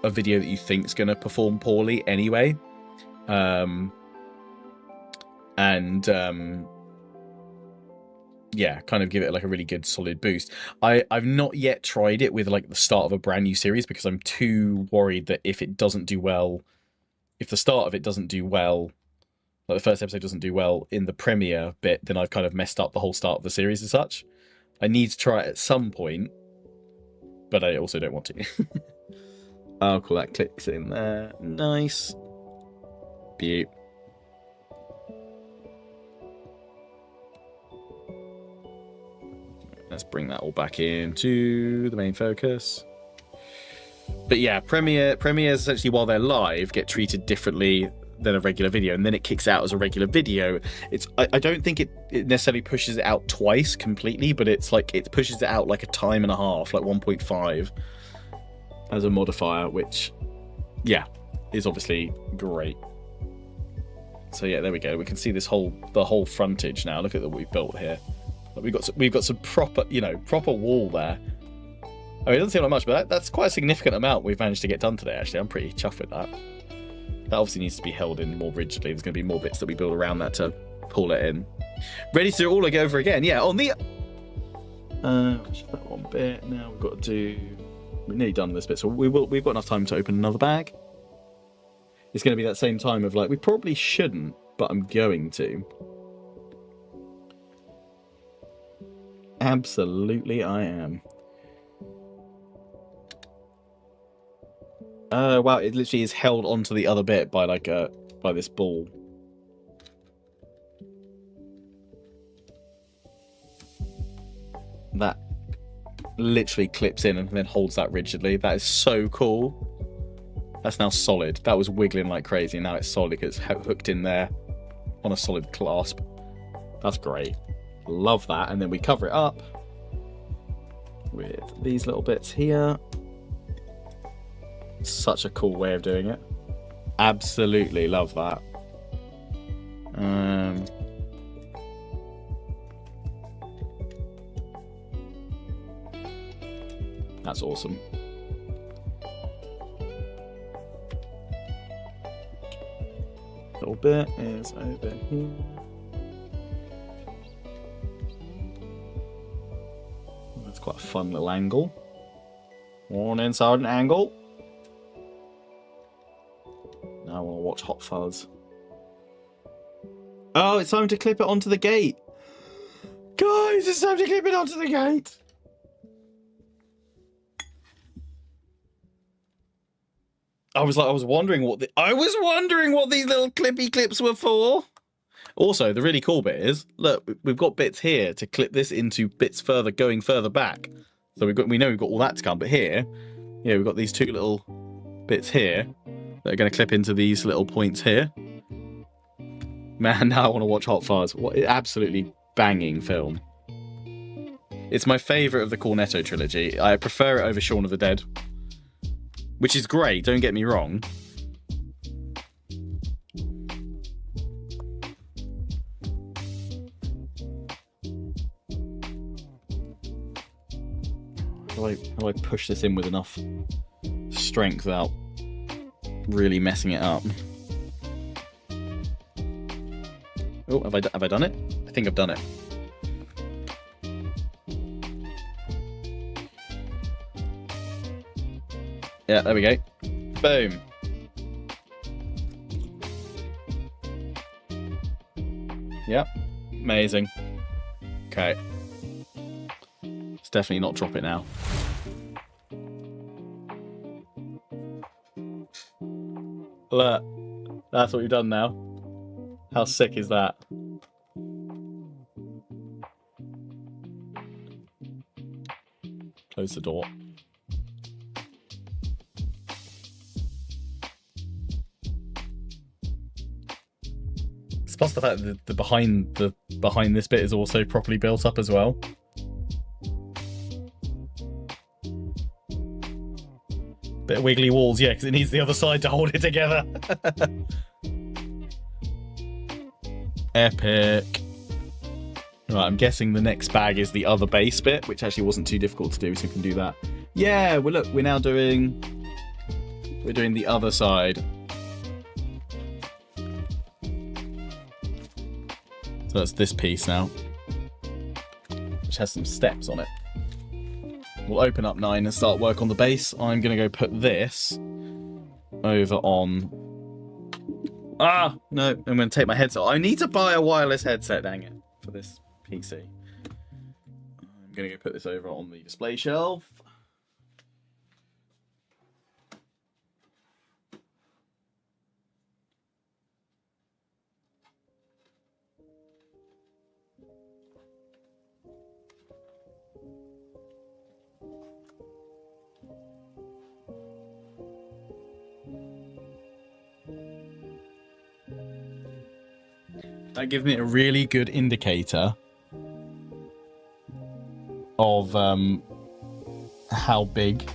a video that you think's going to perform poorly anyway. and yeah, kind of give it like a really good solid boost. I've not yet tried it with like the start of a brand new series because I'm too worried that if it doesn't do well, if the start of it doesn't do well, like the first episode doesn't do well in the premiere bit, then I've kind of messed up the whole start of the series as such. I need to try it at some point, but I also don't want to. Oh, cool, that clicks in there. Nice. Beaut. Let's bring that all back into the main focus. But yeah, premieres essentially while they're live get treated differently than a regular video, and then it kicks out as a regular video. I don't think it necessarily pushes it out twice completely, but it's like it pushes it out like a time and a half, like 1.5 as a modifier, which yeah, is obviously great. So yeah, there we go. We can see the whole frontage now. Look at what we've built here. We've got some proper, proper wall there. I mean, it doesn't seem like much, but that's quite a significant amount we've managed to get done today, actually. I'm pretty chuffed with that. That obviously needs to be held in more rigidly. There's going to be more bits that we build around that to pull it in. Ready to do it all over again. Yeah, on the... that one bit. Now we've got to do... We've nearly done this bit, so we've got enough time to open another bag. It's going to be that same time of like, we probably shouldn't, but I'm going to. Absolutely I am. Wow, it literally is held onto the other bit by like by this ball. That literally clips in and then holds that rigidly. That is so cool. That's now solid. That was wiggling like crazy, and now it's solid because it's hooked in there on a solid clasp. That's great. Love that. And then we cover it up with these little bits here. Such a cool way of doing it. Absolutely love that. That's awesome. Little bit is over here. That's quite a fun little angle. One inside an angle. Now I want to watch Hot Fuzz. Oh, it's time to clip it onto the gate. Guys, it's time to clip it onto the gate. I was wondering what these little clippy clips were for. Also, the really cool bit is, look, we've got bits here to clip this into bits going further back. So we know we've got all that to come, but here, yeah, we've got these two little bits here that are going to clip into these little points here. Man, now I want to watch Hot Fuzz. What an absolutely banging film. It's my favourite of the Cornetto trilogy. I prefer it over Shaun of the Dead, which is great, don't get me wrong. How do I push this in with enough strength without really messing it up? Oh, have I done it? I think I've done it. Yeah, there we go. Boom. Yep. Amazing. Okay. Let's definitely not drop it now. Look. That's what we've done now. How sick is that? Close the door. Plus the fact that the behind this bit is also properly built up as well. Bit of wiggly walls, yeah, because it needs the other side to hold it together. Epic. Right, I'm guessing the next bag is the other base bit, which actually wasn't too difficult to do, so we can do that. Yeah, well look, we're doing the other side. So that's this piece now, which has some steps on it. We'll open up 9 and start work on the base. I'm going to go put this over on... Ah! No, I'm going to take my headset. I need to buy a wireless headset, dang it, for this PC. I'm going to go put this over on the display shelf. That gives me a really good indicator of how big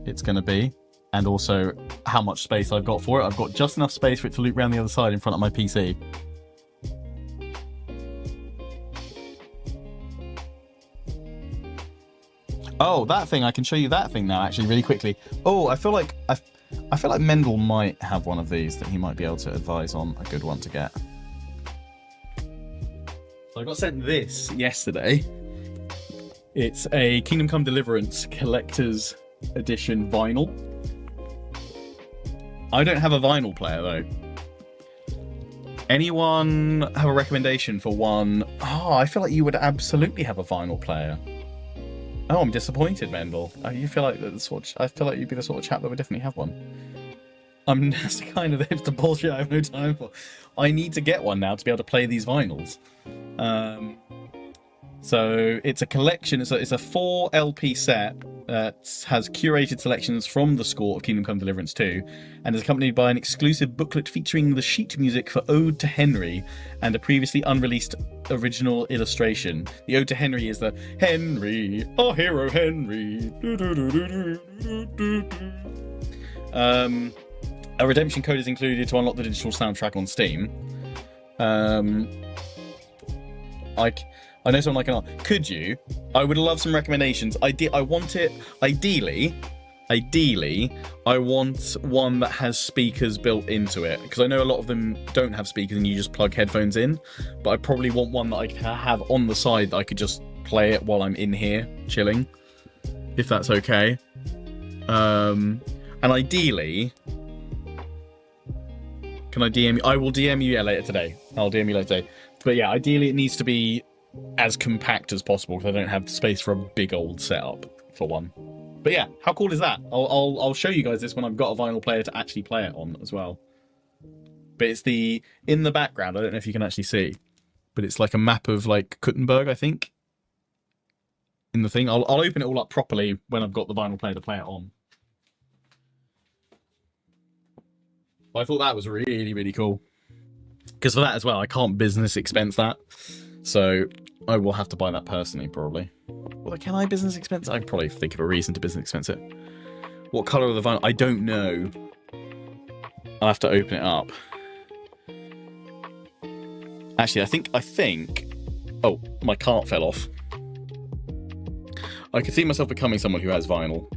it's going to be, and also how much space I've got for it. I've got just enough space for it to loop around the other side in front of my PC. Oh, that thing! I can show you that thing now, actually, really quickly. Oh, I feel like Mendel might have one of these that he might be able to advise on a good one to get. So I got sent this yesterday. It's a Kingdom Come Deliverance Collector's Edition vinyl. I don't have a vinyl player though. Anyone have a recommendation for one? Oh, I feel like you would absolutely have a vinyl player. Oh, I'm disappointed, Mendel. You feel like the sort of, I feel like you'd be the sort of chap that would definitely have one. That's the kind of hipster bullshit I have no time for. I need to get one now to be able to play these vinyls. So it's a collection. It's a 4 LP set that has curated selections from the score of Kingdom Come Deliverance 2, and is accompanied by an exclusive booklet featuring the sheet music for Ode to Henry and a previously unreleased original illustration. The Ode to Henry is the Henry, our hero Henry. A redemption code is included to unlock the digital soundtrack on Steam. I know someone like an art. Could you? I would love some recommendations. I want it. Ideally, I want one that has speakers built into it, because I know a lot of them don't have speakers and you just plug headphones in. But I probably want one that I could have on the side that I could just play it while I'm in here chilling, if that's okay. And ideally, can I DM you? I will DM you later today. I'll DM you later today. But yeah, ideally it needs to be as compact as possible, because I don't have space for a big old setup for one. But yeah, how cool is that? I'll show you guys this when I've got a vinyl player to actually play it on as well. But it's in the background, I don't know if you can actually see, but it's like a map of like Kuttenberg, I think, in the thing. I'll open it all up properly when I've got the vinyl player to play it on. I thought that was really, really cool. Because for that as well, I can't business expense that. So I will have to buy that personally, probably. Well, can I business expense it? I can probably think of a reason to business expense it. What colour of the vinyl? I don't know. I'll have to open it up. Actually, I think... Oh, my cart fell off. I could see myself becoming someone who has vinyl.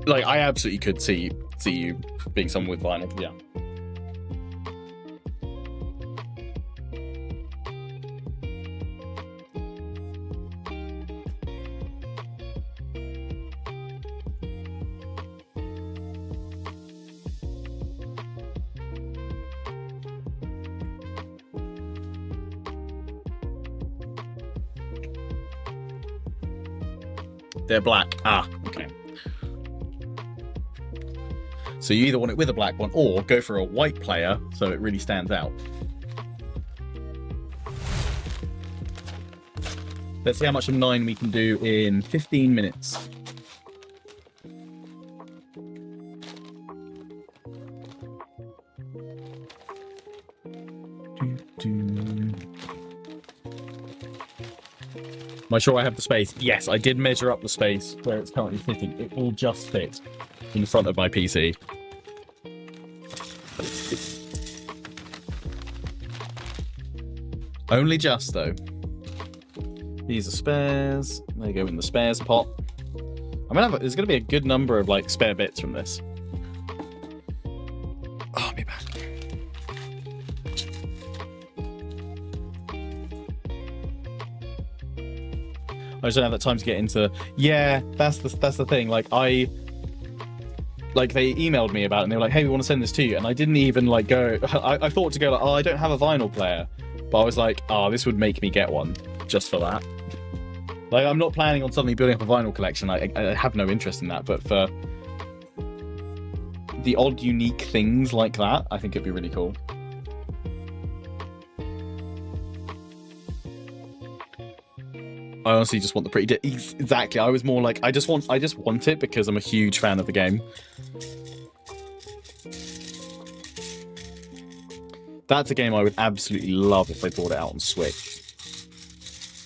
Like, I absolutely could see you being someone with vinyl, yeah. They're black. Ah, okay. So you either want it with a black one, or go for a white player so it really stands out. Let's see how much of 9 we can do in 15 minutes. Am I sure I have the space? Yes, I did measure up the space where it's currently fitting. It will just fit in the front of my PC. Only just, though. These are spares. They go in the spares pot. There's going to be a good number of like spare bits from this. Oh, I'll be back. I just don't have that time to get into. Yeah, that's the thing. Like they emailed me about it and they were like, hey, we want to send this to you, and I didn't even like go. I thought to go like, oh, I don't have a vinyl player, but I was like, oh, this would make me get one just for that. Like, I'm not planning on suddenly building up a vinyl collection. I have no interest in that, but for the odd unique things like that, I think it'd be really cool. I honestly just want the pretty... Exactly, I was more like, I just want it because I'm a huge fan of the game. That's a game I would absolutely love if they brought it out on Switch.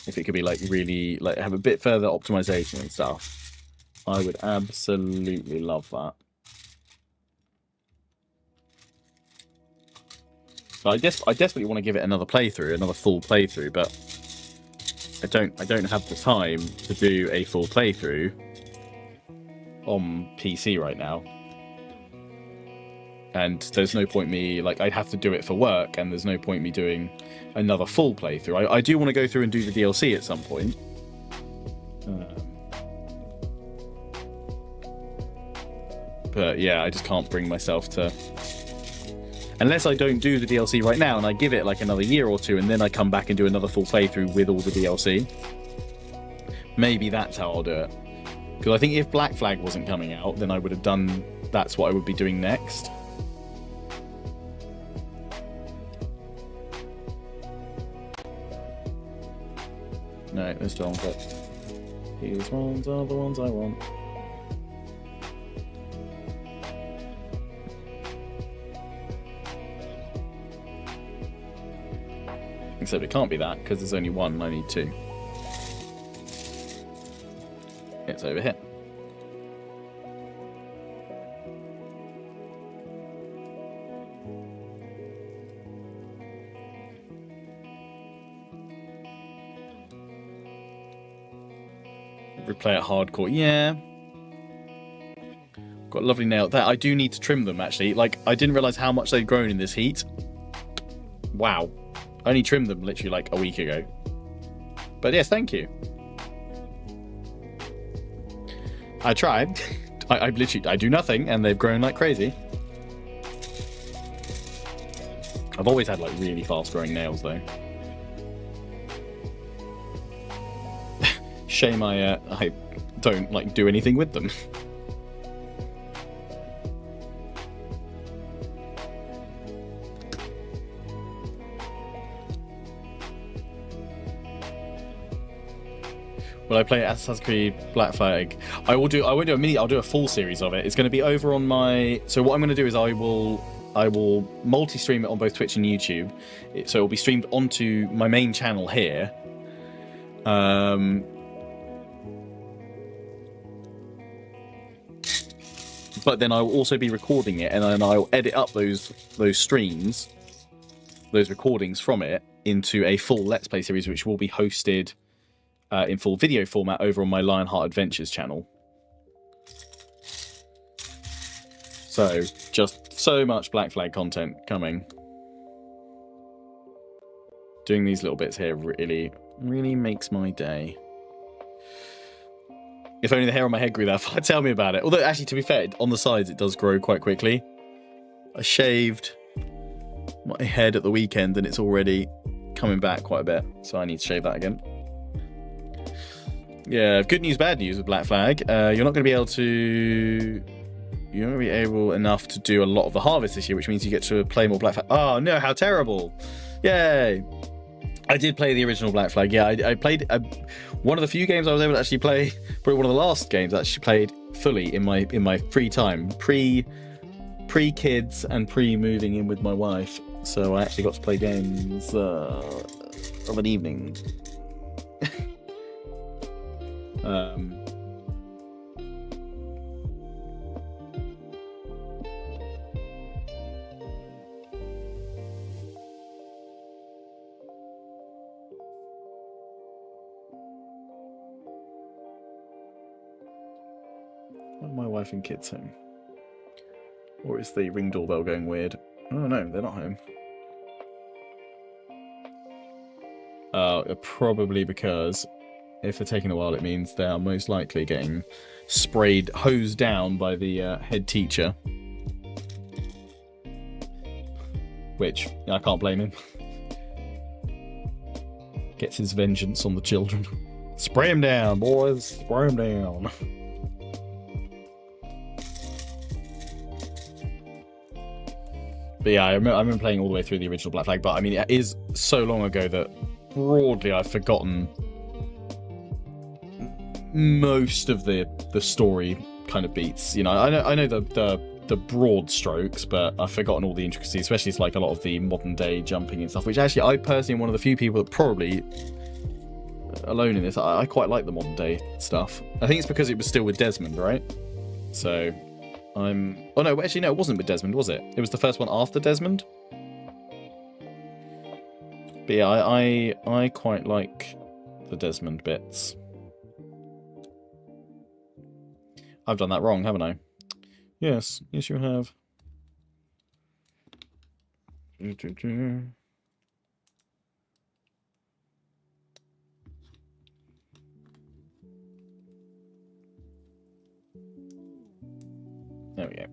If it could be like really, like have a bit further optimization and stuff. I would absolutely love that. But I desperately want to give it another playthrough, another full playthrough, but I don't have the time to do a full playthrough on PC right now. And there's no point me, like, I'd have to do it for work, and there's no point me doing another full playthrough. I do want to go through and do the DLC at some point. But yeah, I just can't bring myself to... Unless I don't do the DLC right now and I give it like another year or two and then I come back and do another full playthrough with all the DLC. Maybe that's how I'll do it. Because I think if Black Flag wasn't coming out, then I would have done... That's what I would be doing next. No, those don't, but... These ones are the ones I want. Except it can't be that, because there's only one and I need two. It's over here. Replay it hardcore. Yeah. Got a lovely nail. That I do need to trim them, actually. Like, I didn't realise how much they'd grown in this heat. Wow. I only trimmed them literally like a week ago. But yes, thank you. I tried. I do nothing and they've grown like crazy. I've always had like really fast growing nails though. Shame I don't like do anything with them. Will I play Assassin's Creed Black Flag? I won't do a mini, I'll do a full series of it. It's going to be over on my... So what I'm going to do is I will multi-stream it on both Twitch and YouTube. So it will be streamed onto my main channel here. But then I will also be recording it, and then I'll edit up those streams, those recordings from it, into a full Let's Play series, which will be hosted... in full video format over on my Lionheart Adventures channel. So, just so much Black Flag content coming. Doing these little bits here really makes my day. If only the hair on my head grew that far, tell me about it. Although, actually, to be fair, on the sides it does grow quite quickly. I shaved my head at the weekend and it's already coming back quite a bit. So I need to shave that again. Yeah, good news, bad news with Black Flag. You're not going to be able to... You're not going to be able enough to do a lot of the harvest this year, which means you get to play more Black Flag. Oh, no, how terrible. Yay. I did play the original Black Flag. Yeah, I played... one of the few games I was able to actually play... Probably one of the last games I actually played fully in my free time. Pre-kids and pre-moving in with my wife. So I actually got to play games of an evening. Are my wife and kids home? Or is the ring doorbell going weird? Oh no, they're not home. Probably because if they're taking a while, it means they are most likely getting sprayed, hosed down by the head teacher. Which, I can't blame him. Gets his vengeance on the children. Spray him down, boys. Spray him down. But yeah, I remember playing all the way through the original Black Flag, but I mean, it is so long ago that broadly I've forgotten most of the story kind of beats. You know, I know the broad strokes, but I've forgotten all the intricacies, especially it's like a lot of the modern day jumping and stuff, which actually I personally am one of the few people that probably alone in this. I quite like the modern day stuff. I think it's because it was still with Desmond, right? So oh no, actually no, it wasn't with Desmond, was it? It was the first one after Desmond. But yeah, I quite like the Desmond bits. I've done that wrong, haven't I? Yes, you have. There we go.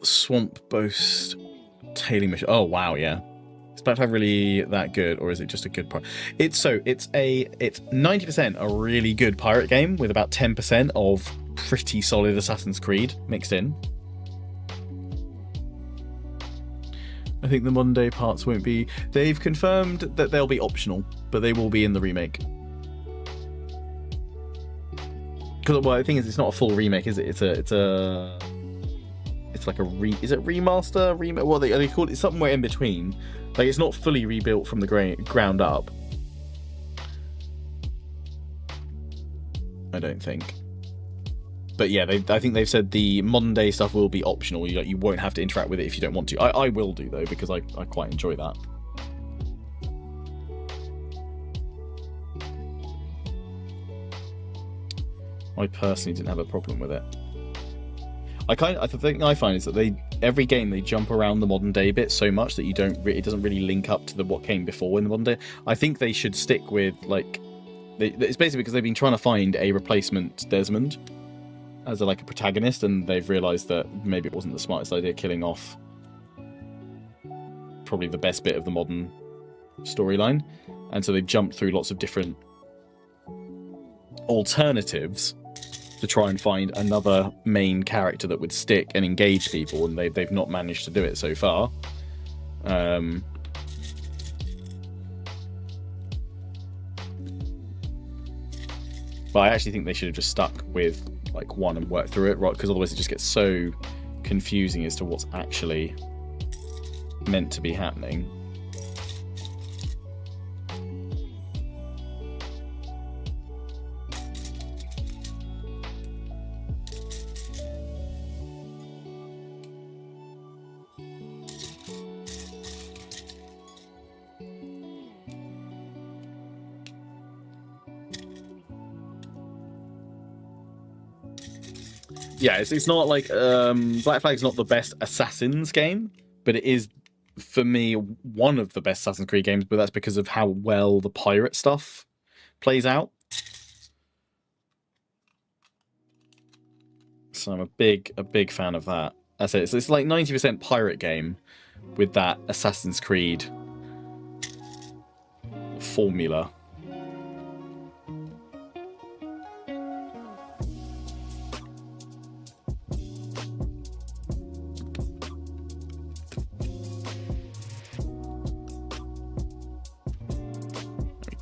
Swamp Boast tailing mission. Oh wow, yeah. Is Black Flag really that good, or is it just a good pirate? It's 90% a really good pirate game with about 10% of pretty solid Assassin's Creed mixed in. I think the modern day parts won't be. They've confirmed that they'll be optional, but they will be in the remake. Because well, the thing is, it's not a full remake, is it? It's like a is it remaster? What are they called? It's somewhere in between. Like, it's not fully rebuilt from the ground up. I don't think. But yeah, I think they've said the modern day stuff will be optional. You won't have to interact with it if you don't want to. I will do though, because I quite enjoy that. I personally didn't have a problem with it. The thing I find is that every game they jump around the modern day bit so much that it doesn't really link up to what came before in the modern day. I think they should stick with it's basically because they've been trying to find a replacement Desmond as a protagonist, and they've realised that maybe it wasn't the smartest idea killing off probably the best bit of the modern storyline, and so they've jumped through lots of different alternatives to try and find another main character that would stick and engage people, and they've not managed to do it so far. But I actually think they should have just stuck with one and worked through it, right? Because otherwise it just gets so confusing as to what's actually meant to be happening. Yeah, it's not like Black Flag's not the best Assassin's game, but it is, for me, one of the best Assassin's Creed games, but that's because of how well the pirate stuff plays out. So I'm a big fan of that. That's it. So it's like 90% pirate game with that Assassin's Creed formula.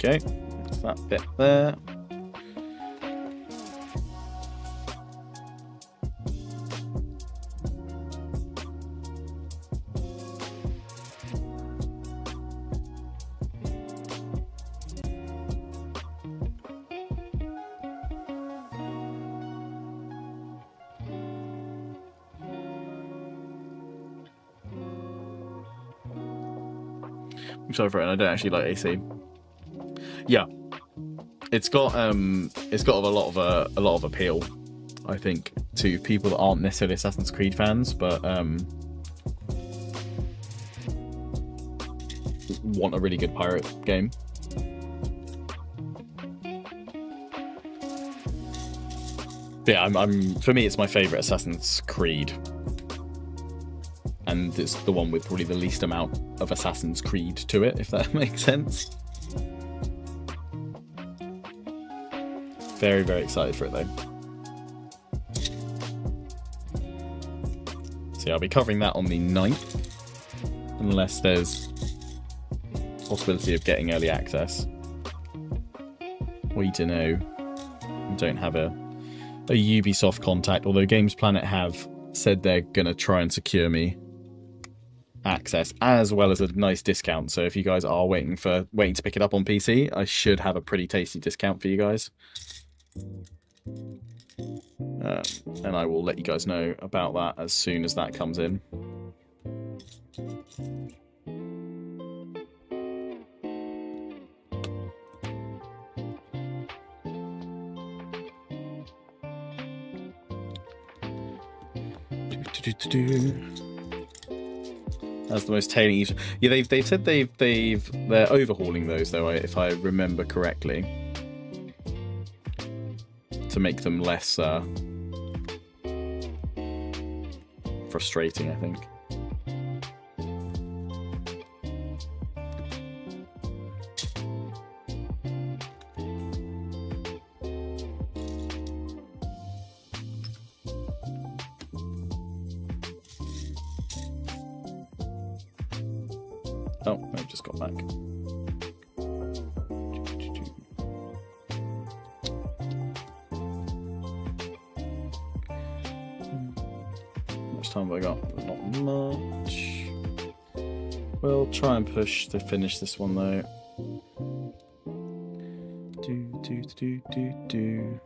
Okay, that's that bit there. I'm sorry for it, I don't actually like AC. Yeah, it's got a lot of appeal, I think, to people that aren't necessarily Assassin's Creed fans, but want a really good pirate game. But yeah, for me, it's my favorite Assassin's Creed, and it's the one with probably the least amount of Assassin's Creed to it, if that makes sense. Very, very excited for it though. So yeah, I'll be covering that on the 9th, unless there's possibility of getting early access. We don't know. We don't have a Ubisoft contact, although Games Planet have said they're gonna try and secure me access as well as a nice discount. So if you guys are waiting to pick it up on PC, I should have a pretty tasty discount for you guys. And I will let you guys know about that as soon as that comes in. That's the most tailing. Yeah, they've said they're overhauling those though, if I remember correctly, to make them less frustrating, I think. Oh, I've just got back. How much time have I got? Not much. We'll try and push to finish this one though. Do.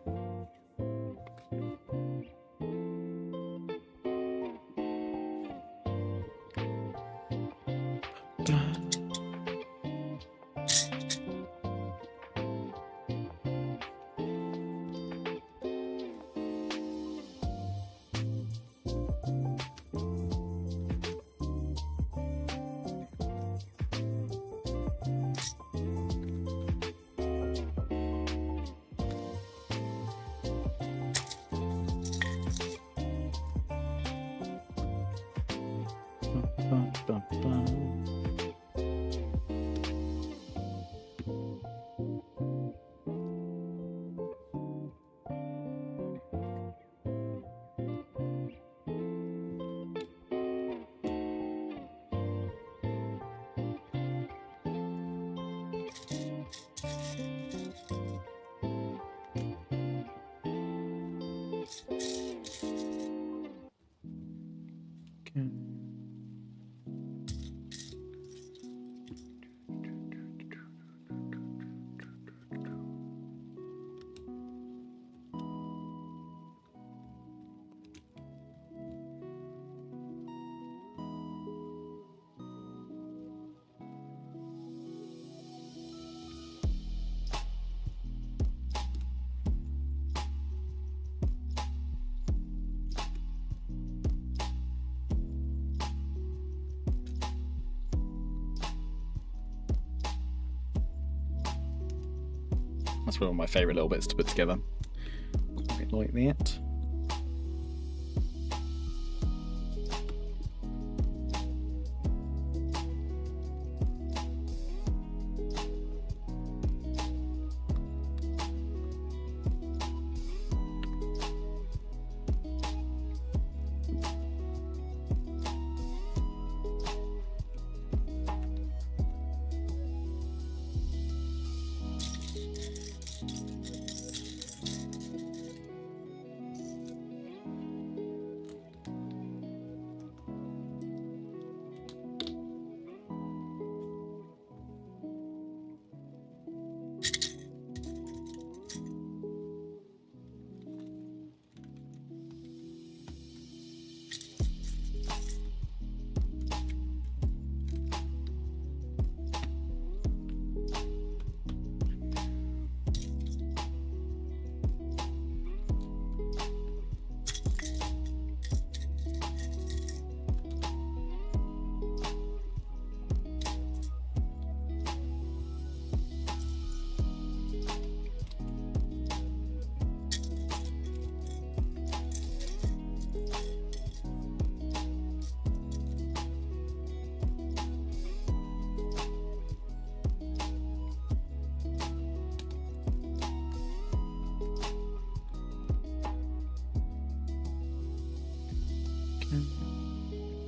That's one of my favourite little bits to put together. Quite like that.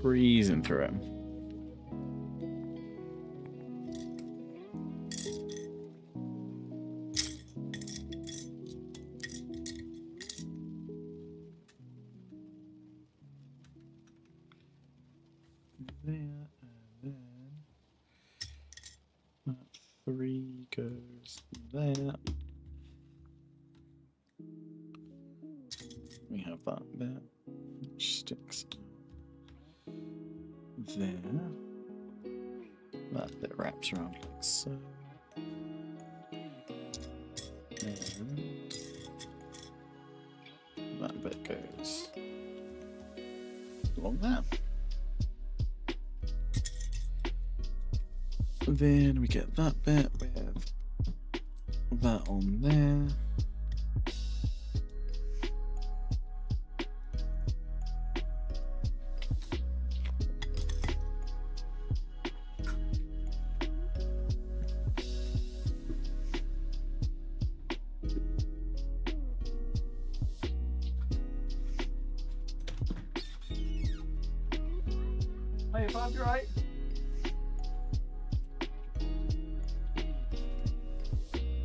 breezing through it. There, and then that 3 goes there. We have that bit which sticks there. That bit wraps around like so. And that bit goes along there. Then we get that bit with that on there. Hey, Bob, you right?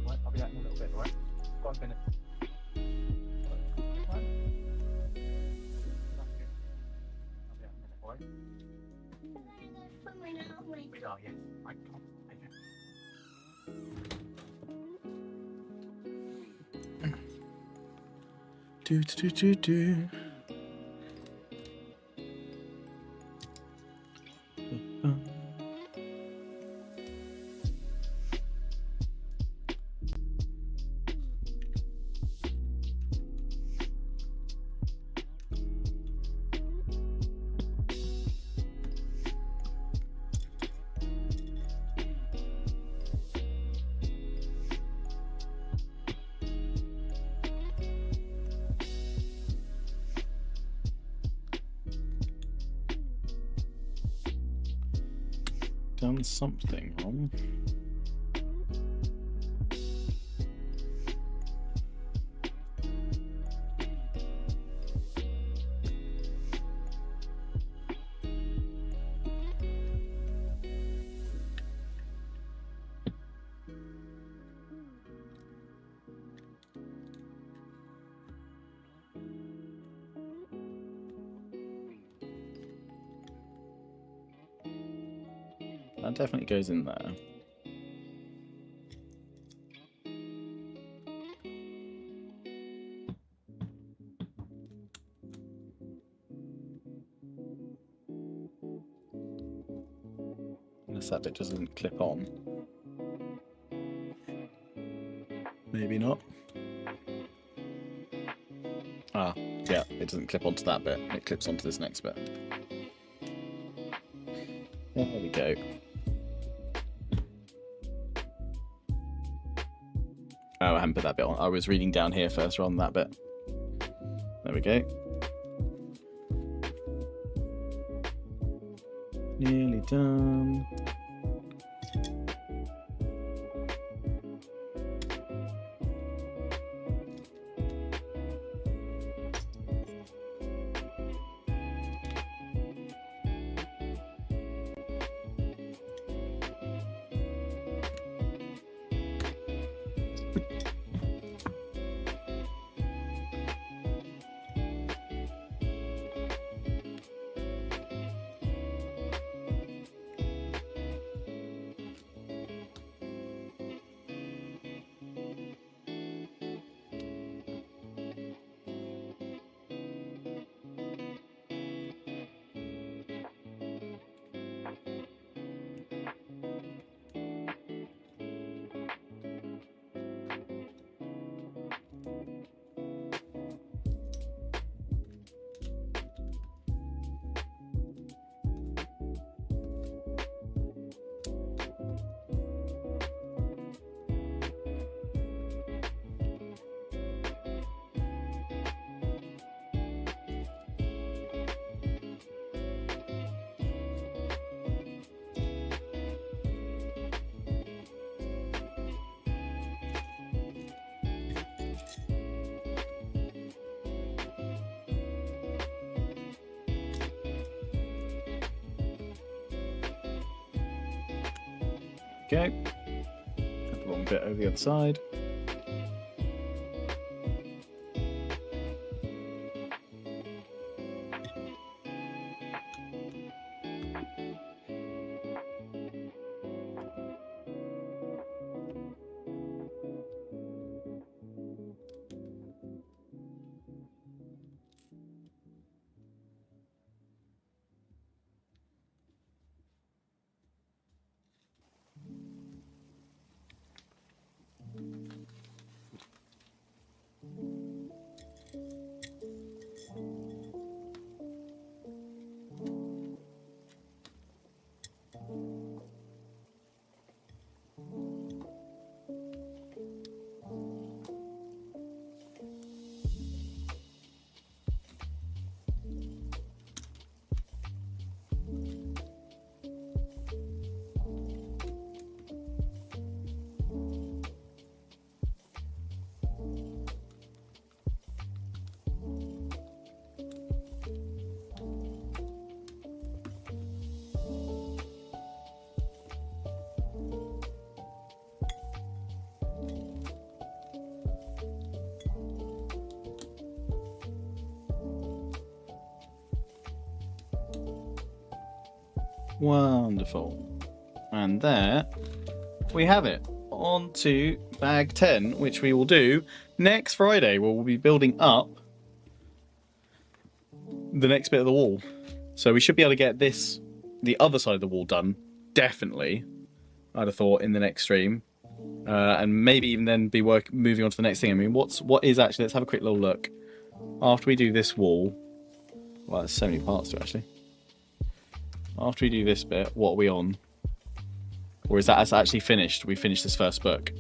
Right, I'll be out in a little bit, right? 5 minutes. Right. I'll be out in a minute, right? We are, yes. Right, come on. Do do do do. Done something wrong. That definitely goes in there. Unless that bit doesn't clip on. Maybe not. Ah, yeah, it doesn't clip onto that bit. It clips onto this next bit. There we go. Oh, I haven't put that bit on. I was reading down here first rather than that bit. There we go. Nearly done. Go. Have a long bit over the other side. Wonderful. And there we have it. On to bag 10, which we will do next Friday, where we'll be building up the next bit of the wall. So we should be able to get the other side of the wall done, definitely, I'd have thought, in the next stream. And maybe even then be moving on to the next thing. I mean, what is actually, let's have a quick little look. After we do this wall, well, there's so many parts to it, actually. After we do this bit, what are we on? Or is that actually finished? We finished this first book.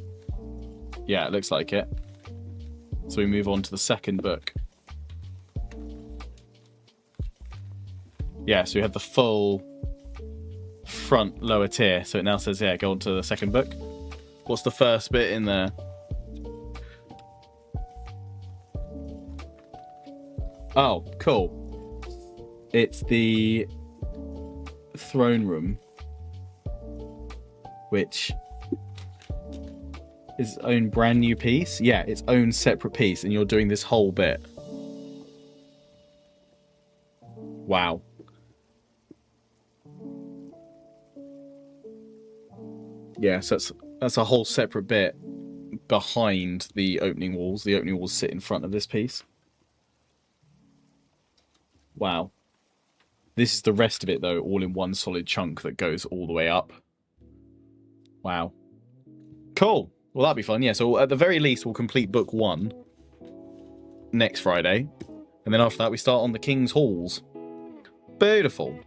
Yeah, it looks like it. So we move on to the second book. Yeah, so we have the full front lower tier. So it now says, yeah, go on to the second book. What's the first bit in there? Oh, cool. It's the throne room, which is its own brand new piece. Yeah, its own separate piece, and you're doing this whole bit. Wow. Yeah, so that's a whole separate bit behind the opening walls. The opening walls sit in front of this piece. Wow. This is the rest of it, though, all in one solid chunk that goes all the way up. Wow. Cool. Well, that'll be fun. Yeah, so at the very least, we'll complete book 1 next Friday. And then after that, we start on the King's Halls. Beautiful.